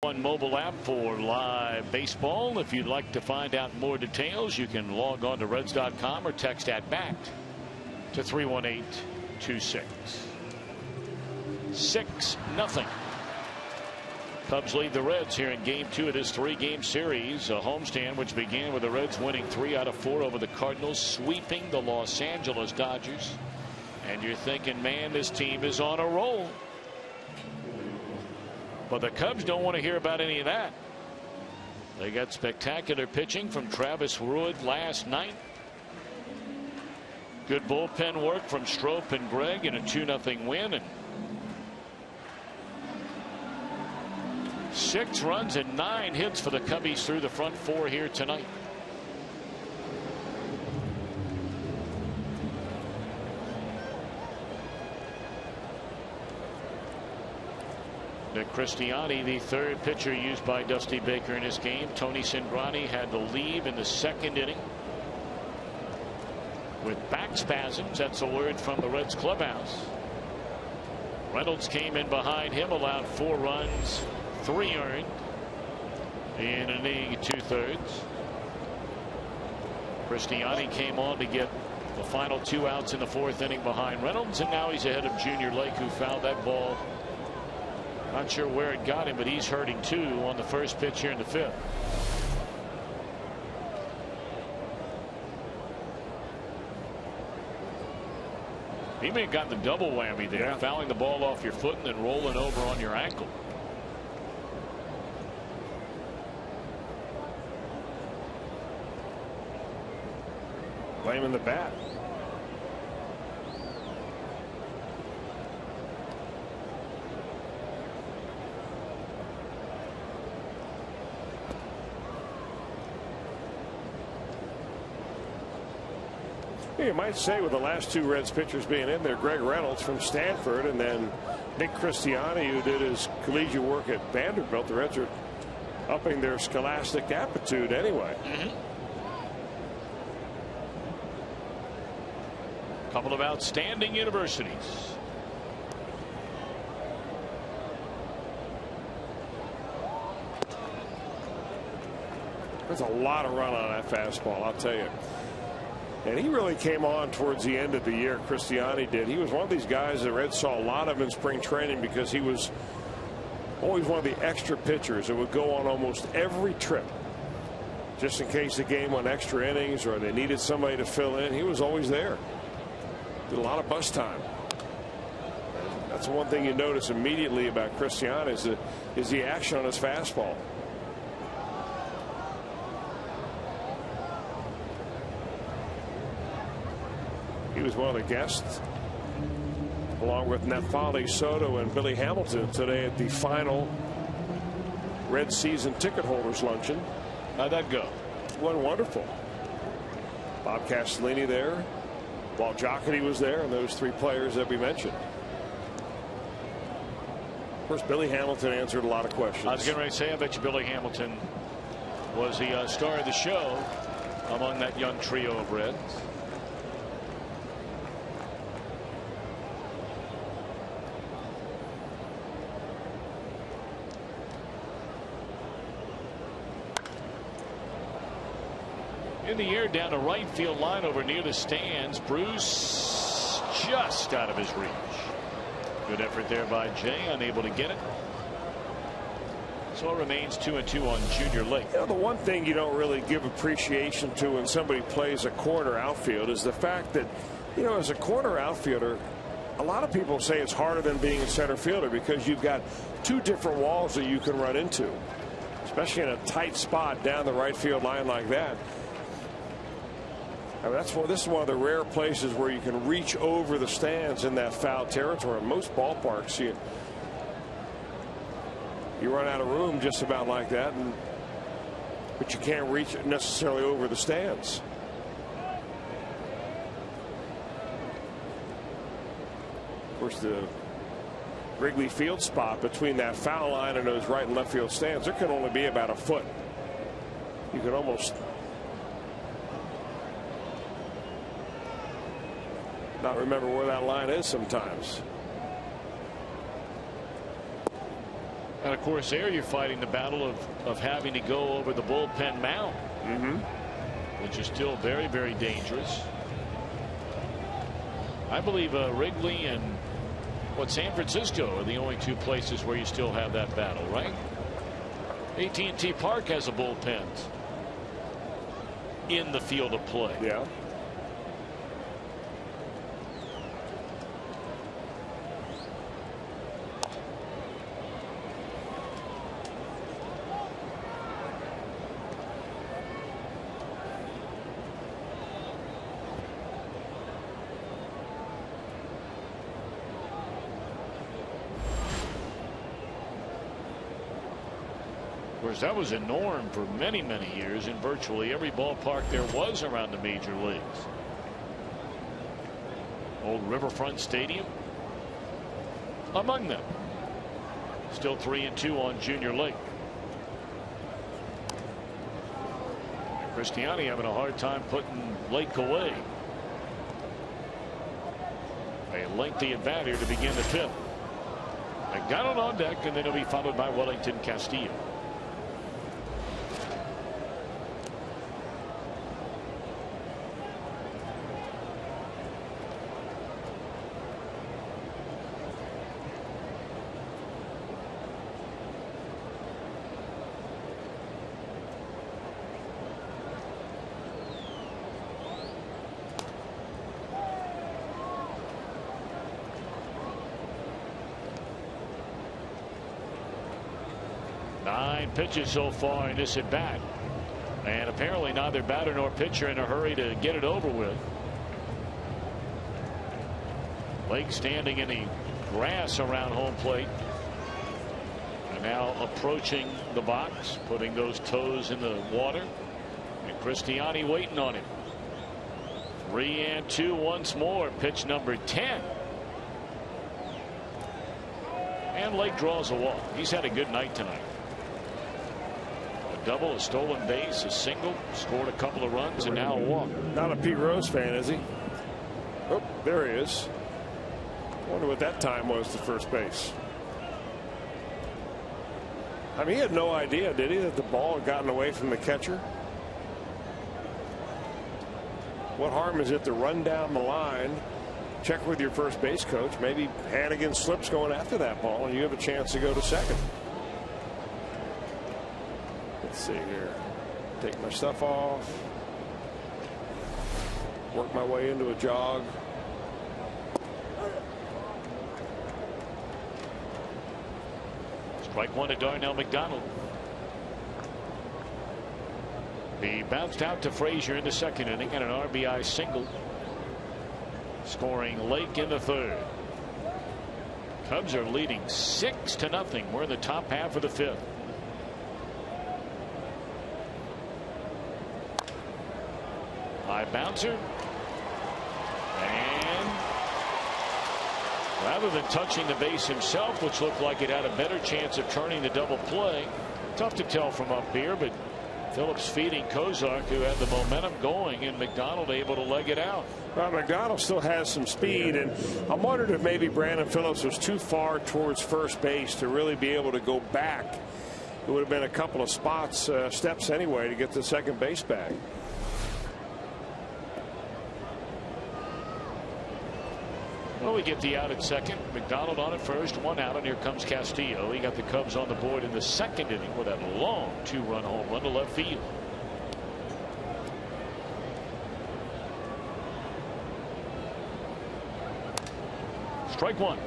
One mobile app for live baseball. If you'd like to find out more details, you can log on to Reds.com or text @BAT to 31826. 6-0. Cubs lead the Reds here in Game 2 of this 3-game series. A homestand which began with the Reds winning 3 out of 4 over the Cardinals, sweeping the Los Angeles Dodgers. And you're thinking, man, this team is on a roll. But the Cubs don't want to hear about any of that. They got spectacular pitching from Travis Wood last night. Good bullpen work from Strop and Gregg in a 2-0 win. And 6 runs and 9 hits for the Cubbies through the front 4 here tonight. Nick Cristiani, the third pitcher used by Dusty Baker in this game. Tony Cingrani had to leave in the 2nd inning with back spasms. That's a word from the Reds clubhouse. Reynolds came in behind him, allowed 4 runs, 3 earned in an inning 2/3. Cristiani came on to get the final 2 outs in the 4th inning behind Reynolds, and now he's ahead of Junior Lake, who fouled that ball. Not sure where it got him, but he's hurting too on the first pitch here in the 5th. He may have gotten the double whammy there, fouling the ball off your foot and then rolling over on your ankle. Blaming the bat. You might say with the last 2 Reds pitchers being in there, Greg Reynolds from Stanford and then Nick Cristiani, who did his collegiate work at Vanderbilt, the Reds are upping their scholastic aptitude anyway. Couple of outstanding universities. There's a lot of run on that fastball, I'll tell you. And he really came on towards the end of the year. Cristiani did. He was one of these guys that Reds saw a lot of in spring training because he was always one of the extra pitchers that would go on almost every trip just in case the game went extra innings or they needed somebody to fill in. He was always there. Did a lot of bus time. That's one thing you notice immediately about Cristiani is the action on his fastball. He was one of the guests along with Nefali Soto and Billy Hamilton today at the final Red season ticket holders luncheon. How'd that go? Went wonderful. Bob Castellini there. Walt Jocketty was there, and those 3 players that we mentioned. Of course, Billy Hamilton answered a lot of questions. I was getting ready to say, I bet you Billy Hamilton was the star of the show among that young trio of Reds. In the air down the right field line over near the stands. Bruce just out of his reach. Good effort there by Jay, unable to get it. So it remains 2-2 on Junior Lake. You know, the one thing you don't really give appreciation to when somebody plays a corner outfield is the fact that, you know, as a corner outfielder, a lot of people say it's harder than being a center fielder because you've got 2 different walls that you can run into, especially in a tight spot down the right field line like that. I mean, this is one of the rare places where you can reach over the stands in that foul territory. In most ballparks, you run out of room just about like that, but you can't reach it necessarily over the stands. Of course, the Wrigley Field spot between that foul line and those right and left field stands, there can only be about a foot. You can almost not remember where that line is sometimes. And of course, there you're fighting the battle of having to go over the bullpen mound, which is still very, very dangerous. I believe Wrigley and San Francisco are the only two places where you still have that battle, right? AT&T Park has a bullpen in the field of play. Yeah. That was a norm for many, many years in virtually every ballpark there was around the major leagues. Old Riverfront Stadium among them. Still 3-2 on Junior Lake. Cristiani having a hard time putting Lake away. A lengthy at bat here to begin the fifth. McDonald on deck, and then he'll be followed by Wellington Castillo. Pitches so far in this at bat, and apparently neither batter nor pitcher in a hurry to get it over with. Lake standing in the grass around home plate, and now approaching the box, putting those toes in the water, and Cristiani waiting on him. 3-2 once more. Pitch number 10, and Lake draws a walk. He's had a good night tonight. Double, a stolen base, a single, scored a couple of runs, and now a walk. Not a Pete Rose fan, is he? Oh, there he is. Wonder what that time was to first base. I mean, he had no idea, did he, that the ball had gotten away from the catcher? What harm is it to run down the line, check with your first base coach, maybe Hannigan slips going after that ball, and you have a chance to go to second. Let's see here. Take my stuff off. Work my way into a jog. Strike one to Darnell McDonald. He bounced out to Frazier in the second inning and an RBI single, scoring Lake in the third. Cubs are leading 6-0. We're in the top half of the fifth. High bouncer, and rather than touching the base himself, which looked like it had a better chance of turning the double play, tough to tell from up here, but Phillips feeding Kozak, who had the momentum going, and McDonald able to leg it out. Well, McDonald still has some speed, and I'm wondering if maybe Brandon Phillips was too far towards first base to really be able to go back. It would have been a couple of steps anyway to get the second base back. Well, we get the out at second. McDonald on at first, one out, and here comes Castillo. He got the Cubs on the board in the second inning with that long 2-run home run to left field. Strike one.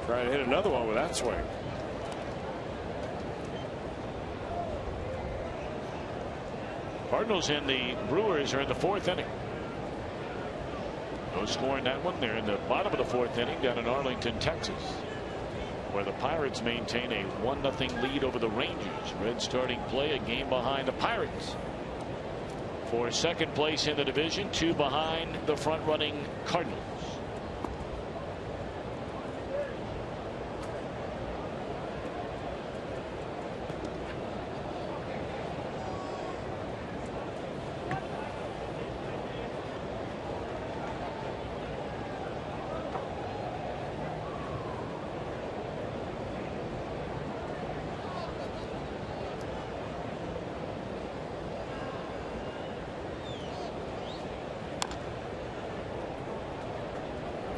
Trying to hit another one with that swing. Cardinals and the Brewers are in the fourth inning. No score in that one. They're in the bottom of the fourth inning down in Arlington, Texas, where the Pirates maintain a 1-0 lead over the Rangers. Reds starting play a game behind the Pirates for second place in the division, 2 behind the front-running Cardinals.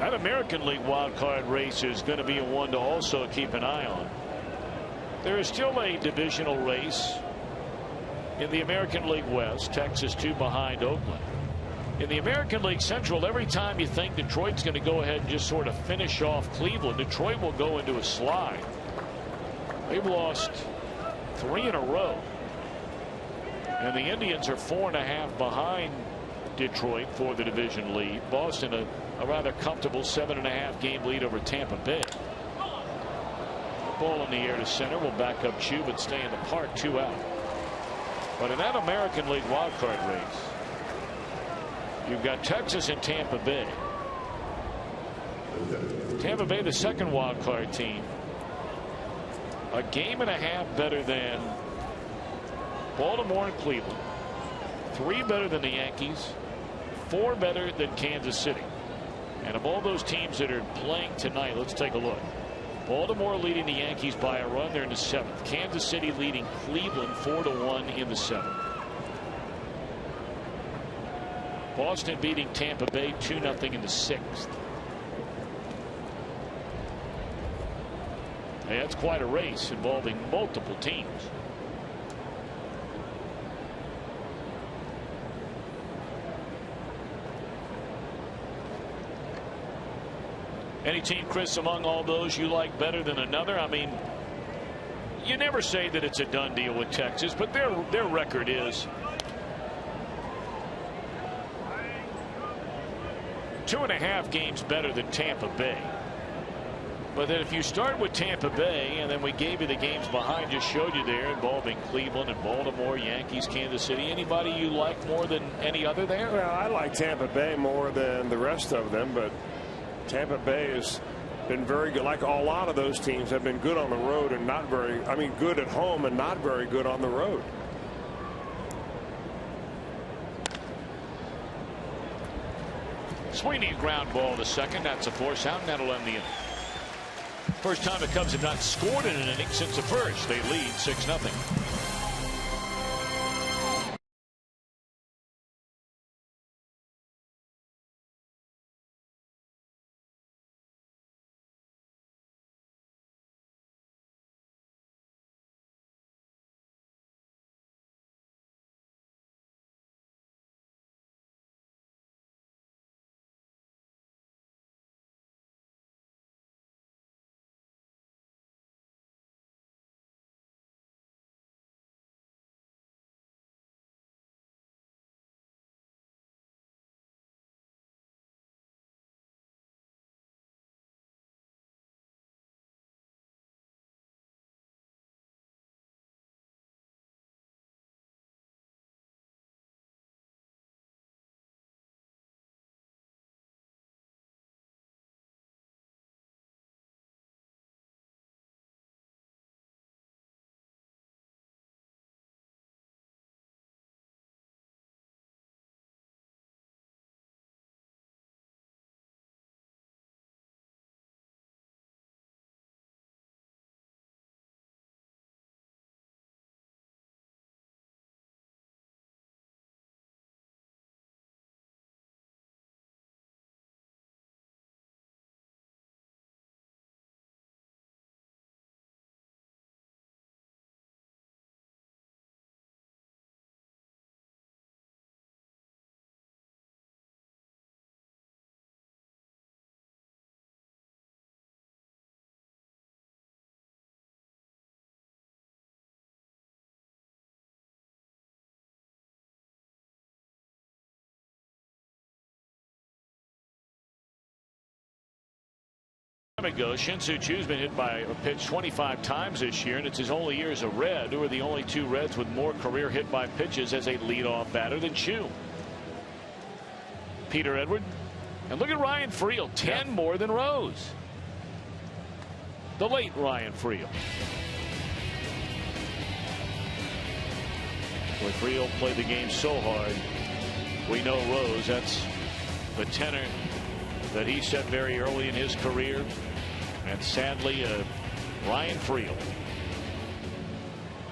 That American League wild card race is going to be a one to also keep an eye on. There is still a divisional race in the American League West. Texas 2 behind Oakland. In the American League Central, every time you think Detroit's going to go ahead and just sort of finish off Cleveland, Detroit will go into a slide. They've lost 3 in a row. And the Indians are 4.5 behind Detroit for the division lead. Boston a rather comfortable 7.5 game lead over Tampa Bay. The ball in the air to center will back up Chu but stay in the park, 2 out. But in that American League wild card race, you've got Texas and Tampa Bay. Tampa Bay, the second wild card team, a game and a half better than Baltimore and Cleveland, 3 better than the Yankees, 4 better than Kansas City. And of all those teams that are playing tonight, let's take a look. Baltimore leading the Yankees by a run. They're in the 7th. Kansas City leading Cleveland 4-1 in the 7th. Boston beating Tampa Bay 2-0 in the 6th. Hey, that's quite a race involving multiple teams. Any team, Chris, among all those you like better than another? I mean, you never say that it's a done deal with Texas, but their record is 2.5 games better than Tampa Bay. But then if you start with Tampa Bay and then we gave you the games behind, just showed you there involving Cleveland and Baltimore, Yankees, Kansas City. Anybody you like more than any other there? Well, I like Tampa Bay more than the rest of them, but Tampa Bay has been very good. Like a lot of those teams have been good on the road and not very, I mean, good at home and not very good on the road. Sweeney ground ball to second. That's a force out, and that'll end the inning. First time the Cubs have not scored in an inning since the first. They lead 6-0. Ago, Shin-Soo Choo's been hit by a pitch 25 times this year, and it's his only year as a Red. Who are the only 2 Reds with more career hit by pitches as a leadoff batter than Choo? Peter Edward. And look at Ryan Friel, 10 more than Rose. The late Ryan Friel. Boy, Friel played the game so hard. We know Rose, that's the tenor that he set very early in his career. And sadly, Ryan Friel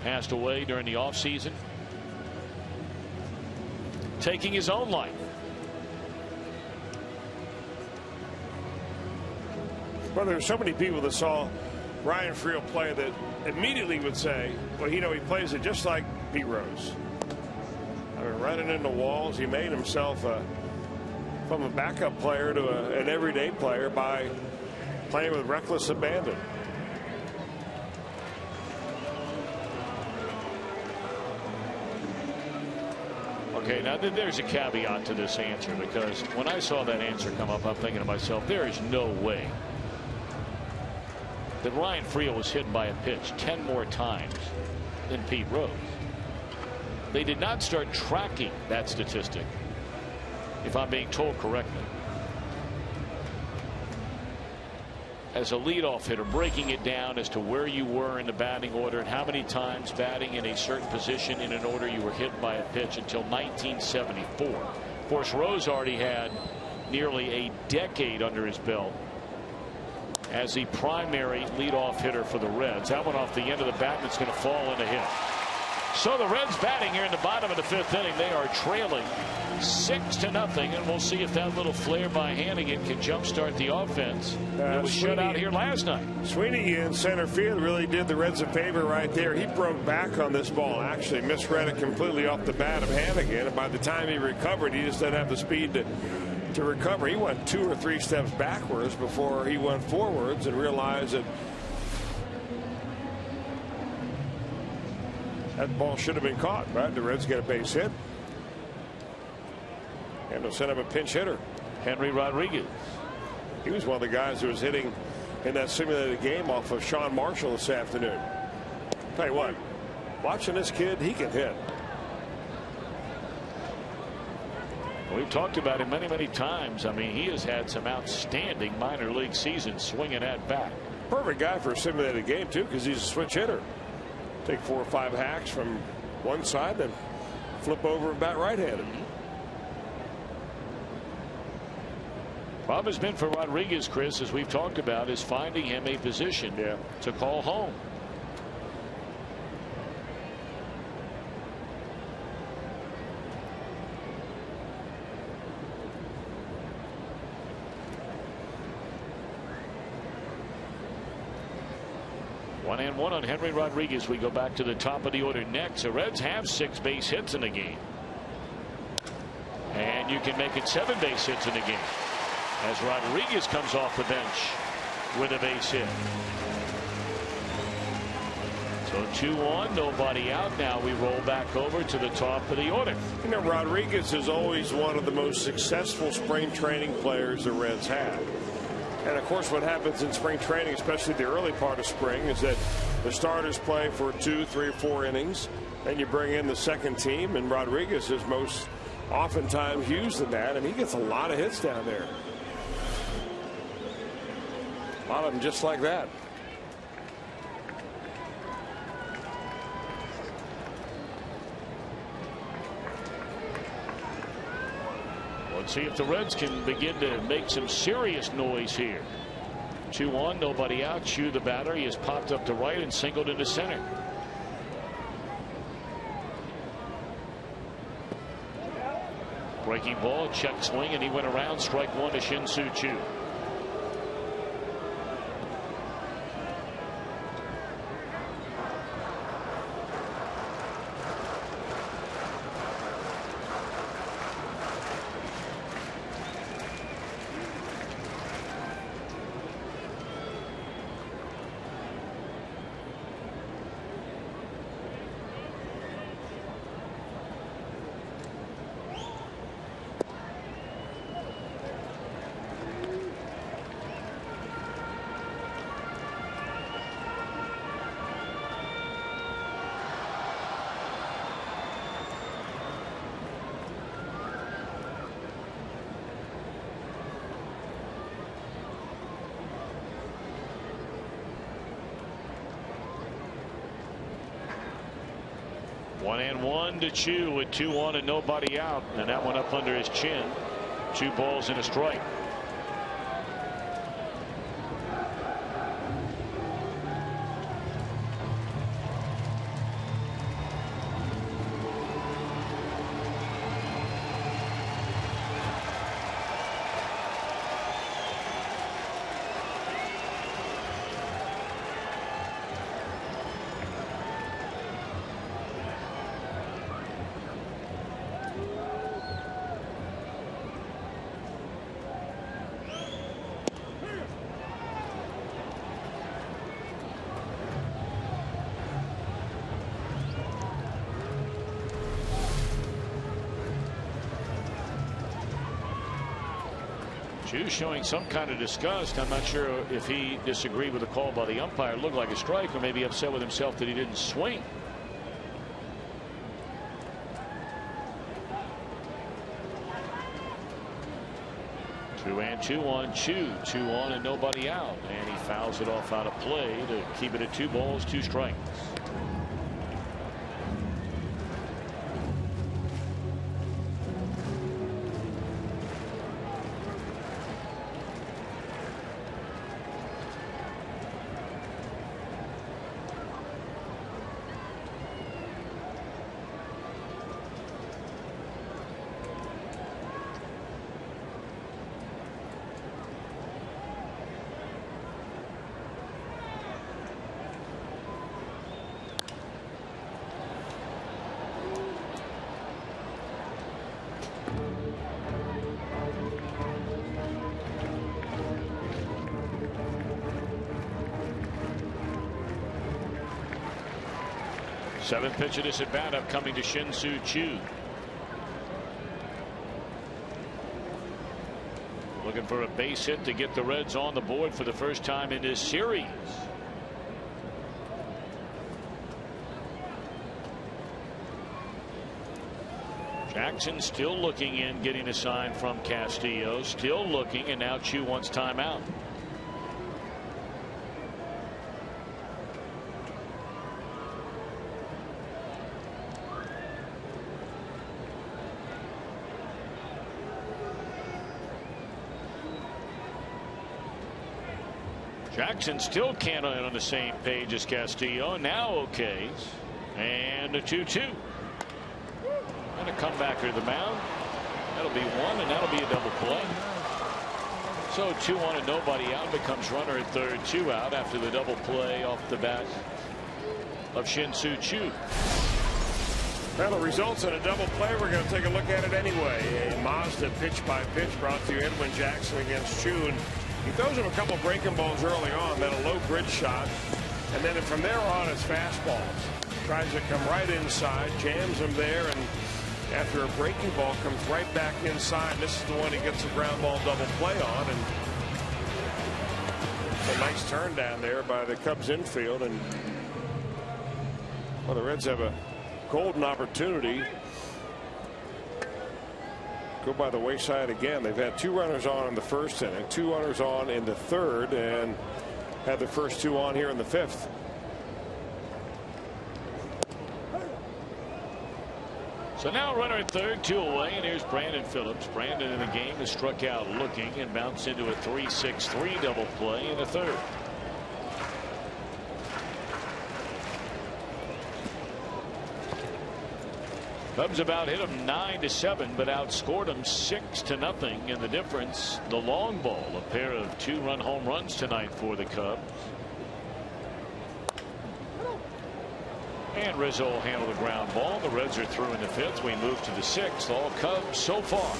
passed away during the offseason, taking his own life. Well, there's so many people that saw Ryan Freel play that immediately would say, well, you know, he plays it just like Pete Rose. I mean, running into walls, he made himself from a backup player to an everyday player by playing with reckless abandon. Okay, now there's a caveat to this answer, because when I saw that answer come up, I'm thinking to myself, there is no way that Ryan Freel was hit by a pitch 10 more times than Pete Rose. They did not start tracking that statistic, if I'm being told correctly. As a leadoff hitter, breaking it down as to where you were in the batting order and how many times batting in a certain position in an order you were hit by a pitch until 1974. Of course, Rose already had nearly a decade under his belt as the primary leadoff hitter for the Reds. That one off the end of the bat, and it's going to fall in a hit. So the Reds batting here in the bottom of the 5th inning. They are trailing 6-0, and we'll see if that little flare by Hannigan can jumpstart the offense. It was shut out here last night. Sweeney in center field really did the Reds a favor right there. He broke back on this ball, actually misread it completely off the bat of Hannigan, and by the time he recovered, he just didn't have the speed to recover. He went 2 or 3 steps backwards before he went forwards and realized that that ball should have been caught. Right? The Reds get a base hit. And they'll send him a pinch hitter. Henry Rodriguez. He was one of the guys who was hitting in that simulated game off of Sean Marshall this afternoon. Tell you what, watching this kid, he can hit. We've talked about him many times. I mean, he has had some outstanding minor league seasons swinging at bat. Perfect guy for a simulated game, too, because he's a switch hitter. Take 4 or 5 hacks from one side, then flip over and bat right-handed. Problem has been for Rodriguez, Chris, as we've talked about, is finding him a position to call home. One and one on Henry Rodriguez. We go back to the top of the order next. The Reds have 6 base hits in the game. And you can make it 7 base hits in the game, as Rodriguez comes off the bench with a base hit. So 2-1, nobody out. Now we roll back over to the top of the order. You know, Rodriguez is always one of the most successful spring training players the Reds have. And of course, what happens in spring training, especially the early part of spring, is that the starters play for 2, 3, 4 innings. Then you bring in the second team, and Rodriguez is most oftentimes used in that, and he gets a lot of hits down there. A lot of them just like that. Let's see if the Reds can begin to make some serious noise here. 2-1, nobody out. Chu, the batter, he has popped up to right and singled into center. Breaking ball, check swing, and he went around. Strike 1 to Shin-Soo Choo. One and one to Chu with 2 on and nobody out, and that one up under his chin. 2 balls and a strike. Chu showing some kind of disgust. I'm not sure if he disagreed with the call by the umpire. It looked like a strike, or maybe upset with himself that he didn't swing. Two and two on Chu. 2 on and nobody out. And he fouls it off out of play to keep it at 2 balls, 2 strikes. Seventh pitch of this at bat upcoming to Shin-Soo Choo. Looking for a base hit to get the Reds on the board for the first time in this series. Jackson still looking in, getting a sign from Castillo. Still looking, and now Choo wants timeout. Jackson still can't on the same page as Castillo. Now okays. And a 2-2. And a comebacker to the mound. That'll be 1, and that'll be a double play. So 2 on and nobody out. Becomes runner at third, 2 out after the double play off the bat of Shin-Soo Choo. Well, the results in a double play, we're going to take a look at it anyway. A Mazda pitch by pitch brought to you. Edwin Jackson against Choo. And he throws him a couple breaking balls early on, then a low grid shot, and then from there on it's fastballs. Tries to come right inside, jams him there, and after a breaking ball comes right back inside. This is the one he gets a ground ball double play on, and it's a nice turn down there by the Cubs infield. And well, the Reds have a golden opportunity. Go by the wayside again. They've had 2 runners on in the first inning, 2 runners on in the third, and had the first 2 on here in the 5th. So now runner at third, 2 away, and here's Brandon Phillips. Brandon in the game has struck out looking and bounced into a 3-6-3 double play in the third. Cubs about hit him 9-7, but outscored him 6-0. And the difference, the long ball, a pair of 2-run home runs tonight for the Cubs. And Rizzo will handle the ground ball. The Reds are through in the 5th. We move to the 6th. All Cubs so far.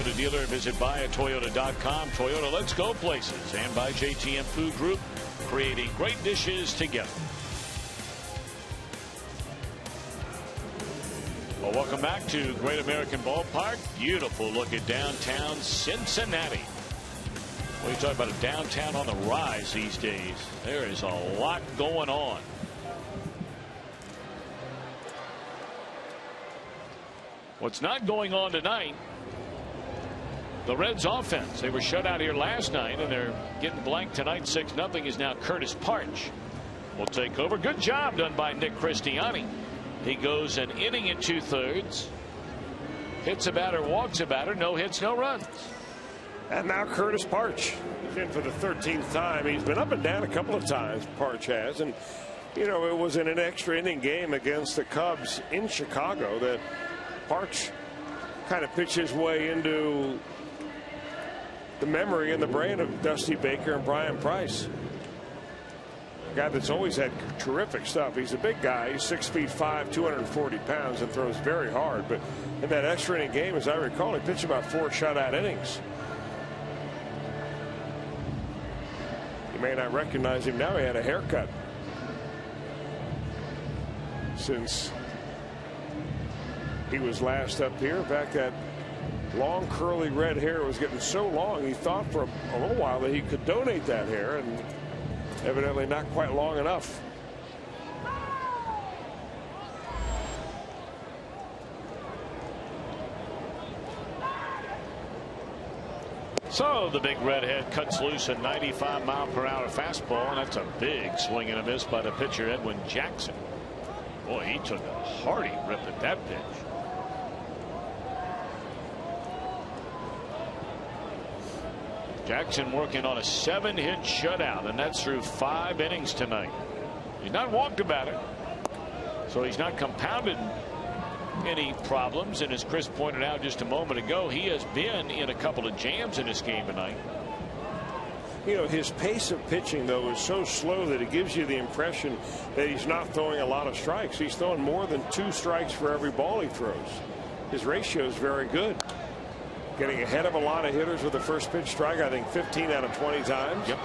Toyota dealer. Visit buyatoyota.com. Toyota, let's go places. And by JTM Food Group, creating great dishes together. Well, welcome back to Great American Ballpark. Beautiful look at downtown Cincinnati. Well, you talk about a downtown on the rise these days. There is a lot going on. What's not going on tonight, the Reds offense. They were shut out here last night, and they're getting blanked tonight. 6-0 is now Curtis Parch will take over. Good job done by Nick Christiani. He goes an inning and 2/3. Hits a batter, walks a batter, no hits, no runs. And now Curtis Parch in for the 13th time. He's been up and down a couple of times, Parch has. And, you know, it was in an extra inning game against the Cubs in Chicago that Parch kind of pitched his way into the memory and the brain of Dusty Baker and Brian Price. A guy that's always had terrific stuff. He's a big guy. He's 6'5", 240 pounds, and throws very hard. But in that extra inning game, as I recall, he pitched about 4 shutout innings. You may not recognize him now. He had a haircut since he was last up here. In fact, that long curly red hair was getting so long he thought for a little while that he could donate that hair, and evidently not quite long enough. So the big redhead cuts loose a 95-mile-per-hour fastball, and that's a big swing and a miss by the pitcher Edwin Jackson. Boy, he took a hearty rip at that pitch. Jackson working on a 7-hit shutout, and that's through 5 innings tonight. He's not walked about it, so he's not compounded any problems. And as Chris pointed out just a moment ago, he has been in a couple of jams in this game tonight. You know, his pace of pitching, though, is so slow that it gives you the impression that he's not throwing a lot of strikes. He's throwing more than 2 strikes for every ball he throws. His ratio is very good. Getting ahead of a lot of hitters with the first pitch strike, I think 15 out of 20 times. Yep.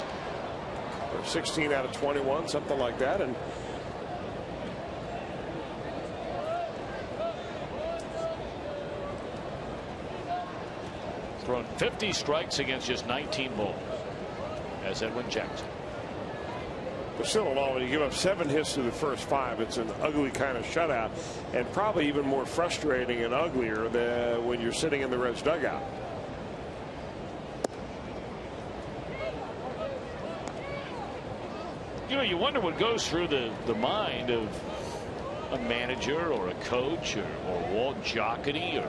Or 16 out of 21, something like that. And thrown 50 strikes against just 19 balls as Edwin Jackson. But still, in all, when you give up 7 hits through the first 5, it's an ugly kind of shutout, and probably even more frustrating and uglier than when you're sitting in the Reds dugout. You know, you wonder what goes through the mind of a manager or a coach or Walt Jocketty, or,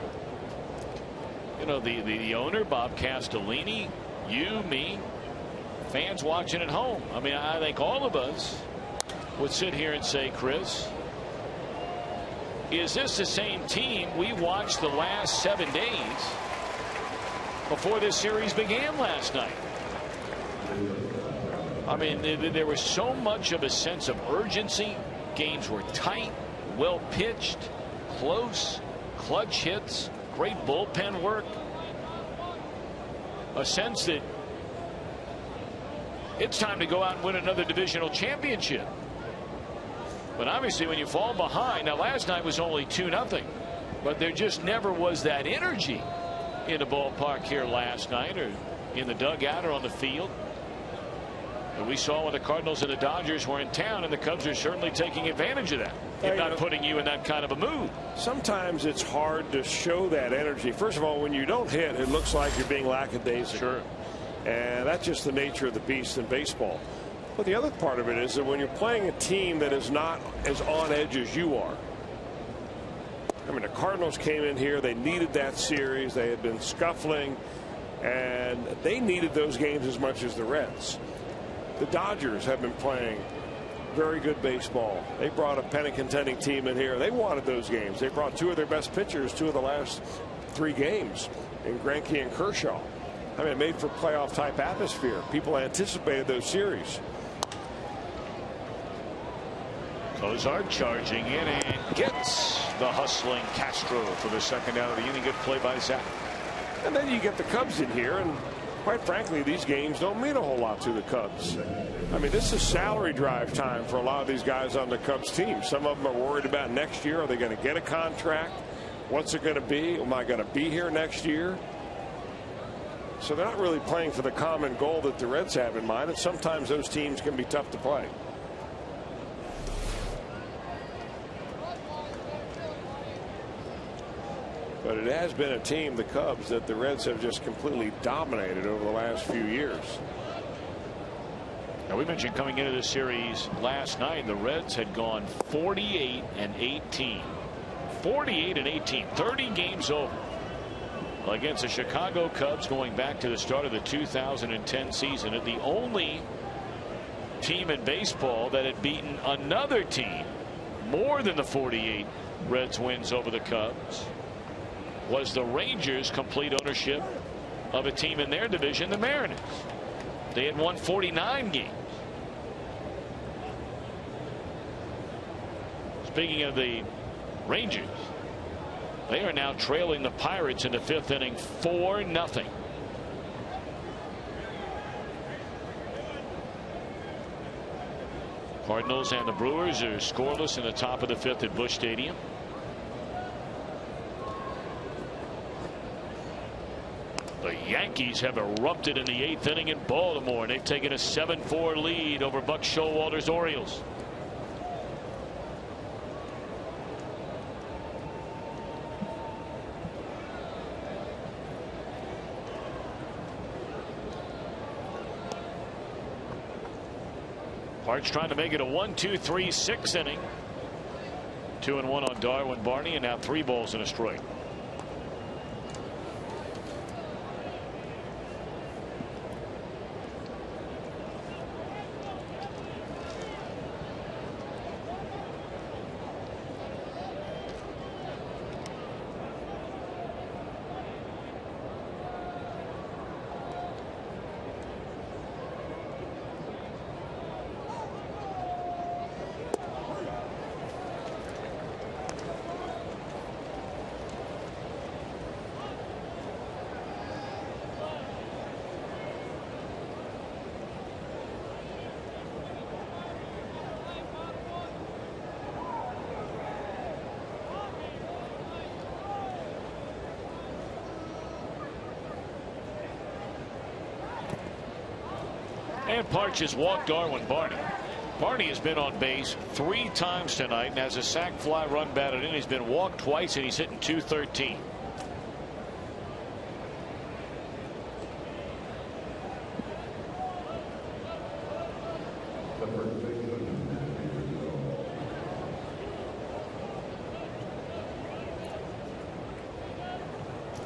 you know, the owner, Bob Castellini, you, me, fans watching at home. I mean, I think all of us would sit here and say, Chris, is this the same team we watched the last 7 days before this series began last night? I mean, there was so much of a sense of urgency. Games were tight, well pitched, close, clutch hits, great bullpen work. A sense that it's time to go out and win another divisional championship. But obviously, when you fall behind, now last night was only 2-0, but there just never was that energy in the ballpark here last night, or in the dugout, or on the field. And we saw when the Cardinals and the Dodgers were in town, and the Cubs are certainly taking advantage of that, if not putting you in that kind of a mood. Sometimes it's hard to show that energy. First of all, when you don't hit, it looks like you're being lackadaisical. Sure. And that's just the nature of the beast in baseball. But the other part of it is that when you're playing a team that is not as on edge as you are. I mean, the Cardinals came in here. They needed that series. They had been scuffling, and they needed those games as much as the Reds. The Dodgers have been playing very good baseball. They brought a pennant contending team in here. They wanted those games. They brought 2 of their best pitchers 2 of the last 3 games in Greinke and Kershaw. I mean, it made for playoff type atmosphere. People anticipated those series. Cozart charging in and gets the hustling Castro for the second out of the inning. Good play by Zach. And then you get the Cubs in here, and quite frankly, these games don't mean a whole lot to the Cubs. I mean, this is salary drive time for a lot of these guys on the Cubs team. Some of them are worried about next year. Are they going to get a contract? What's it going to be? Am I going to be here next year? So they're not really playing for the common goal that the Reds have in mind, and sometimes those teams can be tough to play. But it has been a team, the Cubs, that the Reds have just completely dominated over the last few years. Now, we mentioned coming into this series last night, the Reds had gone 48-18. 48-18, 30 games over against the Chicago Cubs going back to the start of the 2010 season. And the only team in baseball that had beaten another team more than the 48 Reds wins over the Cubs was the Rangers' complete ownership of a team in their division, the Mariners. They had won 49 games. Speaking of the Rangers, they are now trailing the Pirates in the 5th inning 4-0. Cardinals and the Brewers are scoreless in the top of the 5th at Busch Stadium. The Yankees have erupted in the 8th inning in Baltimore, and they've taken a 7-4 lead over Buck Showalter's Orioles. Parks trying to make it a 1-2-3-6 inning. 2-1 on Darwin Barney, and now 3 balls and a strike. And Parks has walked Darwin Barney. Barney has been on base 3 times tonight and has a sac fly run batted in. He's been walked twice and he's hitting .213.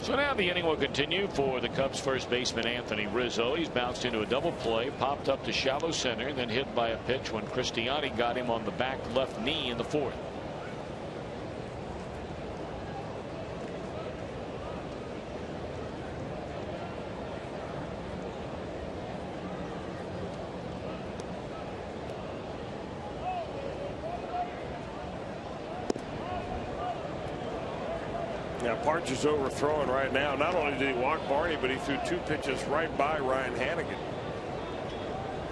So now the inning will continue for the Cubs first baseman Anthony Rizzo. He's bounced into a double play, popped up to shallow center, and then hit by a pitch when Cristiani got him on the back left knee in the 4th. Now Parks is overthrowing right now. Not only did he walk Barney, but he threw 2 pitches right by Ryan Hannigan.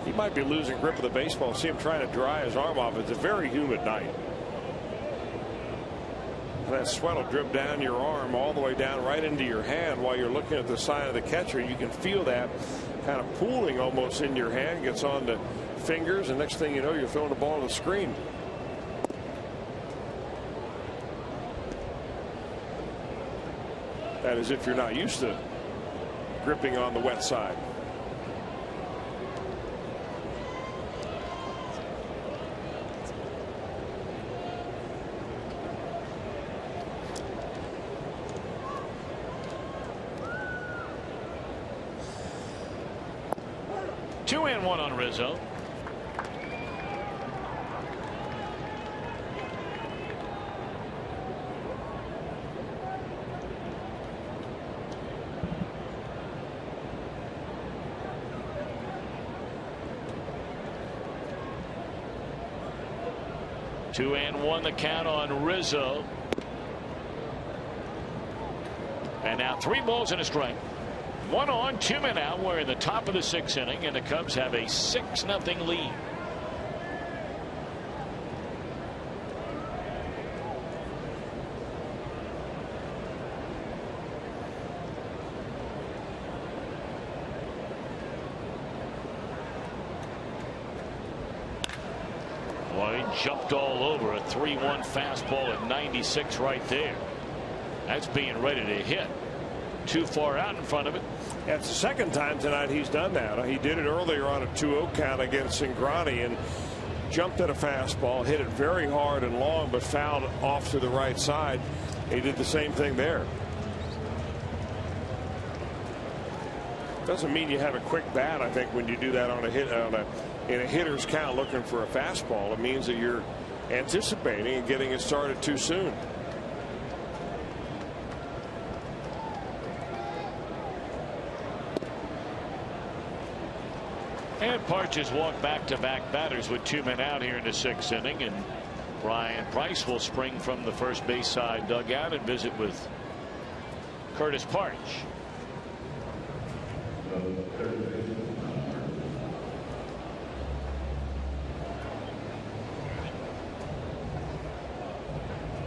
He might be losing grip of the baseball. See him trying to dry his arm off. It's a very humid night. And that sweat will drip down your arm all the way down right into your hand while you're looking at the side of the catcher. You can feel that kind of pooling almost in your hand. Gets on the fingers, and next thing you know, you're throwing the ball to the screen. That is if you're not used to gripping on the wet side. Two and one on Rizzo. Two and one the count on Rizzo. And now 3 balls and a strike. 1 on, 2 men out. We're in the top of the 6th inning, and the Cubs have a 6-0 lead. Well, he jumped all over a 3-1 fastball at 96 right there. That's being ready to hit. Too far out in front of it. That's the second time tonight he's done that. He did it earlier on a 2-0 count against Cingrani and jumped at a fastball, hit it very hard and long, but fouled off to the right side. He did the same thing there. Doesn't mean you have a quick bat. I think when you do that on a hit in a hitter's count looking for a fastball, it means that you're anticipating and getting it started too soon. And Parch has walked back-to-back batters with 2 men out here in the 6th inning, and Brian Price will spring from the first base side dugout and visit with Curtis Parch.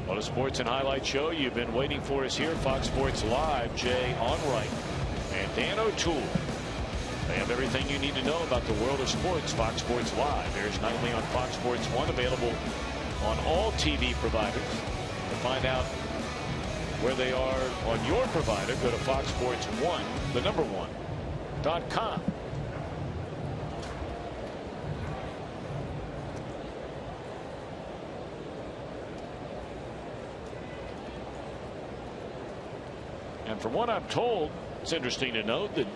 Well, the Sports and Highlight Show you've been waiting for us here. Fox Sports Live. Jay Onright and Dan O'Toole. They have everything you need to know about the world of sports. Fox Sports Live airs nightly on Fox Sports 1, available on all TV providers. To find out where they are on your provider, go to Fox Sports 1, the number 1.com. And from what I'm told, it's interesting to note that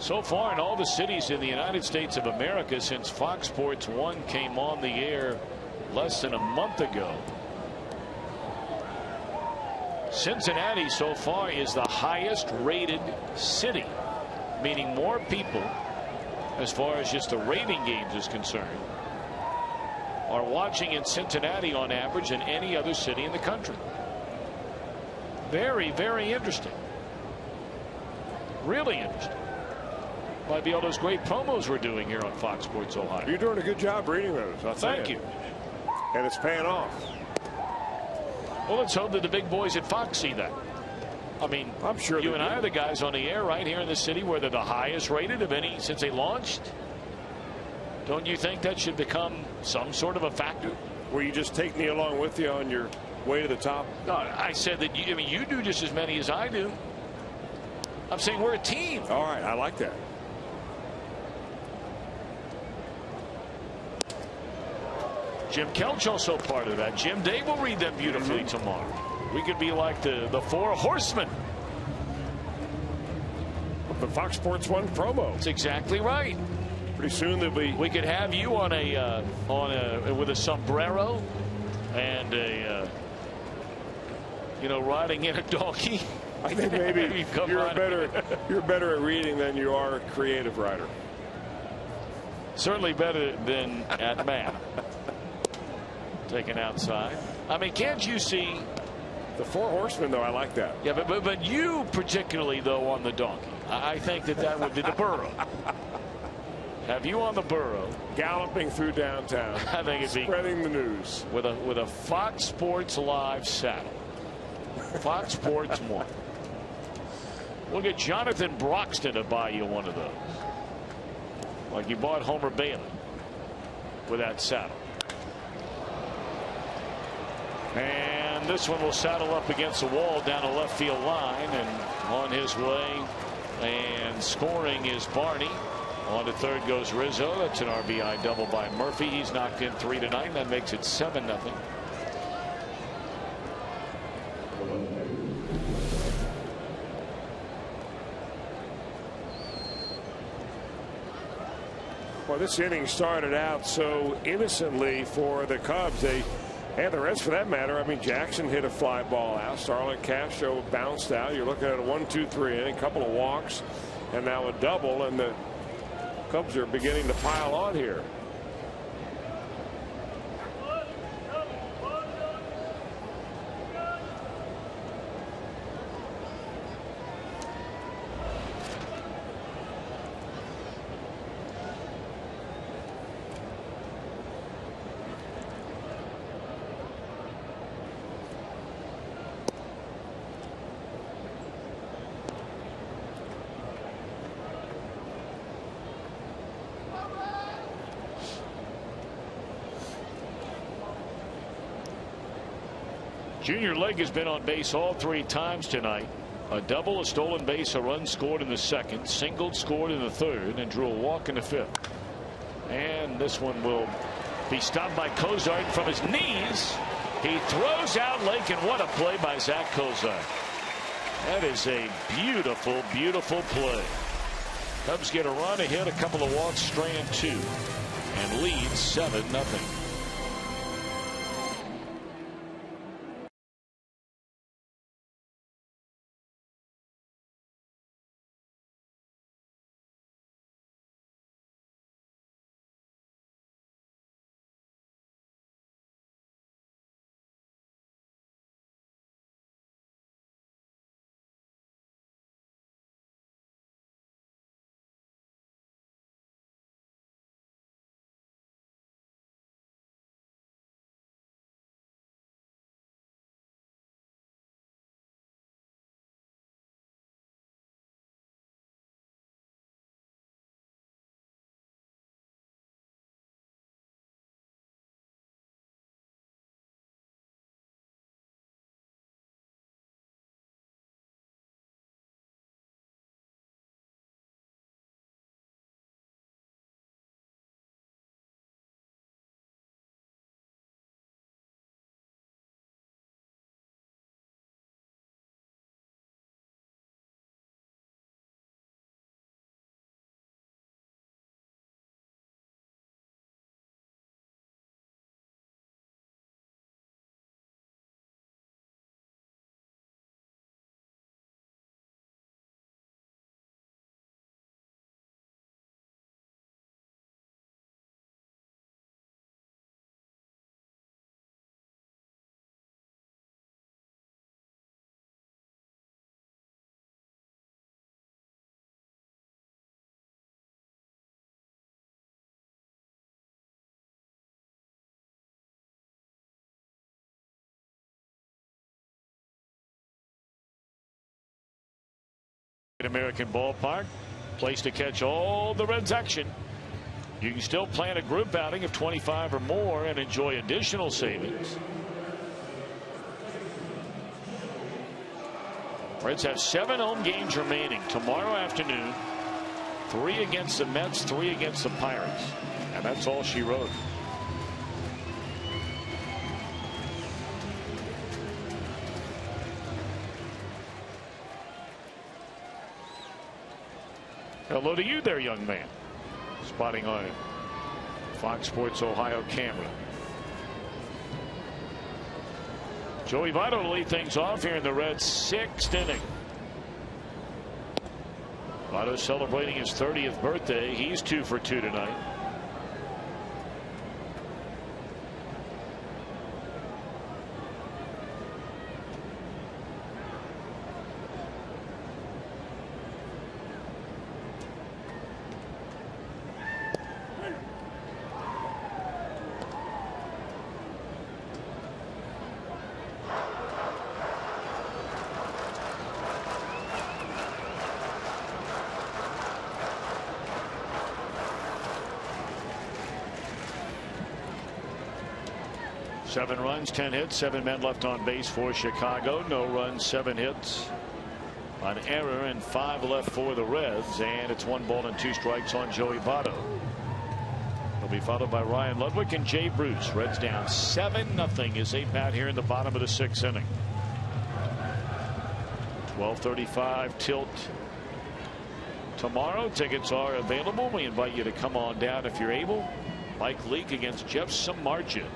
so far in all the cities in the United States of America since Fox Sports 1 came on the air less than a month ago, Cincinnati so far is the highest rated city, meaning more people, as far as just the rating games is concerned, are watching in Cincinnati on average than any other city in the country. Very, very interesting. Really interesting. Might be all those great promos we're doing here on Fox Sports Ohio. You're doing a good job reading those. Thank you. And it's paying off. Well, let's hope that the big boys at Fox see that. I mean, I'm sure you and I are the guys on the air right here in the city where they're the highest rated of any since they launched. Don't you think that should become some sort of a factor? Will you just take me along with you on your way to the top? No, I said that you do just as many as I do. I'm saying we're a team. All right, I like that. Jim Kelch also part of that. Jim Day will read them beautifully tomorrow. We could be like the 4 horsemen. The Fox Sports 1 promo. That's exactly right. Pretty soon there'll be. We could have you on a with a sombrero and a riding in a donkey. I think maybe you're better at reading than you are a creative writer. Certainly better than at math. Taken outside. I mean, can't you see the 4 horsemen, though? I like that. Yeah, but you particularly, though, on the donkey. I think that would be the burro. Have you on the burro galloping through downtown? I think it'd be spreading the news with a Fox Sports Live saddle. Fox Sports 1. We'll get Jonathan Broxton to buy you one of those, like you bought Homer Bailey with that saddle. And this one will saddle up against the wall down a left field line, and on his way and scoring is Barney. On to third goes Rizzo. That's an RBI double by Murphy. He's knocked in 3 tonight. That makes it 7-0. Well, this inning started out so innocently for the Cubs. And the Reds, for that matter. I mean, Jackson hit a fly ball out. Starlin Castro bounced out. You're looking at a 1-2-3 inning, a couple of walks, and now a double. And the Cubs are beginning to pile on here. Junior Lake has been on base all 3 times tonight. A double, a stolen base, a run scored in the second, singled, scored in the third, and drew a walk in the fifth. And this one will be stopped by Cozart from his knees. He throws out Lake, and what a play by Zach Cozart. That is a beautiful, beautiful play. Cubs get a run, a hit, a couple of walks, strand 2, and lead 7-0. American Ballpark, place to catch all the Reds action. You can still plan a group outing of 25 or more and enjoy additional savings. Reds have 7 home games remaining tomorrow afternoon. 3 against the Mets, 3 against the Pirates, and that's all she wrote. Hello to you there, young man. Spotting on Fox Sports Ohio camera. Joey Votto to lead things off here in the Reds' 6th inning. Votto celebrating his 30th birthday. He's 2 for 2 tonight. Seven runs, 10 hits, 7 men left on base for Chicago. No runs, 7 hits. An error and 5 left for the Reds, and it's 1 ball and 2 strikes on Joey Votto. He'll be followed by Ryan Ludwig and Jay Bruce. Reds down 7-0 as they bat here in the bottom of the 6th inning. 12:35 tilt tomorrow. Tickets are available. We invite you to come on down if you're able. Mike Leake against Jeff Samardzija.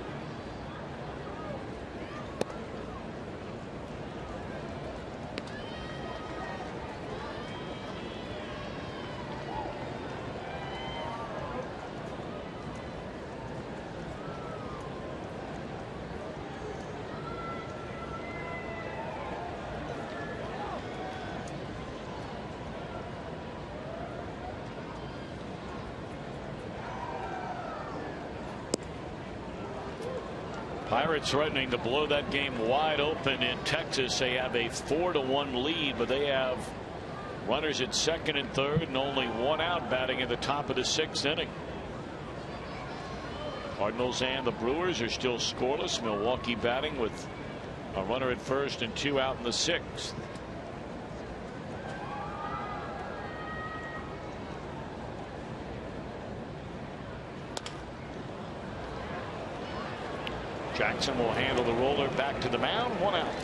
Pirates threatening to blow that game wide open in Texas. They have a 4-1 lead, but they have runners at second and third and only 1 out batting at the top of the 6th inning. Cardinals and the Brewers are still scoreless. Milwaukee batting with A runner at first and 2 out in the 6th. Jackson will handle the roller back to the mound. 1 out.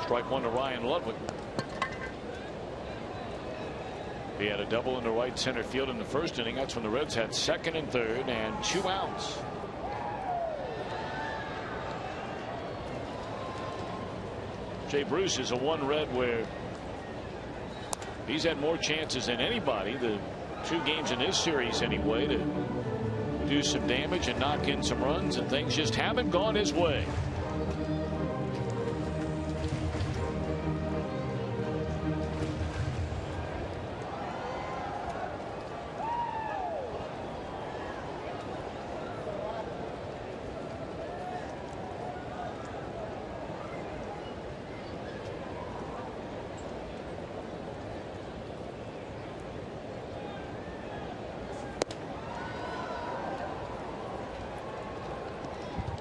Strike 1 to Ryan Ludwig. He had a double into right center field in the first inning. That's when the Reds had 2nd and 3rd and 2 outs. Jay Bruce is a 1 Red where he's had more chances than anybody, the 2 games in this series anyway, to do some damage and knock in some runs, and things just haven't gone his way.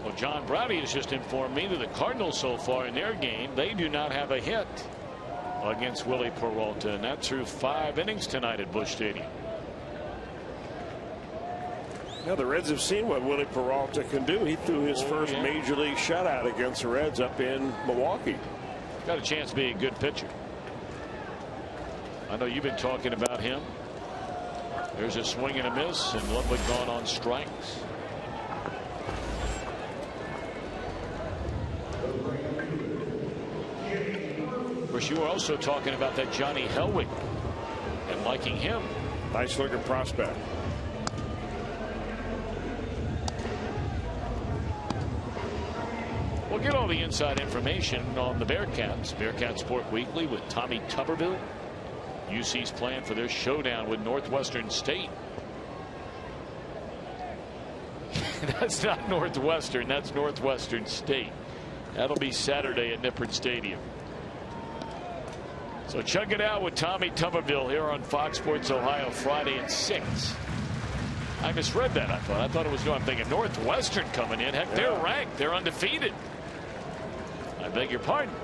Well, John Browdy has just informed me that the Cardinals so far in their game, they do not have a hit against Willie Peralta, and that's through 5 innings tonight at Busch Stadium. Now the Reds have seen what Willie Peralta can do. He threw his first major league shutout against the Reds up in Milwaukee. Got a chance to be a good pitcher. I know you've been talking about him. There's a swing and a miss, and Ludwig gone on strikes. Of course, you were also talking about that Johnny Helwig and liking him. Nice looking prospect. We'll get all the inside information on the Bearcats. Bearcat Sport Weekly with Tommy Tuberville. UC's plan for their showdown with Northwestern State. That's not Northwestern, that's Northwestern State. That'll be Saturday at Nippert Stadium. So check it out with Tommy Tuberville here on Fox Sports Ohio Friday at 6. I misread that. I thought it was I'm thinking Northwestern coming in. Heck, they're ranked. They're undefeated. I beg your pardon.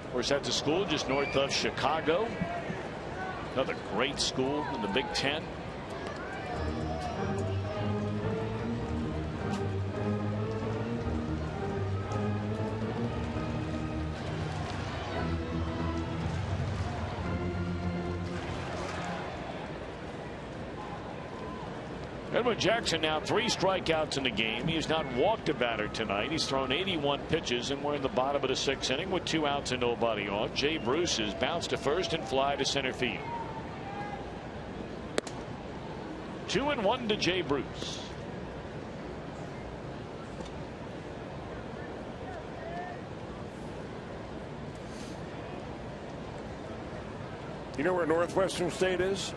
Of course, that's a school just north of Chicago. Another great school in the Big Ten. Edwin Jackson now 3 strikeouts in the game. He has not walked a batter tonight. He's thrown 81 pitches, and we're in the bottom of the 6th inning with 2 outs and nobody on. Jay Bruce has bounced to first and fly to center field. 2-1 to Jay Bruce. You know where Northwestern State is?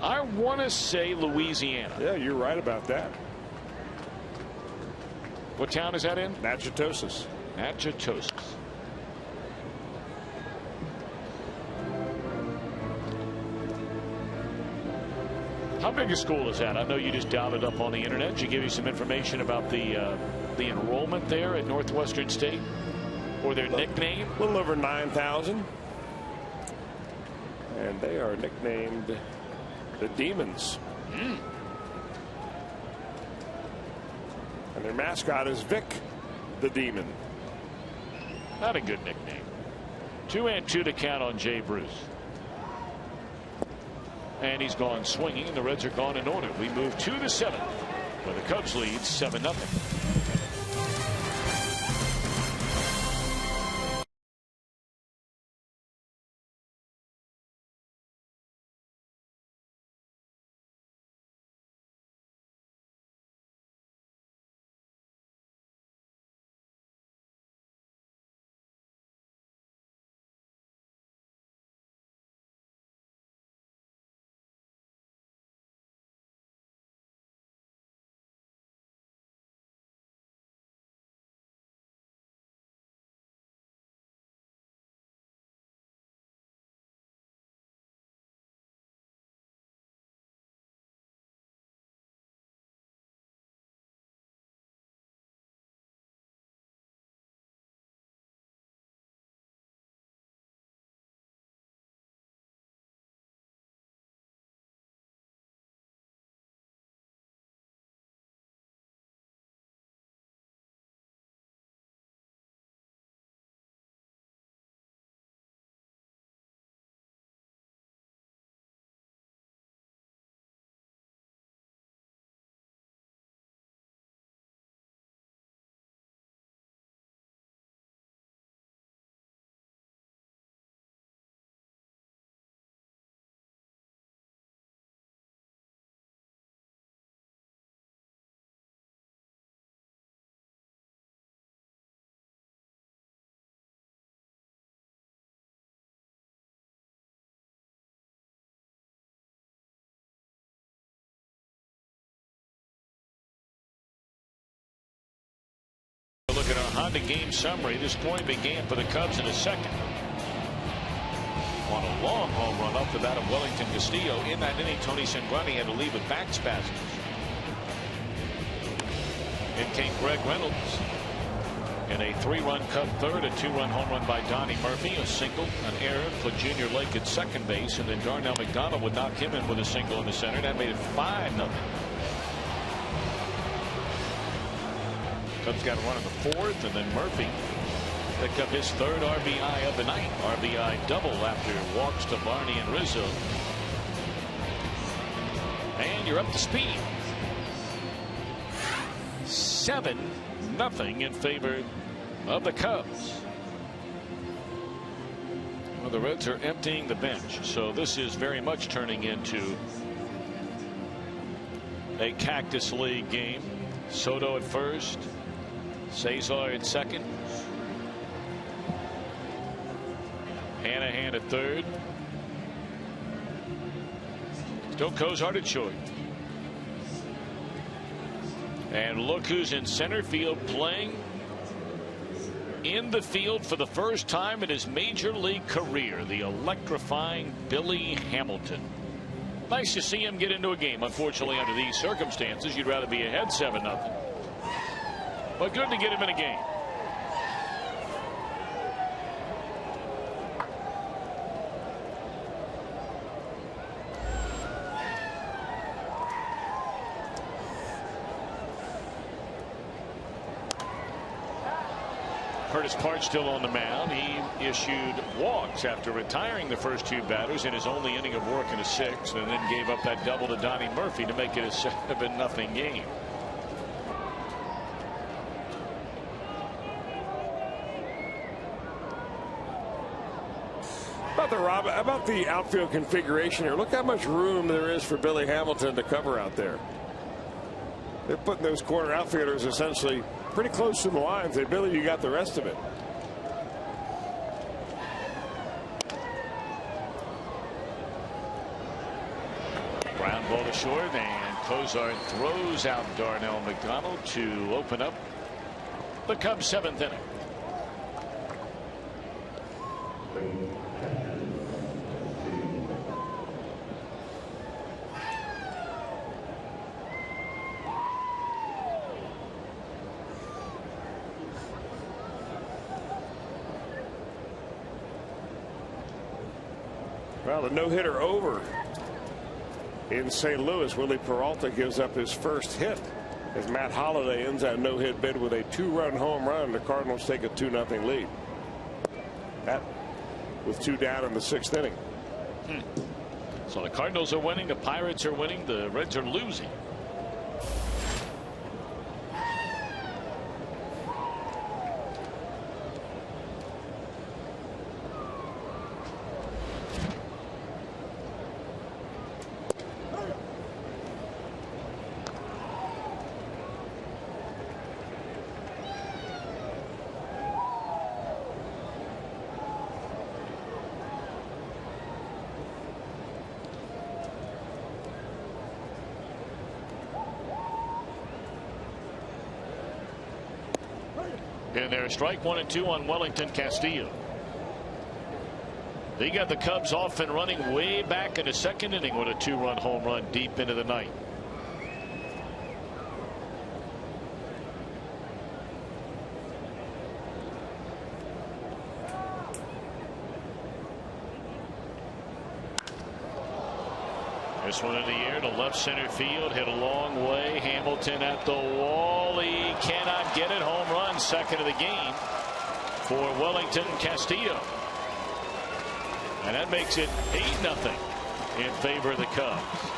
I want to say Louisiana. Yeah, you're right about that. What town is that in? Natchitoches. Natchitoches. How big a school is that? I know you just dialed it up on the internet. Did you give you some information about the enrollment there at Northwestern State, or their nickname? A little over 9,000. And they are nicknamed the Demons. And their mascot is Vic the Demon. Not a good nickname. 2-2 to count on Jay Bruce. And he's gone swinging, and the Reds are gone in order. We move to the 7th, where the Cubs lead 7-0. look at our Honda game summary. This scoring began for the Cubs in a second on a long home run off the bat of Wellington Castillo. In that inning, Tony Cingrani had to leave with back spasms. In came Greg Reynolds in a 3-run Cub third, a 2-run home run by Donnie Murphy, a single, an error, put Junior Lake at second base, and then Darnell McDonald would knock him in with a single in the center. That made it 5-0. Cubs got a run in the fourth, and then Murphy picked up his third RBI of the night. RBI double after walks to Barney and Rizzo. And you're up to speed. 7-0 in favor of the Cubs. Well, the Reds are emptying the bench, so this is very much turning into a Cactus League game. Soto at first, Cesar at second, Hanahan at third, still Cozart at short. And look who's in center field, playing in the field for the first time in his major league career, the electrifying Billy Hamilton. Nice to see him get into a game. Unfortunately, under these circumstances, you'd rather be ahead 7-0. But good to get him in a game. Curtis Park still on the mound. He issued walks after retiring the first two batters in his only inning of work in a sixth, and then gave up that double to Donnie Murphy to make it a 7-0 game. About the outfield configuration here. Look how much room there is for Billy Hamilton to cover out there. They're putting those corner outfielders essentially pretty close to the lines. They Billy, you got the rest of it. Ground ball to short, and Cozart throws out Darnell McDonald to open up the Cubs' 7th inning. Well, the no-hitter over in St. Louis. Willie Peralta gives up his first hit as Matt Holliday ends that no-hit bid with a 2-run home run. The Cardinals take a 2-0 lead. That with 2 down in the 6th inning. So the Cardinals are winning, the Pirates are winning, the Reds are losing. And there, strike 1 and 2 on Wellington Castillo. They got the Cubs off and running way back in the 2nd inning with a 2-run home run deep into the ninth. This one in the air to left center field, hit a long way. Hamilton at the wall. He cannot get it. Home run, 2nd of the game for Wellington Castillo. And that makes it 8-0 in favor of the Cubs.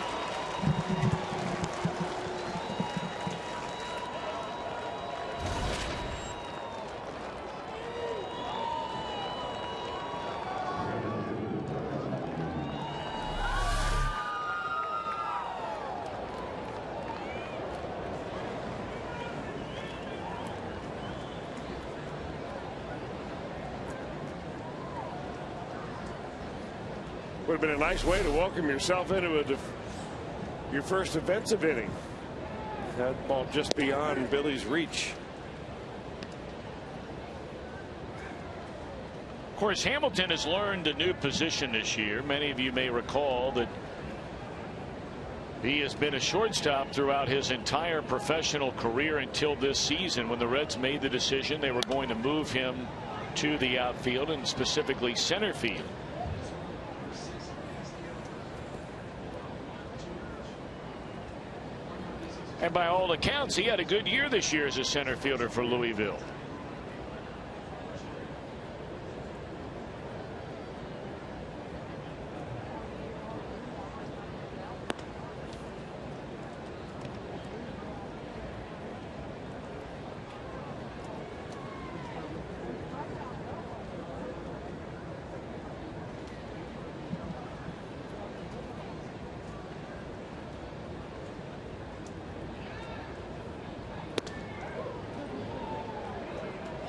Would have been a nice way to welcome yourself into your first defensive inning. That ball just beyond Billy's reach. Of course, Hamilton has learned a new position this year. Many of you may recall that he has been a shortstop throughout his entire professional career until this season, when the Reds made the decision they were going to move him to the outfield, and specifically center field. And by all accounts, he had a good year this year as a center fielder for Louisville.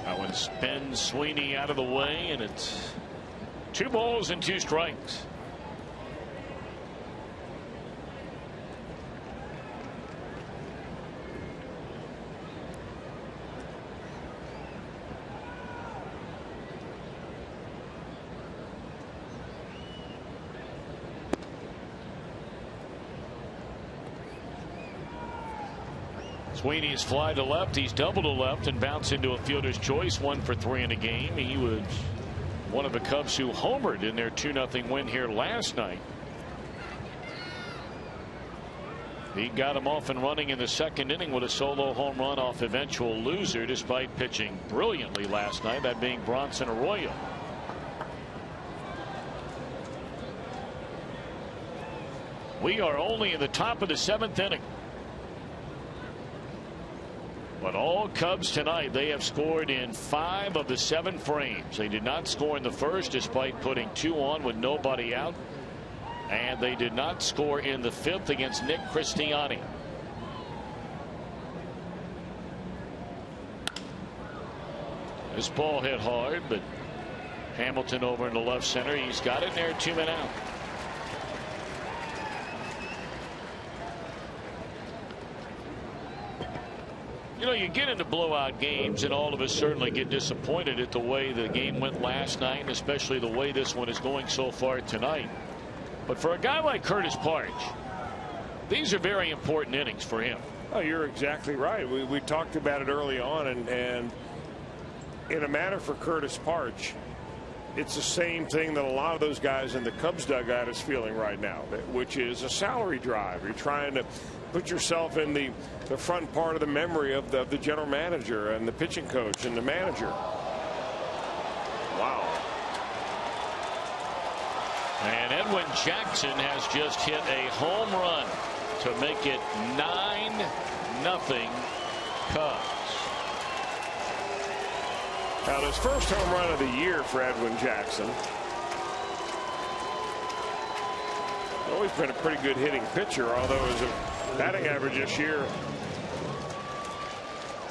That one spins Sweeney out of the way, and it's 2 balls and 2 strikes. Sweeney's fly to left. He's double to left and bounced into a fielder's choice. 1 for 3 in a game. He was one of the Cubs who homered in their 2-0 win here last night. He got him off and running in the 2nd inning with a solo home run off eventual loser, despite pitching brilliantly last night, that being Bronson Arroyo. We are only in the top of the 7th inning. But all Cubs tonight, they have scored in 5 of the 7 frames. They did not score in the first, despite putting 2 on with nobody out. And they did not score in the 5th against Nick Christiani. This ball hit hard, but Hamilton over in the left center. He's got it there, 2 men out. You know, you get into blowout games, and all of us certainly get disappointed at the way the game went last night, and especially the way this one is going so far tonight. But for a guy like Curtis Parch, these are very important innings for him. Oh, you're exactly right. We talked about it early on, and in a manner for Curtis Parch, it's the same thing that a lot of those guys in the Cubs dugout is feeling right now, which is a salary drive. You're trying to put yourself in the front part of the memory of the general manager and the pitching coach and the manager. Wow. And Edwin Jackson has just hit a home run to make it 9-0 Cubs. Now, his first home run of the year for Edwin Jackson. Always been a pretty good hitting pitcher, although his batting average this year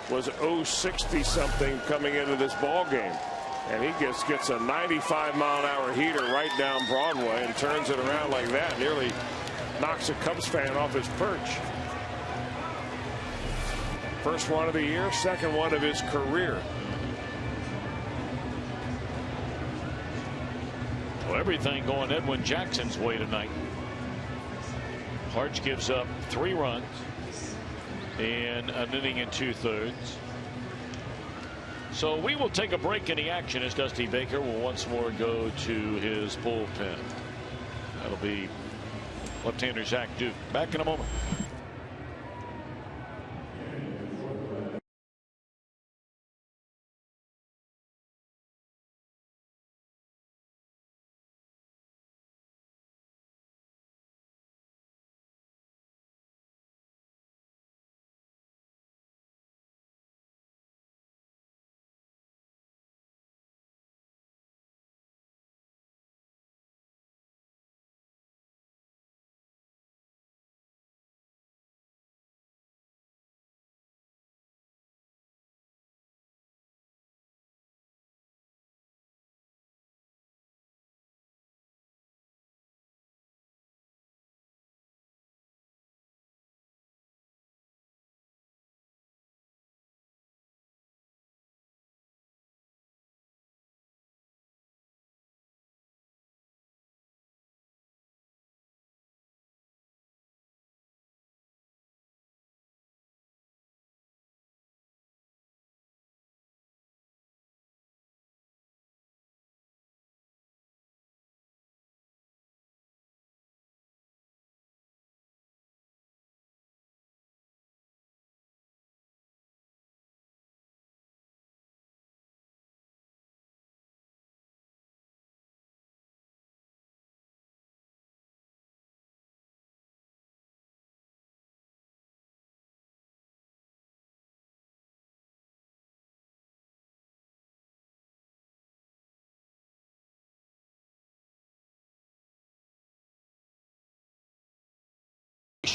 was .060 something coming into this ball game. And he gets a 95-mile-an-hour heater right down Broadway and turns it around like that. Nearly knocks a Cubs fan off his perch. First one of the year, second one of his career. Well, everything going Edwin Jackson's way tonight. Parch gives up 3 runs in an inning and 2/3. So we will take a break in the action as Dusty Baker will once more go to his bullpen. That'll be left-hander Zach Duke. Back in a moment.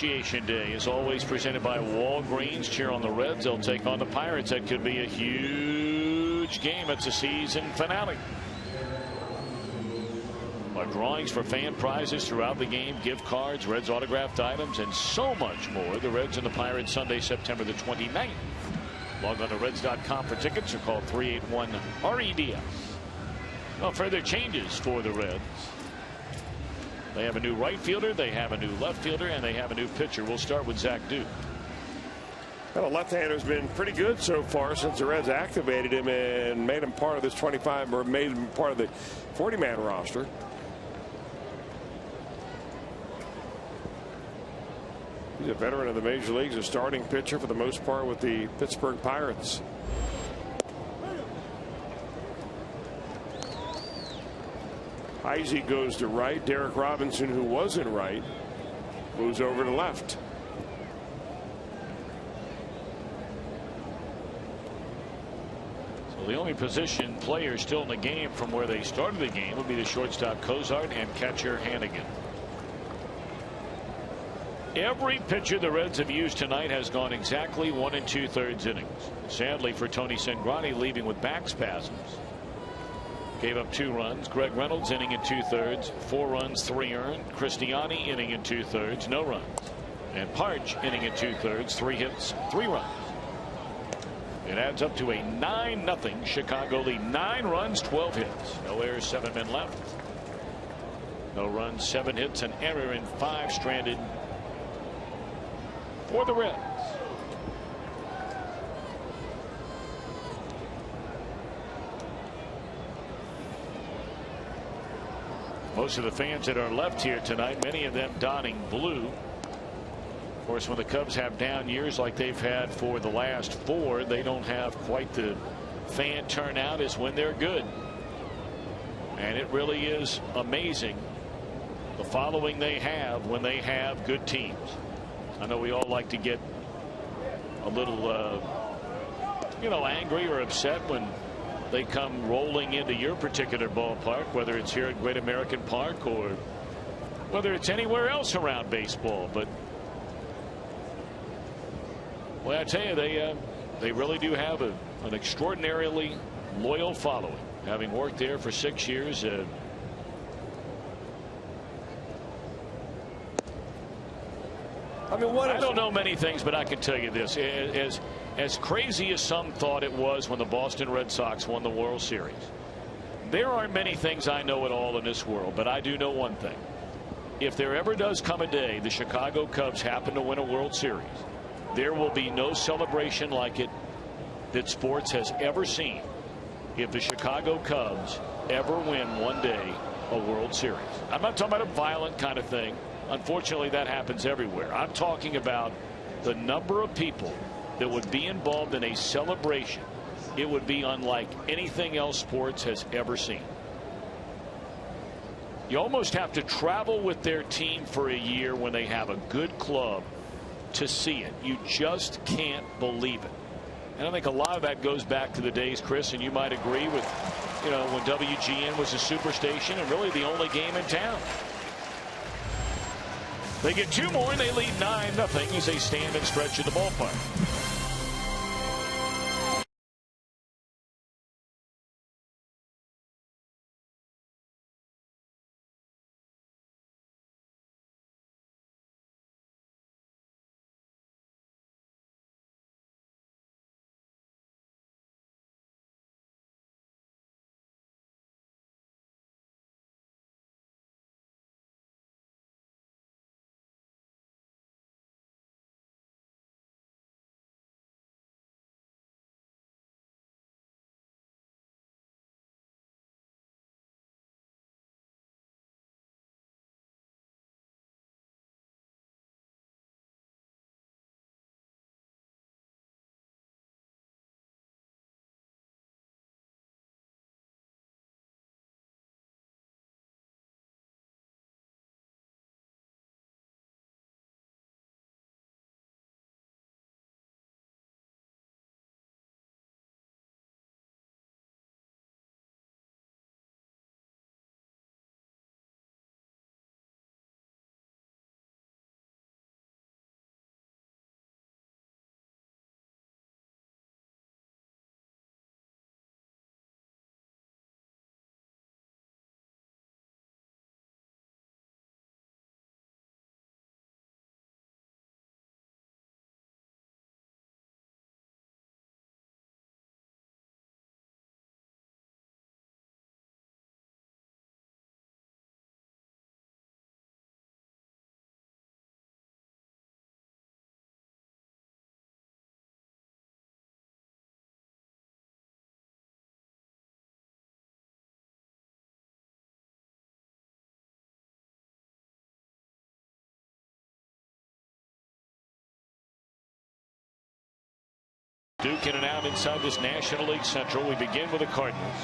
Appreciation Day is always presented by Walgreens. Cheer on the Reds. They'll take on the Pirates. That could be a huge game. It's a season finale. Our drawings for fan prizes throughout the game, gift cards, Reds autographed items, and so much more. The Reds and the Pirates Sunday, September the 29th. Log on to Reds.com for tickets or call 381-REDS. Well, further changes for the Reds. They have a new right fielder, they have a new left fielder, and they have a new pitcher. We'll start with Zach Duke. Well, the left-hander's been pretty good so far since the Reds activated him and made him part of this 25, or made him part of the 40-man roster. He's a veteran of the major leagues, a starting pitcher for the most part with the Pittsburgh Pirates. Heisey goes to right. Derek Robinson, who was in right, moves over to left. So the only position players still in the game from where they started the game would be the shortstop Cozart and catcher Hannigan. Every pitcher the Reds have used tonight has gone exactly 1 2/3 innings. Sadly for Tony Cingrani, leaving with back spasms. Gave up 2 runs. Greg Reynolds inning in 2/3, 4 runs, 3 earned. Cristiani inning in 2/3, no runs. And Parch inning in 2/3, 3 hits, 3 runs. It adds up to a 9-0 Chicago lead. 9 runs, 12 hits. No errors, 7 men left. No runs, 7 hits, an error, and 5 stranded for the Reds. Most of the fans that are left here tonight, many of them donning blue. Of course, when the Cubs have down years like they've had for the last 4, they don't have quite the fan turnout as when they're good. And it really is amazing the following they have when they have good teams. I know we all like to get a little angry or upset when they come rolling into your particular ballpark, whether it's here at Great American Park or whether it's anywhere else around baseball. But well, I tell you, they really do have an extraordinarily loyal following, having worked there for 6 years. I don't know many things, but I can tell you this. As crazy as some thought it was when the Boston Red Sox won the World Series, there aren't many things I know at all in this world, but I do know one thing. If there ever does come a day the Chicago Cubs happen to win a World Series, there will be no celebration like it that sports has ever seen if the Chicago Cubs ever win one day a World Series. I'm not talking about a violent kind of thing. Unfortunately, that happens everywhere. I'm talking about the number of people that would be involved in a celebration. It would be unlike anything else sports has ever seen. You almost have to travel with their team for a year when they have a good club to see it. You just can't believe it. And I think a lot of that goes back to the days, Chris, and you might agree with, when WGN was a superstation and really the only game in town. They get 2 more and they lead 9-0 as they stand and stretch at the ballpark. Duke in and out inside this National League Central. We begin with the Cardinals.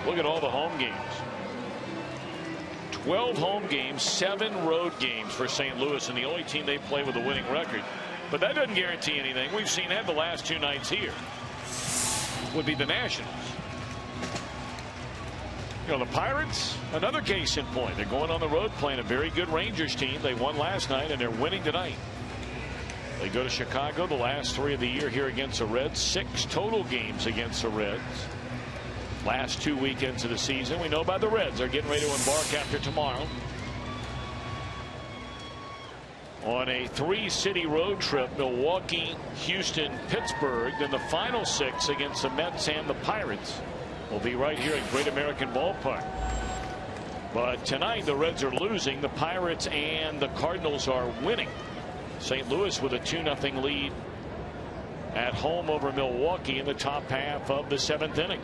Look at all the home games. 12 home games, 7 road games for St. Louis, and the only team they play with a winning record. But that doesn't guarantee anything. We've seen that the last 2 nights here. Would be the Nationals. You know, the Pirates, another case in point. They're going on the road playing a very good Rangers team. They won last night and they're winning tonight. They go to Chicago the last 3 of the year here against the Reds. 6 total games against the Reds. Last 2 weekends of the season. We know about the Reds. They're getting ready to embark after tomorrow on a 3-city road trip. Milwaukee, Houston, Pittsburgh. Then the final 6 against the Mets and the Pirates will be right here at Great American Ballpark. But tonight the Reds are losing. The Pirates and the Cardinals are winning. St. Louis with a 2-0 lead at home over Milwaukee in the top half of the 7th inning.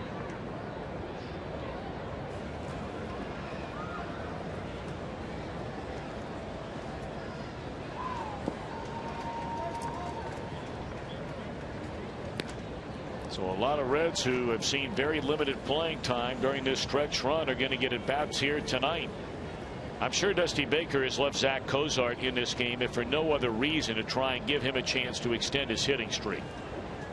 So a lot of Reds who have seen very limited playing time during this stretch run are going to get at bats here tonight. I'm sure Dusty Baker has left Zach Cozart in this game if for no other reason to try and give him a chance to extend his hitting streak,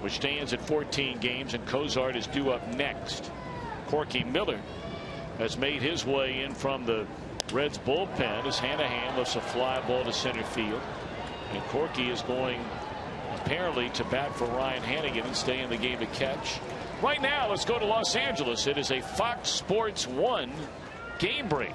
which stands at 14 games, and Cozart is due up next. Corky Miller has made his way in from the Reds bullpen as Hanahan lifts a fly ball to center field, and Corky is going apparently to bat for Ryan Hanigan and stay in the game to catch. Right now, let's go to Los Angeles. It is a Fox Sports 1 game break.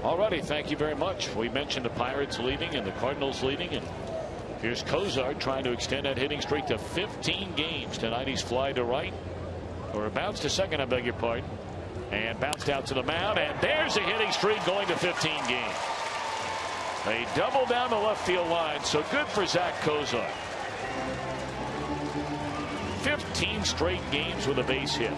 Alrighty, thank you very much. We mentioned the Pirates leading and the Cardinals leading, and here's Cozart trying to extend that hitting streak to 15 games. Tonight he's fly to right, or a bounce to second, I beg your pardon, and bounced out to the mound, and there's a hitting streak going to 15 games. A double down the left field line, so good for Zach Cozart. 15 straight games with a base hit.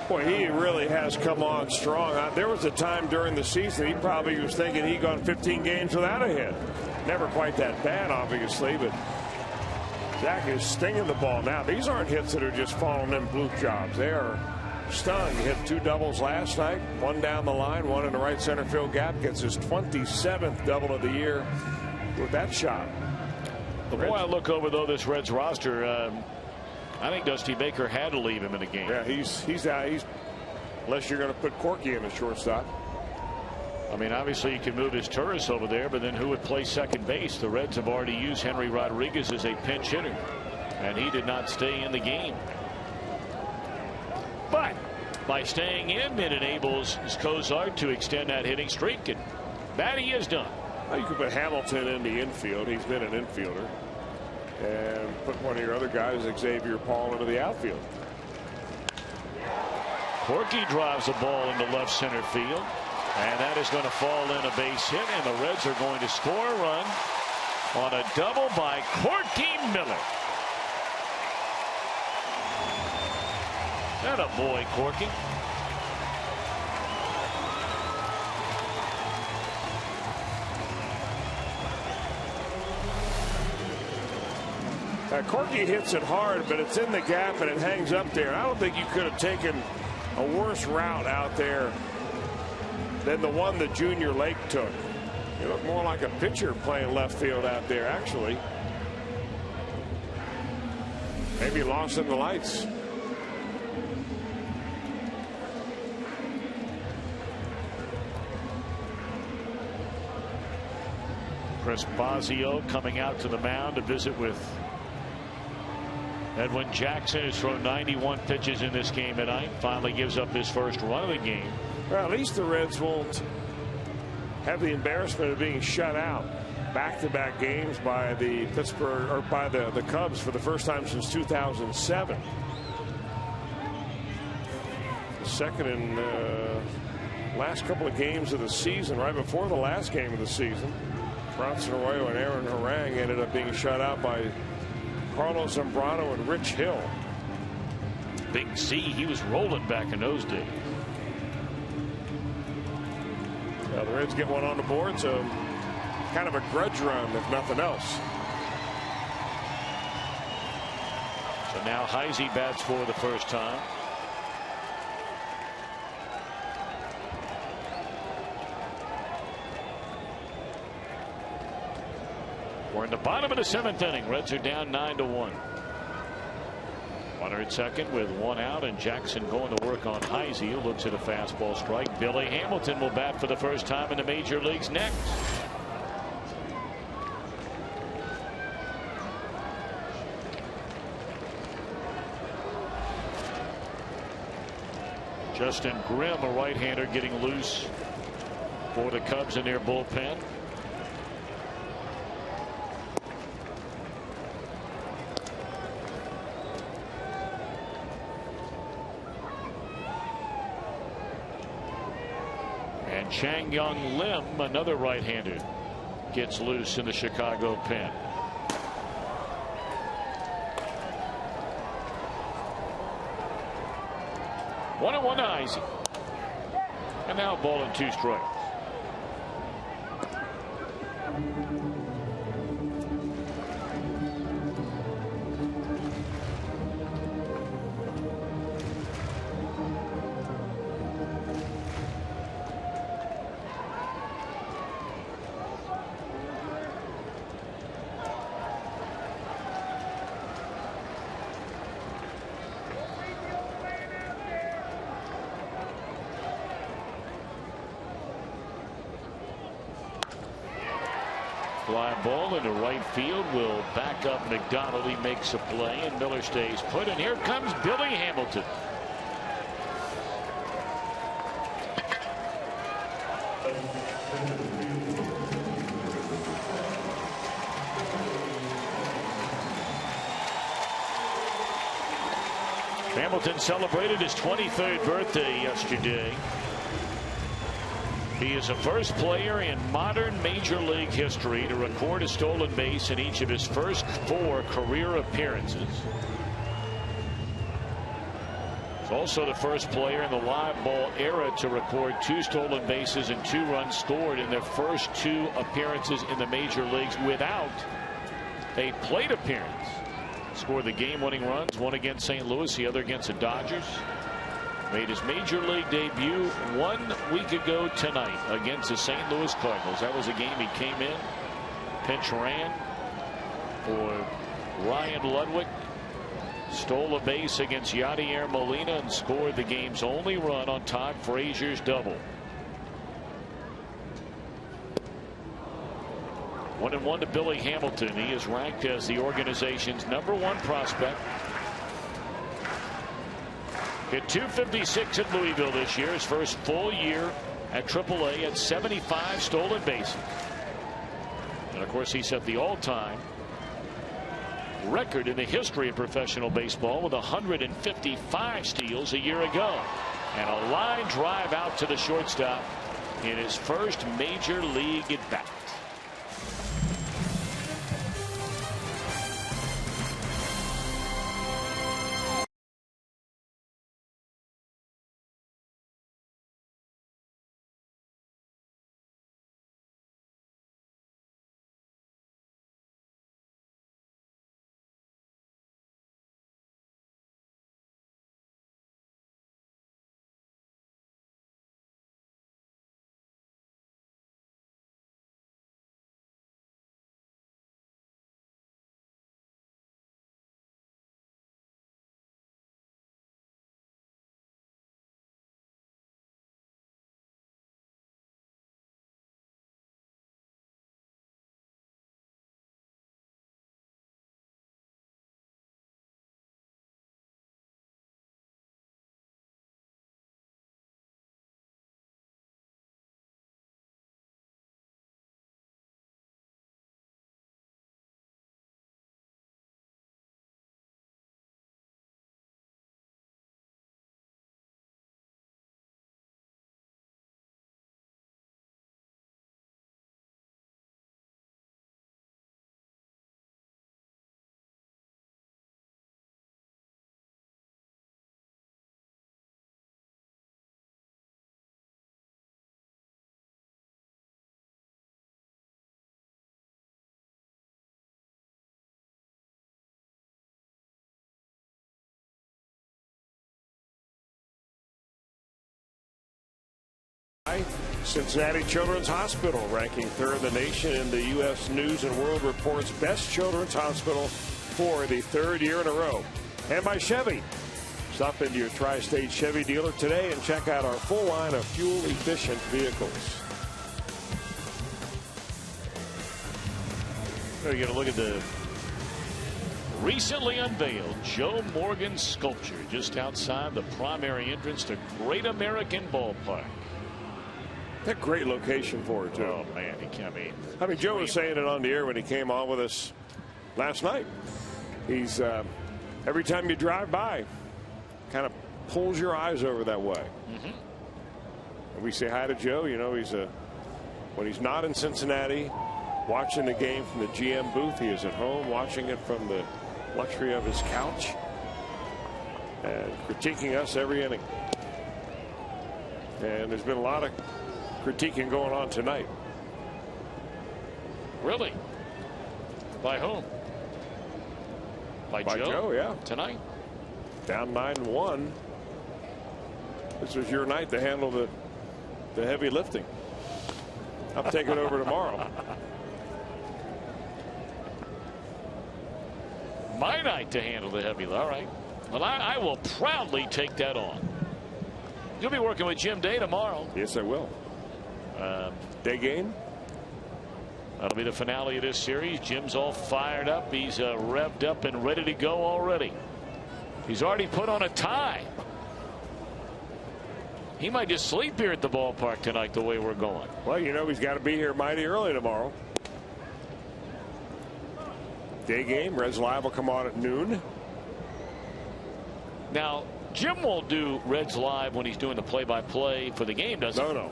Boy, he really has come on strong. There was a time during the season he probably was thinking he'd gone 15 games without a hit. Never quite that bad, obviously, but Zach is stinging the ball now. These aren't hits that are just falling in blue jobs. They are stung. He hit 2 doubles last night, 1 down the line, 1 in the right center field gap. Gets his 27th double of the year with that shot. The more I look over, though, this Reds roster, I think Dusty Baker had to leave him in the game. Yeah, he's out. Unless you're going to put Corky in the shortstop. I mean, obviously you can move his Turris over there, but then who would play second base? The Reds have already used Henry Rodriguez as a pinch hitter, and he did not stay in the game. But by staying in, it enables Cozart to extend that hitting streak, and that he has done. Well, you could put Hamilton in the infield. He's been an infielder. And put one of your other guys, Xavier Paul, into the outfield. Corky drives the ball into left center field, and that is going to fall in a base hit, and the Reds are going to score a run on a double by Corky Miller. That a boy, Corky. Corky hits it hard, but it's in the gap and it hangs up there. I don't think you could have taken a worse route out there than the one that Junior Lake took. You look more like a pitcher playing left field out there, actually. Maybe lost in the lights. Chris Bosio coming out to the mound to visit with Edwin Jackson, has thrown 91 pitches in this game tonight. Finally gives up his first run of the game. Well, at least the Reds won't have the embarrassment of being shut out. back-to-back games by the Pittsburgh, or by the Cubs for the first time since 2007. The second in last couple of games of the season, right before the last game of the season. Bronson Arroyo and Aaron Harang ended up being shut out by Carlos Zambrano and Rich Hill. Big C, he was rolling back in those days. The Reds get one on the board, so kind of a grudge run, if nothing else. So now Heisey bats for the first time. We're in the bottom of the 7th inning. Reds are down 9-1. Runner at second with one out, and Jackson going to work on Heisey. Looks at a fastball strike. Billy Hamilton will bat for the first time in the major leagues next. Justin Grimm, a right-hander, getting loose for the Cubs in their bullpen. And Chang Young Lim, another right-hander, gets loose in the Chicago pen. One and one to Heisey. And now ball and 2 strikes. Fly ball into right field will back up McDonald. He makes a play, and Miller stays put. And here comes Billy Hamilton. Hamilton celebrated his 23rd birthday yesterday. He is the first player in modern Major League history to record a stolen base in each of his first 4 career appearances. He's also the first player in the live ball era to record 2 stolen bases and 2 runs scored in their first 2 appearances in the major leagues without a plate appearance. Scored the game-winning runs, one against St. Louis, the other against the Dodgers. Made his major league debut 1 week ago tonight against the St. Louis Cardinals. That was a game he came in, pinch ran for Ryan Ludwig, stole a base against Yadier Molina, and scored the game's only run on Todd Frazier's double. 1-1 to Billy Hamilton. He is ranked as the organization's #1 prospect. Hit .256 at Louisville this year, his first full year at AAA, at 75 stolen bases. And of course, he set the all-time record in the history of professional baseball with 155 steals a year ago. And a line drive out to the shortstop in his first major league at bat. Cincinnati Children's Hospital, ranking 3rd in the nation in the U.S. News and World Report's best children's hospital for the 3rd year in a row. And by Chevy. Stop into your Tri-State Chevy dealer today and check out our full line of fuel-efficient vehicles. We're going to look at the recently unveiled Joe Morgan sculpture just outside the primary entrance to Great American Ballpark. A great location for it, too. Oh, man, I mean, Joe was saying it on the air when he came on with us last night. He's, every time you drive by, kind of pulls your eyes over that way. And we say hi to Joe. You know, when he's not in Cincinnati watching the game from the GM booth, he is at home watching it from the luxury of his couch and critiquing us every inning. And there's been a lot of critiquing going on tonight. Really? By whom? By Joe, yeah. Tonight? Down 9-1. This was your night to handle the heavy lifting. I'll take it over tomorrow. My night to handle the heavy. All right. Well, I will proudly take that on. You'll be working with Jim Day tomorrow. Yes, I will. Day game. That'll be the finale of this series. Jim's all fired up. He's revved up and ready to go already. He's already put on a tie. He might just sleep here at the ballpark tonight the way we're going. Well, you know he's got to be here mighty early tomorrow. Day game. Reds Live will come on at noon. Now, Jim won't do Reds Live when he's doing the play-by-play for the game, does he? No.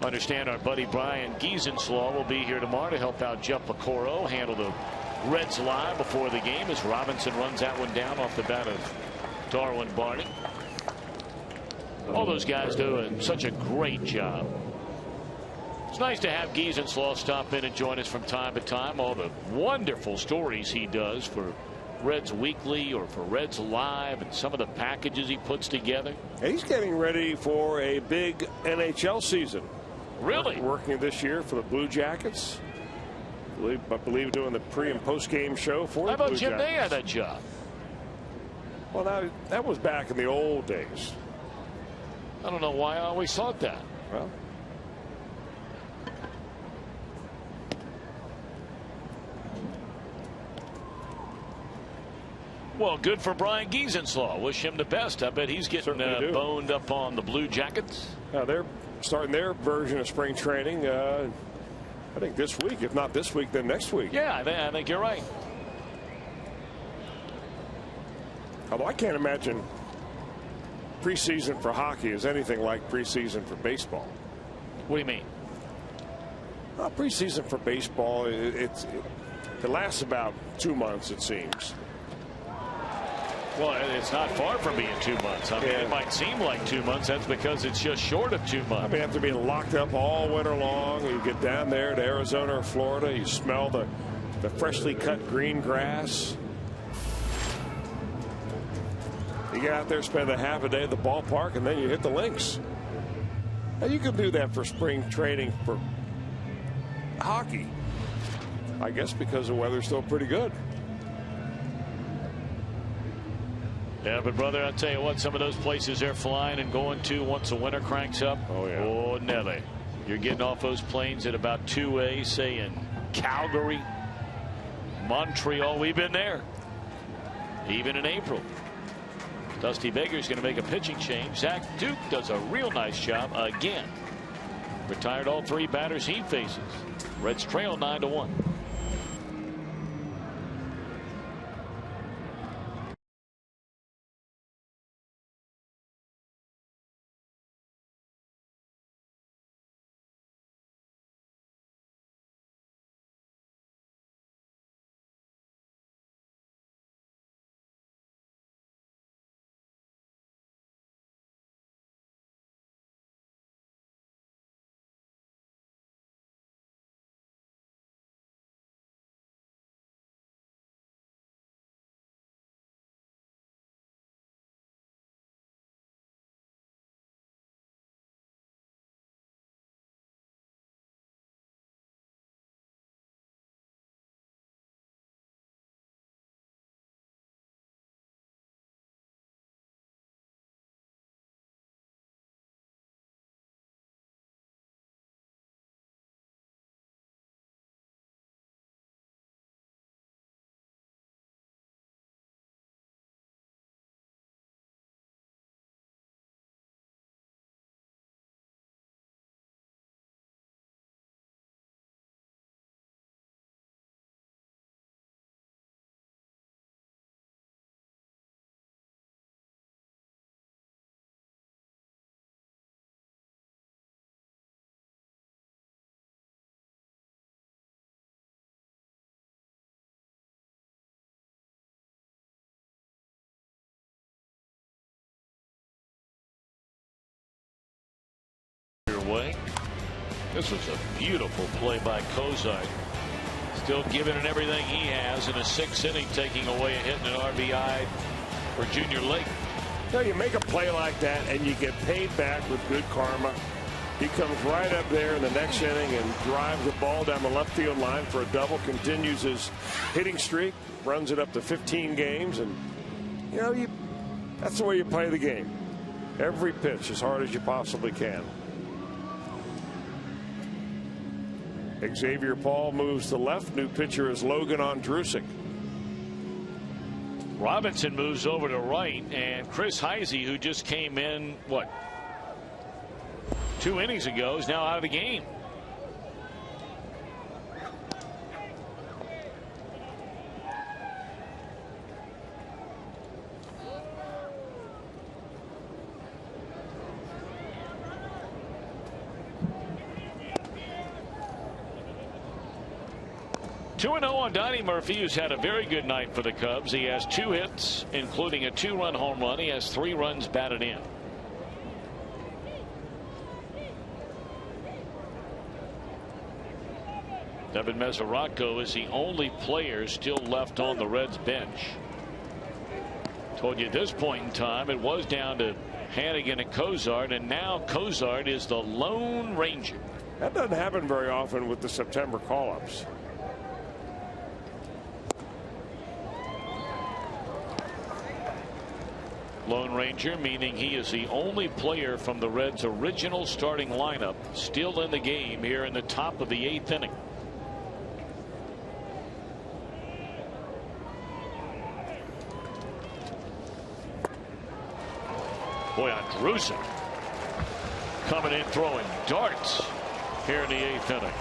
Understand our buddy Brian Giesenslaw will be here tomorrow to help out Jeff Pecoro handle the Reds Live before the game as Robinson runs that one down off the bat of Darwin Barney. All those guys doing such a great job. It's nice to have Giesenslaw stop in and join us from time to time. All the wonderful stories he does for Reds Weekly or for Reds Live and some of the packages he puts together. He's getting ready for a big NHL season. Really? Working this year for the Blue Jackets. I believe doing the pre and post game show for the Blue Jackets. How about Jim Day had that job? Well, that was back in the old days. I don't know why I always thought that. Well, good for Brian Giesenslaw. Wish him the best. I bet he's getting boned up on the Blue Jackets. They're starting their version of spring training, I think this week. If not this week, then next week. Yeah, I think you're right. Although I can't imagine preseason for hockey is anything like preseason for baseball. What do you mean? Well, preseason for baseball, it lasts about 2 months, it seems. Well, it's not far from being 2 months. I mean, it might seem like 2 months. That's because it's just short of 2 months. I mean, after being locked up all winter long, you get down there to Arizona or Florida, you smell the freshly cut green grass. You get out there, spend a half a day at the ballpark, and then you hit the links. Now, you can do that for spring training for hockey, I guess, because the weather's still pretty good. Yeah, but brother, I'll tell you what, some of those places they're flying and going to once the winter cranks up. Oh, yeah. Oh, Nelly. You're getting off those planes at about 2A, say in Calgary, Montreal. We've been there. Even in April. Dusty Baker's going to make a pitching change. Zach Duke does a real nice job again. Retired all 3 batters he faces. Reds trail 9-1. This was a beautiful play by Cozart. Still giving it everything he has in a 6th inning, taking away a hit and an RBI for Junior Lake. You know, you make a play like that and you get paid back with good karma. He comes right up there in the next inning and drives the ball down the left field line for a double, continues his hitting streak, runs it up to 15 games, and you know, that's the way you play the game. Every pitch as hard as you possibly can. Xavier Paul moves to left. New pitcher is Logan Ondrusik. Robinson moves over to right, and Chris Heisey, who just came in, 2 innings ago, is now out of the game. Two-0 on Donnie Murphy, who's had a very good night for the Cubs. He has 2 hits, including a 2-run home run. He has 3 runs batted in. Devin Mesoraco is the only player still left on the Reds bench. Told you at this point in time it was down to Hannigan and Cozart, and now Cozart is the Lone Ranger. That doesn't happen very often with the September call-ups. Lone Ranger, meaning he is the only player from the Reds' original starting lineup still in the game here in the top of the 8th inning. Boy, Ondrusik coming in throwing darts here in the 8th inning.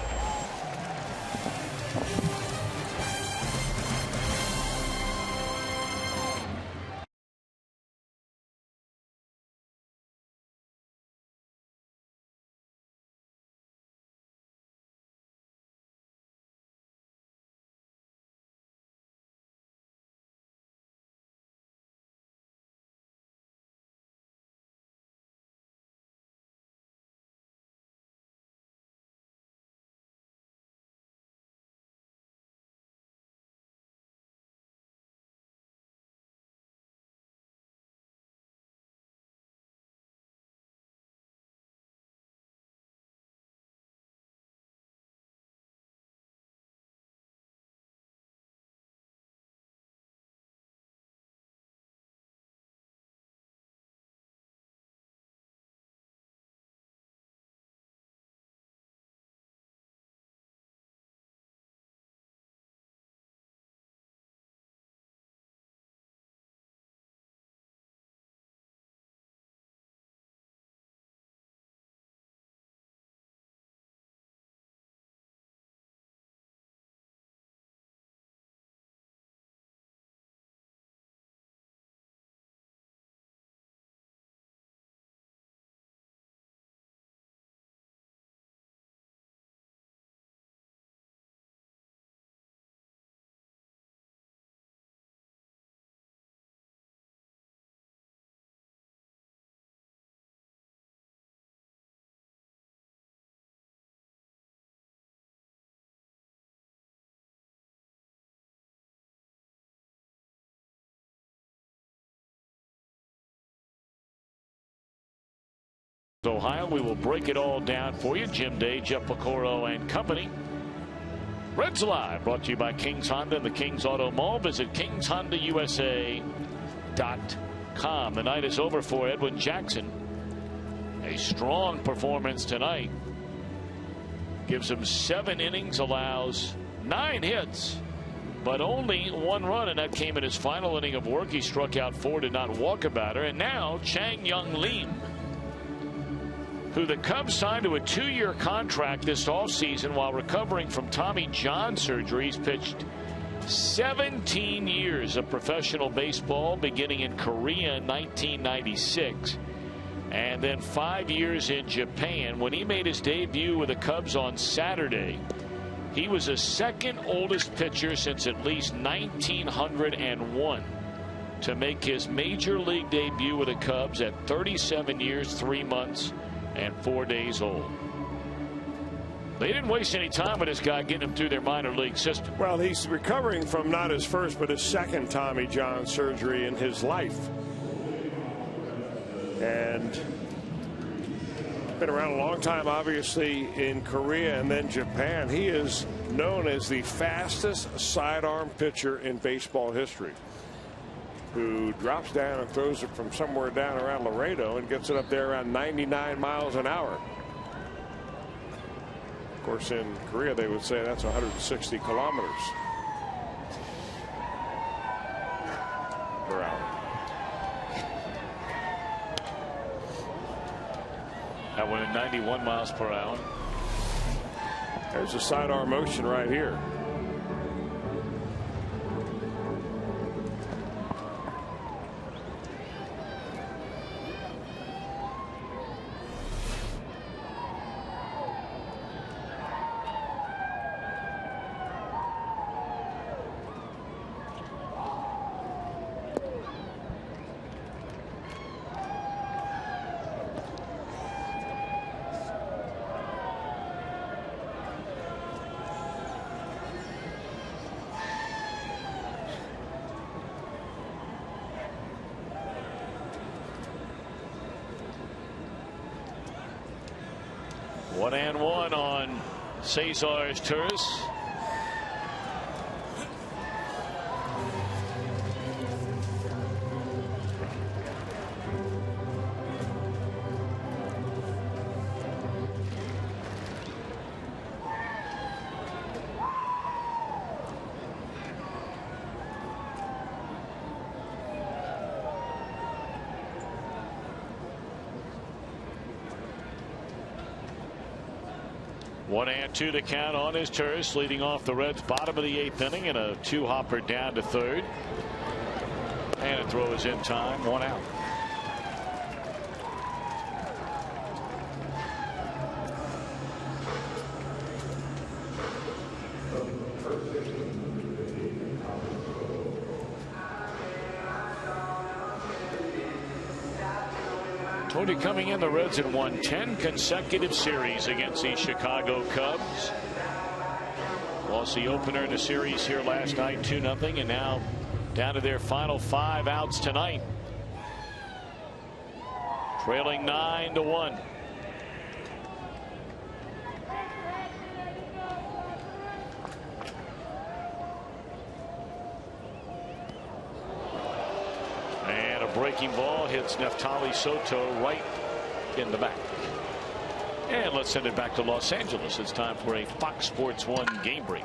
Ohio, we will break it all down for you. Jim Day, Jeff Pecoro and company. Reds Live brought to you by Kings Honda and the Kings Auto Mall. Visit KingsHondaUSA.com. The night is over for Edwin Jackson. A strong performance tonight. Gives him 7 innings, allows 9 hits, but only 1 run, and that came in his final inning of work. He struck out 4, did not walk a batter. And now Chang Young Lim, who the Cubs signed to a 2-year contract this offseason while recovering from Tommy John surgery. He's pitched 17 years of professional baseball, beginning in Korea in 1996, and then 5 years in Japan. When he made his debut with the Cubs on Saturday, he was the 2nd oldest pitcher since at least 1901 to make his major league debut with the Cubs at 37 years, 3 months, and 4 days old. They didn't waste any time with this guy getting him through their minor league system. Well, he's recovering from not his first but his second Tommy John surgery in his life. And been around a long time, obviously, in Korea and then Japan. He is known as the fastest sidearm pitcher in baseball history, who drops down and throws it from somewhere down around Laredo and gets it up there around 99 miles an hour. Of course, in Korea, they would say that's 160 kilometers per hour. That one at 91 miles per hour. There's a sidearm motion right here. One and one on Cesar's terrace. One and two to count on his terrace, leading off the Reds' bottom of the 8th inning, and a 2-hopper down to third. And a throw is in time, 1 out. Tony coming in, the Reds had won 10 consecutive series against the Chicago Cubs. Lost the opener in the series here last night 2-0, and now down to their final 5 outs tonight. Trailing 9-1. Breaking ball hits Neftali Soto right in the back. And let's send it back to Los Angeles. It's time for a Fox Sports 1 game break.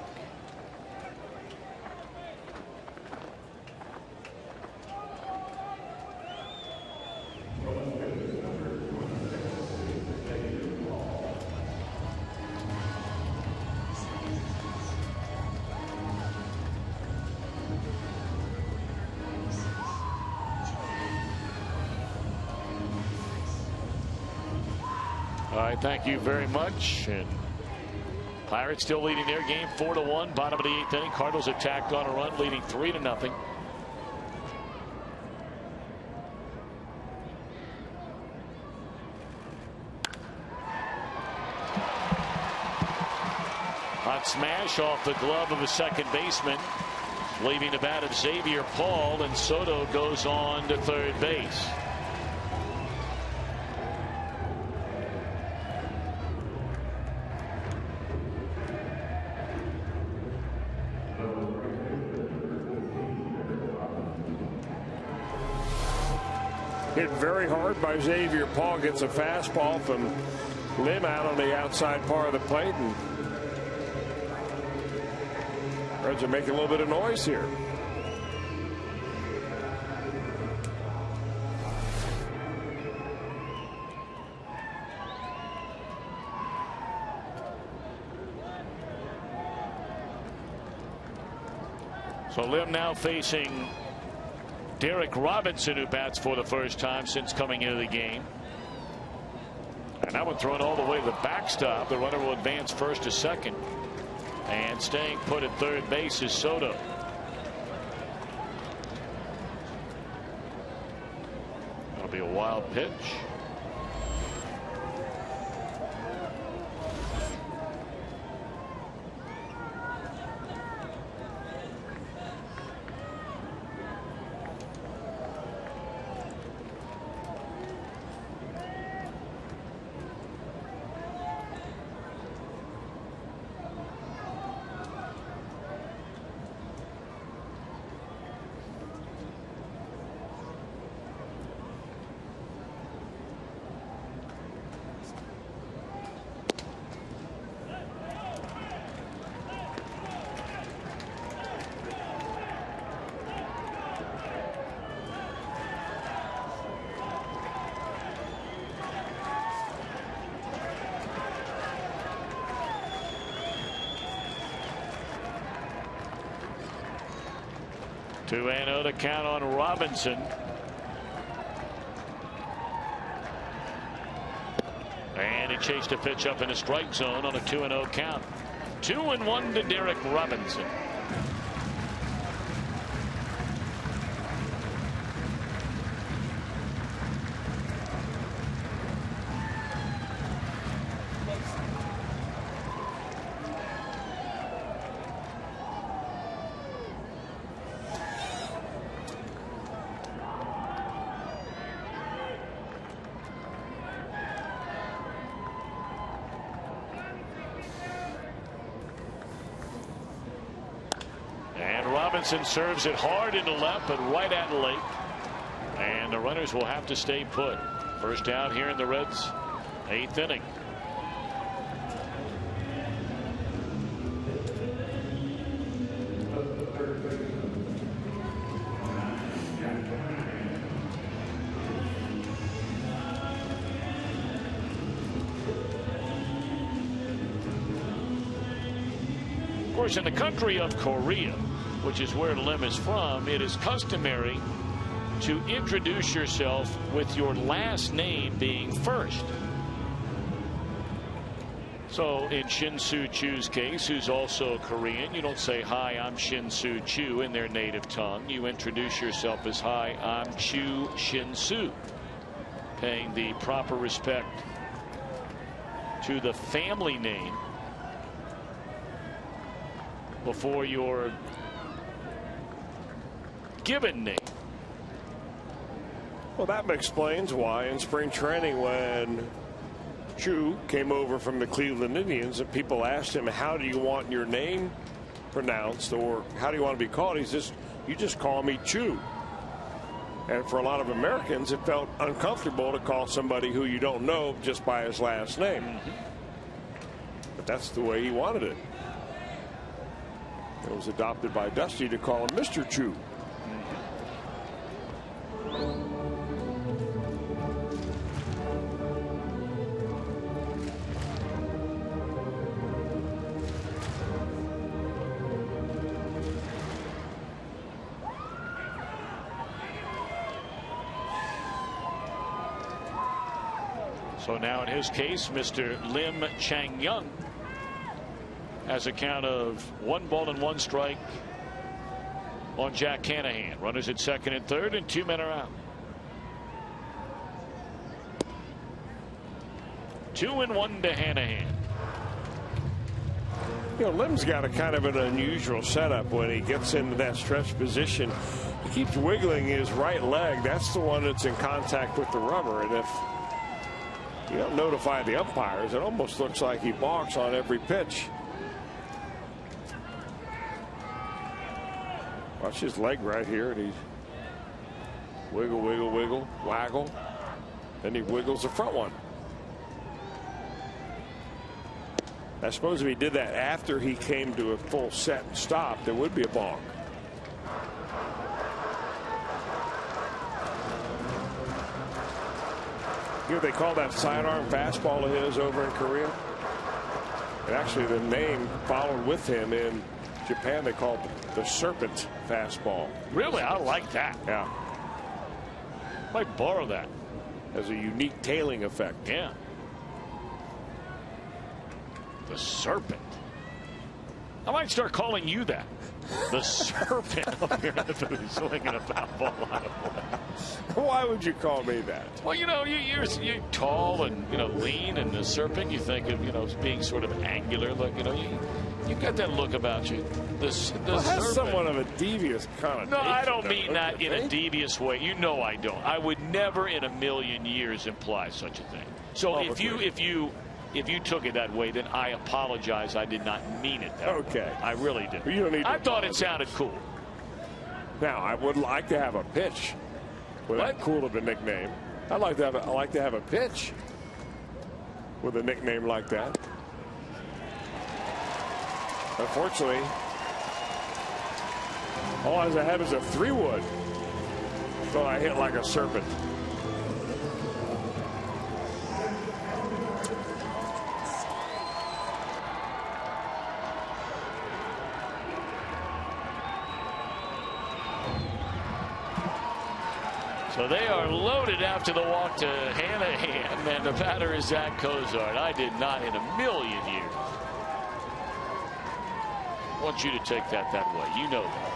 All right, thank you very much. And Pirates still leading their game 4-1, bottom of the 8th inning. Cardinals attacked on a run, leading 3-0. Hot smash off the glove of a second baseman, leaving the bat of Xavier Paul, and Soto goes on to third base. Hit very hard by Xavier Paul, gets a fastball from Lim out on the outside part of the plate, and Reds are making a little bit of noise here. So Lim now facing Derek Robinson, who bats for the first time since coming into the game. And that one thrown all the way to the backstop. The runner will advance first to second. And staying put at third base is Soto. That'll be a wild pitch. 2-0 to count on Robinson. And he chased a pitch up in a strike zone on a 2-0 count. 2-1 to Derek Robinson. Robinson serves it hard into left, but right at late. And the runners will have to stay put. First out here in the Reds' 8th inning. Of course, in the country of Korea, which is where Lim is from, it is customary to introduce yourself with your last name being first. So in Shin-Soo Chu's case, who's also Korean, you don't say, "Hi, I'm Shin-Soo Chu" in their native tongue. You introduce yourself as, "Hi, I'm Chu Shin-Soo," paying the proper respect to the family name before your given name. Well, that explains why in spring training, when Chu came over from the Cleveland Indians, and people asked him, "How do you want your name pronounced, or how do you want to be called?" He says, "You just call me Chu." And for a lot of Americans, it felt uncomfortable to call somebody who you don't know just by his last name. But that's the way he wanted it. It was adopted by Dusty to call him Mr. Chu. So now in his case, Mr. Lim Chang-young has a count of 1-1 strike on Jack Hanahan. Runners at second and third, and 2 men are out. 2-1 to Hanahan. You know, Lim's got a kind of an unusual setup when he gets into that stretch position. He keeps wiggling his right leg. That's the one that's in contact with the rubber. And if you don't notify the umpires, it almost looks like he balks on every pitch. Watch his leg right here, and he's wiggle, wiggle, wiggle, waggle. Then he wiggles the front one. I suppose if he did that after he came to a full set and stop, there would be a balk. You know, they call that sidearm fastball of his over in Korea. And actually, the name followed with him in Japan. They called it the serpent fastball. Really? I like that. Yeah. Might borrow that. Has a unique tailing effect. Yeah. The serpent. I might start calling you that. The serpent. You're swinging a foul ball out of play. Why would you call me that? Well, you know, you're tall and, you know, lean, and the serpent, you think of, you know, as being sort of angular. Like, you know, you've got that look about you. The serpent has somewhat of a devious connotation. No, I don't mean that in a devious way. You know I don't. I would never in a million years imply such a thing. So if you took it that way, then I apologize. I did not mean it that way. I really did. You don't need to I thought it sounded cool. Now, I would like to have a pitch with that cool of a nickname. I like to have a pitch with a nickname like that. Unfortunately, all I have is a 3-wood. So I hit like a serpent. So they are loaded after the walk to Hanahan, and the batter is Zach Cozart. I did not in a million years want you to take that way. You know that.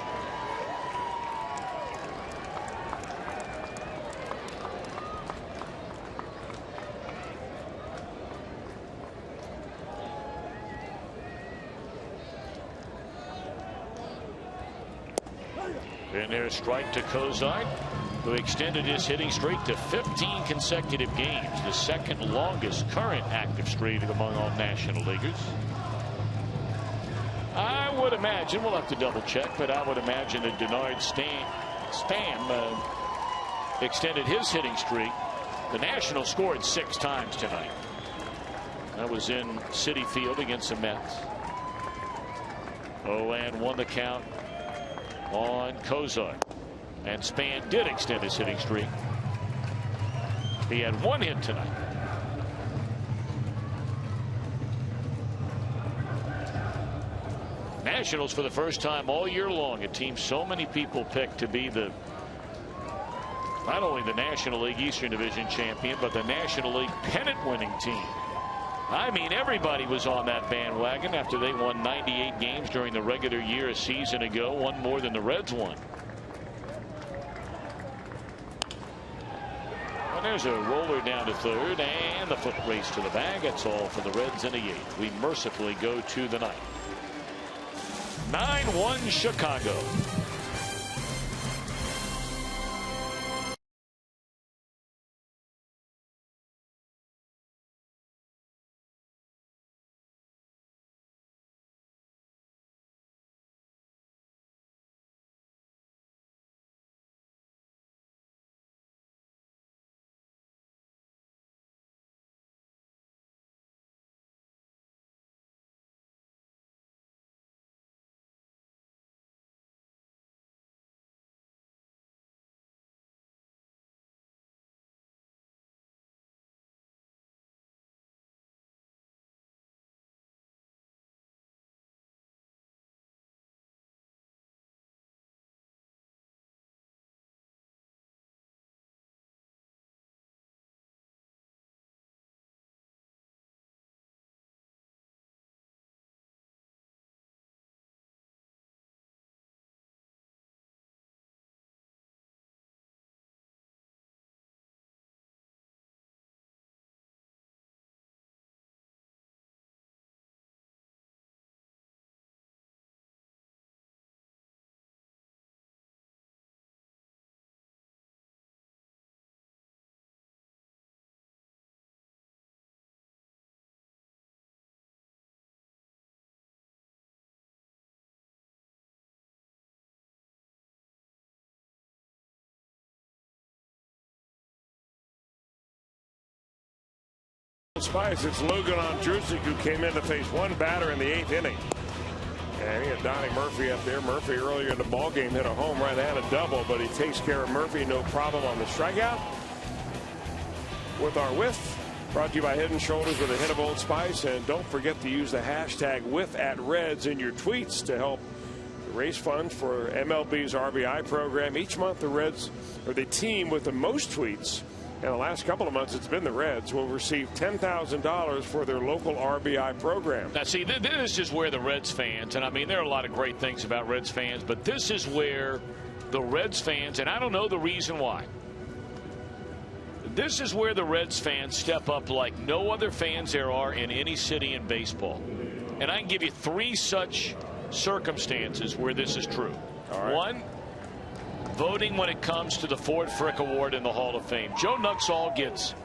And there's strike to Cozart, who extended his hitting streak to 15 consecutive games, the second longest current active streak among all National Leaguers. I would imagine, we'll have to double check, but I would imagine that Denard Span extended his hitting streak. The Nationals scored 6 times tonight. That was in Citi Field against the Mets. And won the count on Cozart. And Span did extend his hitting streak. He had 1 hit tonight. Nationals, for the first time all year long, a team so many people picked to be the not only the National League Eastern Division champion, but the National League pennant winning team. I mean, everybody was on that bandwagon after they won 98 games during the regular year a season ago, one more than the Reds won. And there's a roller down to third, and the foot race to the bag. That's all for the Reds in the 8th. We mercifully go to the 9th. 9-1 Chicago. Spice, it's Logan Ondrusik who came in to face one batter in the 8th inning. And he had Donnie Murphy up there. Murphy earlier in the ball game hit a home run and a double, but he takes care of Murphy, no problem on the strikeout. With our whiff, brought to you by Head & Shoulders with a hit of Old Spice. And don't forget to use the hashtag #WhiffAtReds in your tweets to help raise funds for MLB's RBI program. Each month the Reds, or the team with the most tweets, and the last couple of months it's been the Reds, will receive $10,000 for their local RBI program. Now see, this is where the Reds fans, and I mean there are a lot of great things about Reds fans, but this is where the Reds fans, and I don't know the reason why, this is where the Reds fans step up like no other fans there are in any city in baseball. And I can give you 3 such circumstances where this is true. All right. 1, voting when it comes to the Ford Frick Award in the Hall of Fame. Joe Nuxhall gets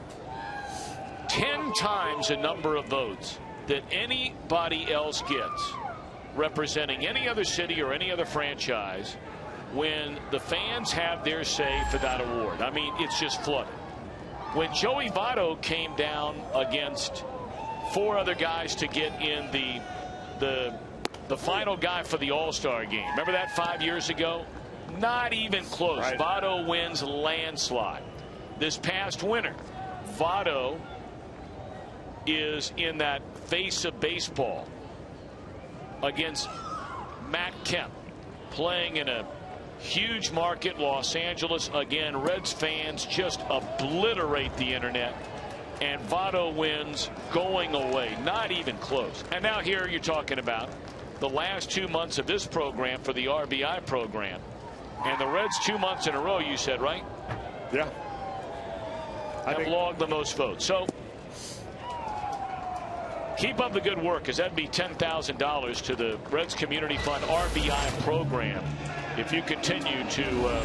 10 times the number of votes that anybody else gets representing any other city or any other franchise when the fans have their say for that award. I mean, it's just flooded. When Joey Votto came down against 4 other guys to get in the final guy for the All-Star game, remember that 5 years ago? Not even close. Right. Votto wins landslide. This past winter, Votto is in that face of baseball against Matt Kemp, playing in a Huge market, Los Angeles. Again, Reds fans just obliterate the internet. And Votto wins going away. Not even close. And now here you're talking about the last 2 months of this program for the RBI program. And the Reds 2 months in a row, you said, right? Yeah. Have logged the most votes. So keep up the good work, because that'd be $10,000 to the Reds Community Fund RBI program if you continue to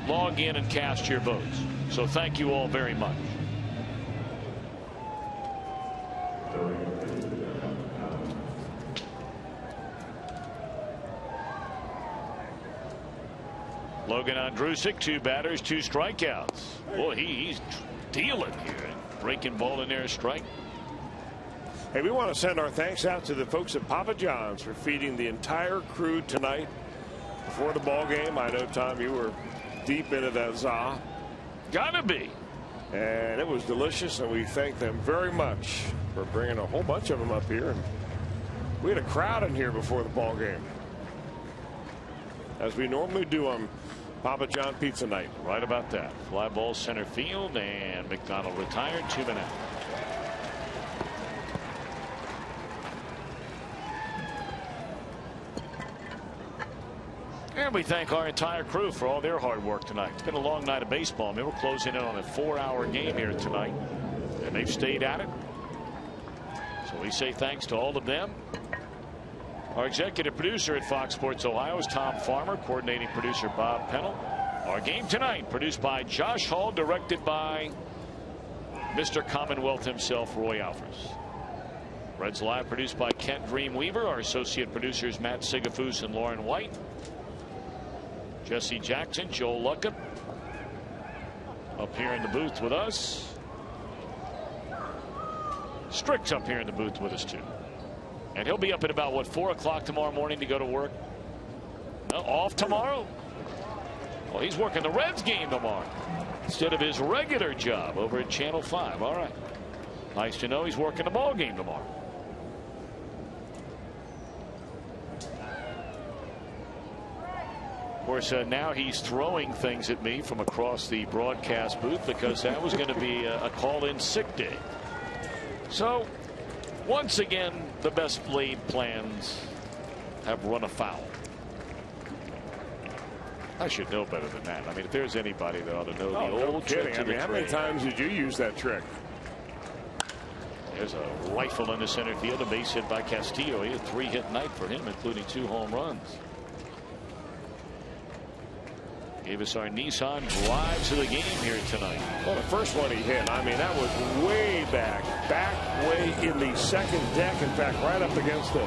log in and cast your votes. So thank you all very much. Logan Andrusik, 2 batters, 2 strikeouts. Boy, he's dealing here. Breaking ball in there, a strike. Hey, we want to send our thanks out to the folks at Papa John's for feeding the entire crew tonight before the ball game. I know, Tom, you were deep into that za. Gotta be. And it was delicious, and we thank them very much for bringing a whole bunch of them up here. And we had a crowd in here before the ball game, as we normally do on Papa John Pizza Night. Right about that. Fly ball center field, and McDonald retired. 2 men out. And we thank our entire crew for all their hard work tonight. It's been a long night of baseball. I mean, we're closing in on a 4-hour game here tonight, and they've stayed at it. So we say thanks to all of them. Our executive producer at Fox Sports Ohio is Tom Farmer. Coordinating producer Bob Pennell. Our game tonight produced by Josh Hall, directed by Mr. Commonwealth himself, Roy Alfers. Reds Live produced by Kent Dreamweaver. Our associate producers Matt Sigafus and Lauren White. Jesse Jackson, Joel Luckham up here in the booth with us. Strick's up here in the booth with us too. And he'll be up at about, what, 4 o'clock tomorrow morning to go to work? No, off tomorrow? Well, he's working the Reds game tomorrow instead of his regular job over at Channel 5. All right. Nice to know he's working the ball game tomorrow. Of course, now he's throwing things at me from across the broadcast booth, because that was going to be a call-in sick day. So, once again, the best laid plans have run afoul. I should know better than that. I mean, if there's anybody that ought to know the old trick to the trade. How many times did you use that trick? There's a rifle in the center field, a base hit by Castillo. He had a 3-hit night for him, including 2 home runs. Gave us our Nissan drives of the game here tonight. Well, the first one he hit, I mean, that was way back way in the second deck. In fact, right up against the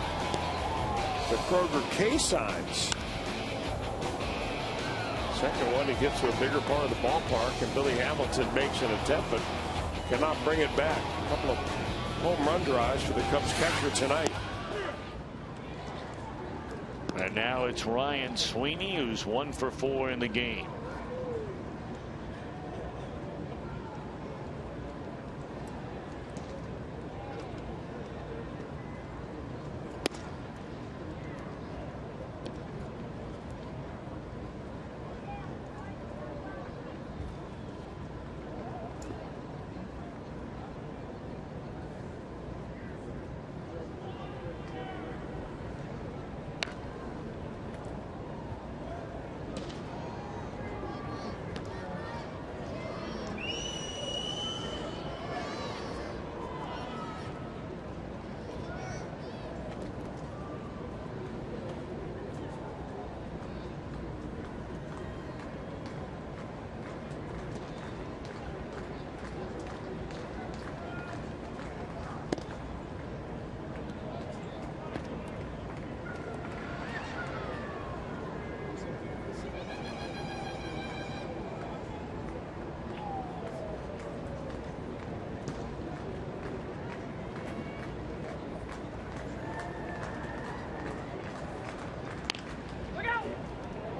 Kroger K signs. Second one, he gets to a bigger part of the ballpark, and Billy Hamilton makes an attempt, but cannot bring it back. A couple of home run drives for the Cubs catcher tonight. And now it's Ryan Sweeney, who's 1 for 4 in the game.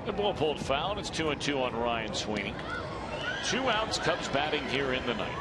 The ball pulled foul. It's 2-2 on Ryan Sweeney. 2 outs. Cubs batting here in the ninth.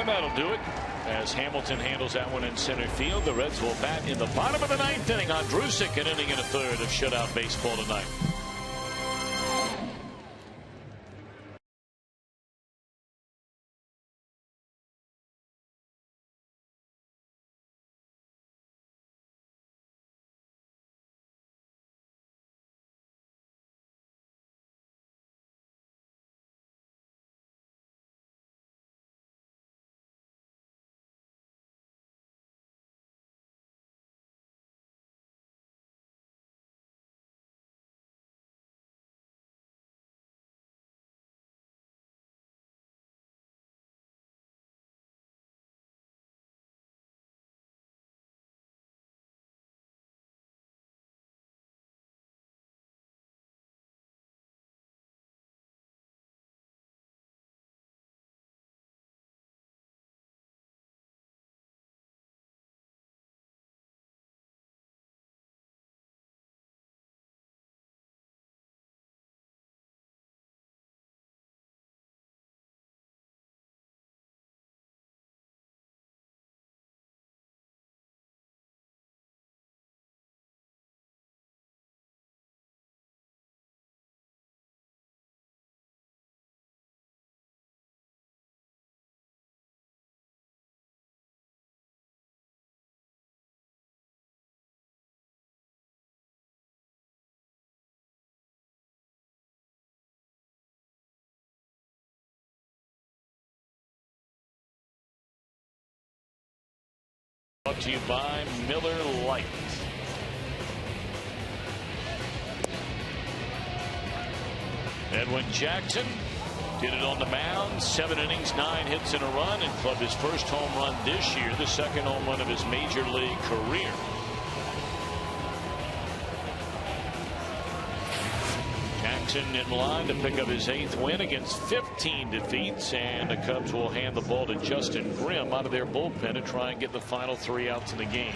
And that'll do it. As Hamilton handles that one in center field, the Reds will bat in the bottom of the ninth inning on Drusick, an inning and a third of shutout baseball tonight. Brought to you by Miller Lite. Edwin Jackson did it on the mound. 7 innings, 9 hits and a run, and clubbed his first home run this year, the second home run of his major league career. Jackson in line to pick up his 8th win against 15 defeats, and the Cubs will hand the ball to Justin Grimm out of their bullpen to try and get the final 3 outs in the game.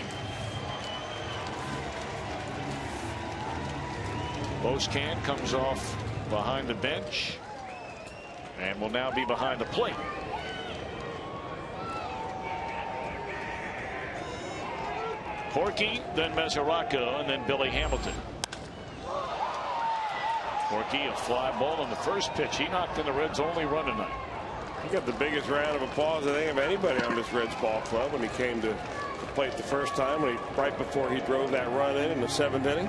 Boscan comes off behind the bench and will now be behind the plate. Corky, then Mesoraco, and then Billy Hamilton. Corky, a fly ball on the first pitch. He knocked in the Reds' only run tonight. He got the biggest round of applause I think of anybody on this Reds ball club when he came to the plate the first time, right before he drove that run in the 7th inning.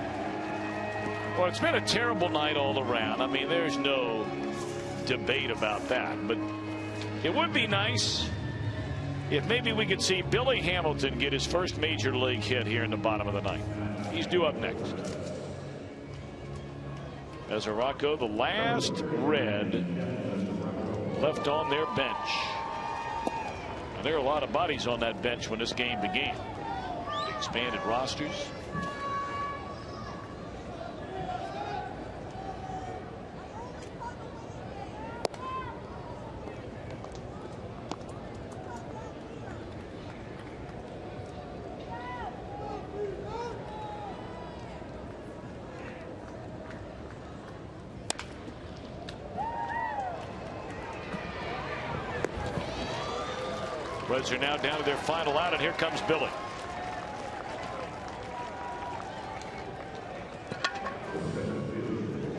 Well, it's been a terrible night all around. I mean, there's no debate about that. But it would be nice if maybe we could see Billy Hamilton get his first major league hit here in the bottom of the ninth. He's due up next. Mesoraco, the last Red left on their bench. Now, there are a lot of bodies on that bench when this game began. The expanded rosters. Reds are now down to their final out, and here comes Billy.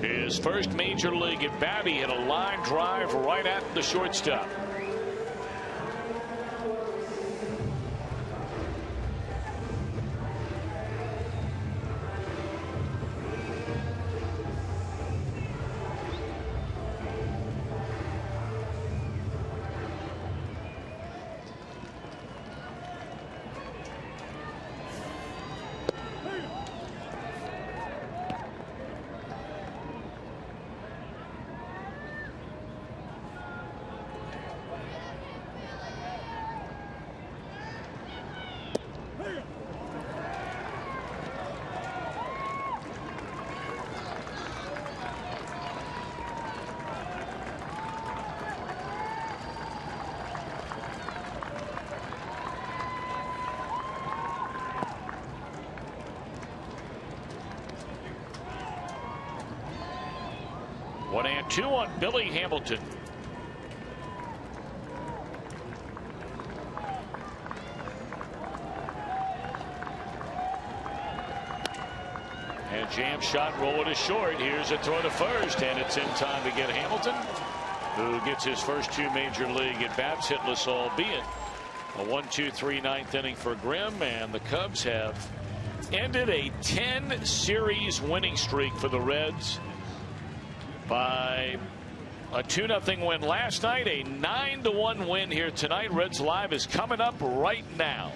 His first major league at bat. He hit a line drive right at the shortstop. One and two on Billy Hamilton. And jam shot, roll it short. Here's a throw to first, and it's in time to get Hamilton, who gets his first 2 major league at bats hitless, albeit a 1-2-3 ninth inning for Grimm, and the Cubs have ended a 10 series winning streak for the Reds by a 2-0 win last night, a 9-1 win here tonight. Reds Live is coming up right now.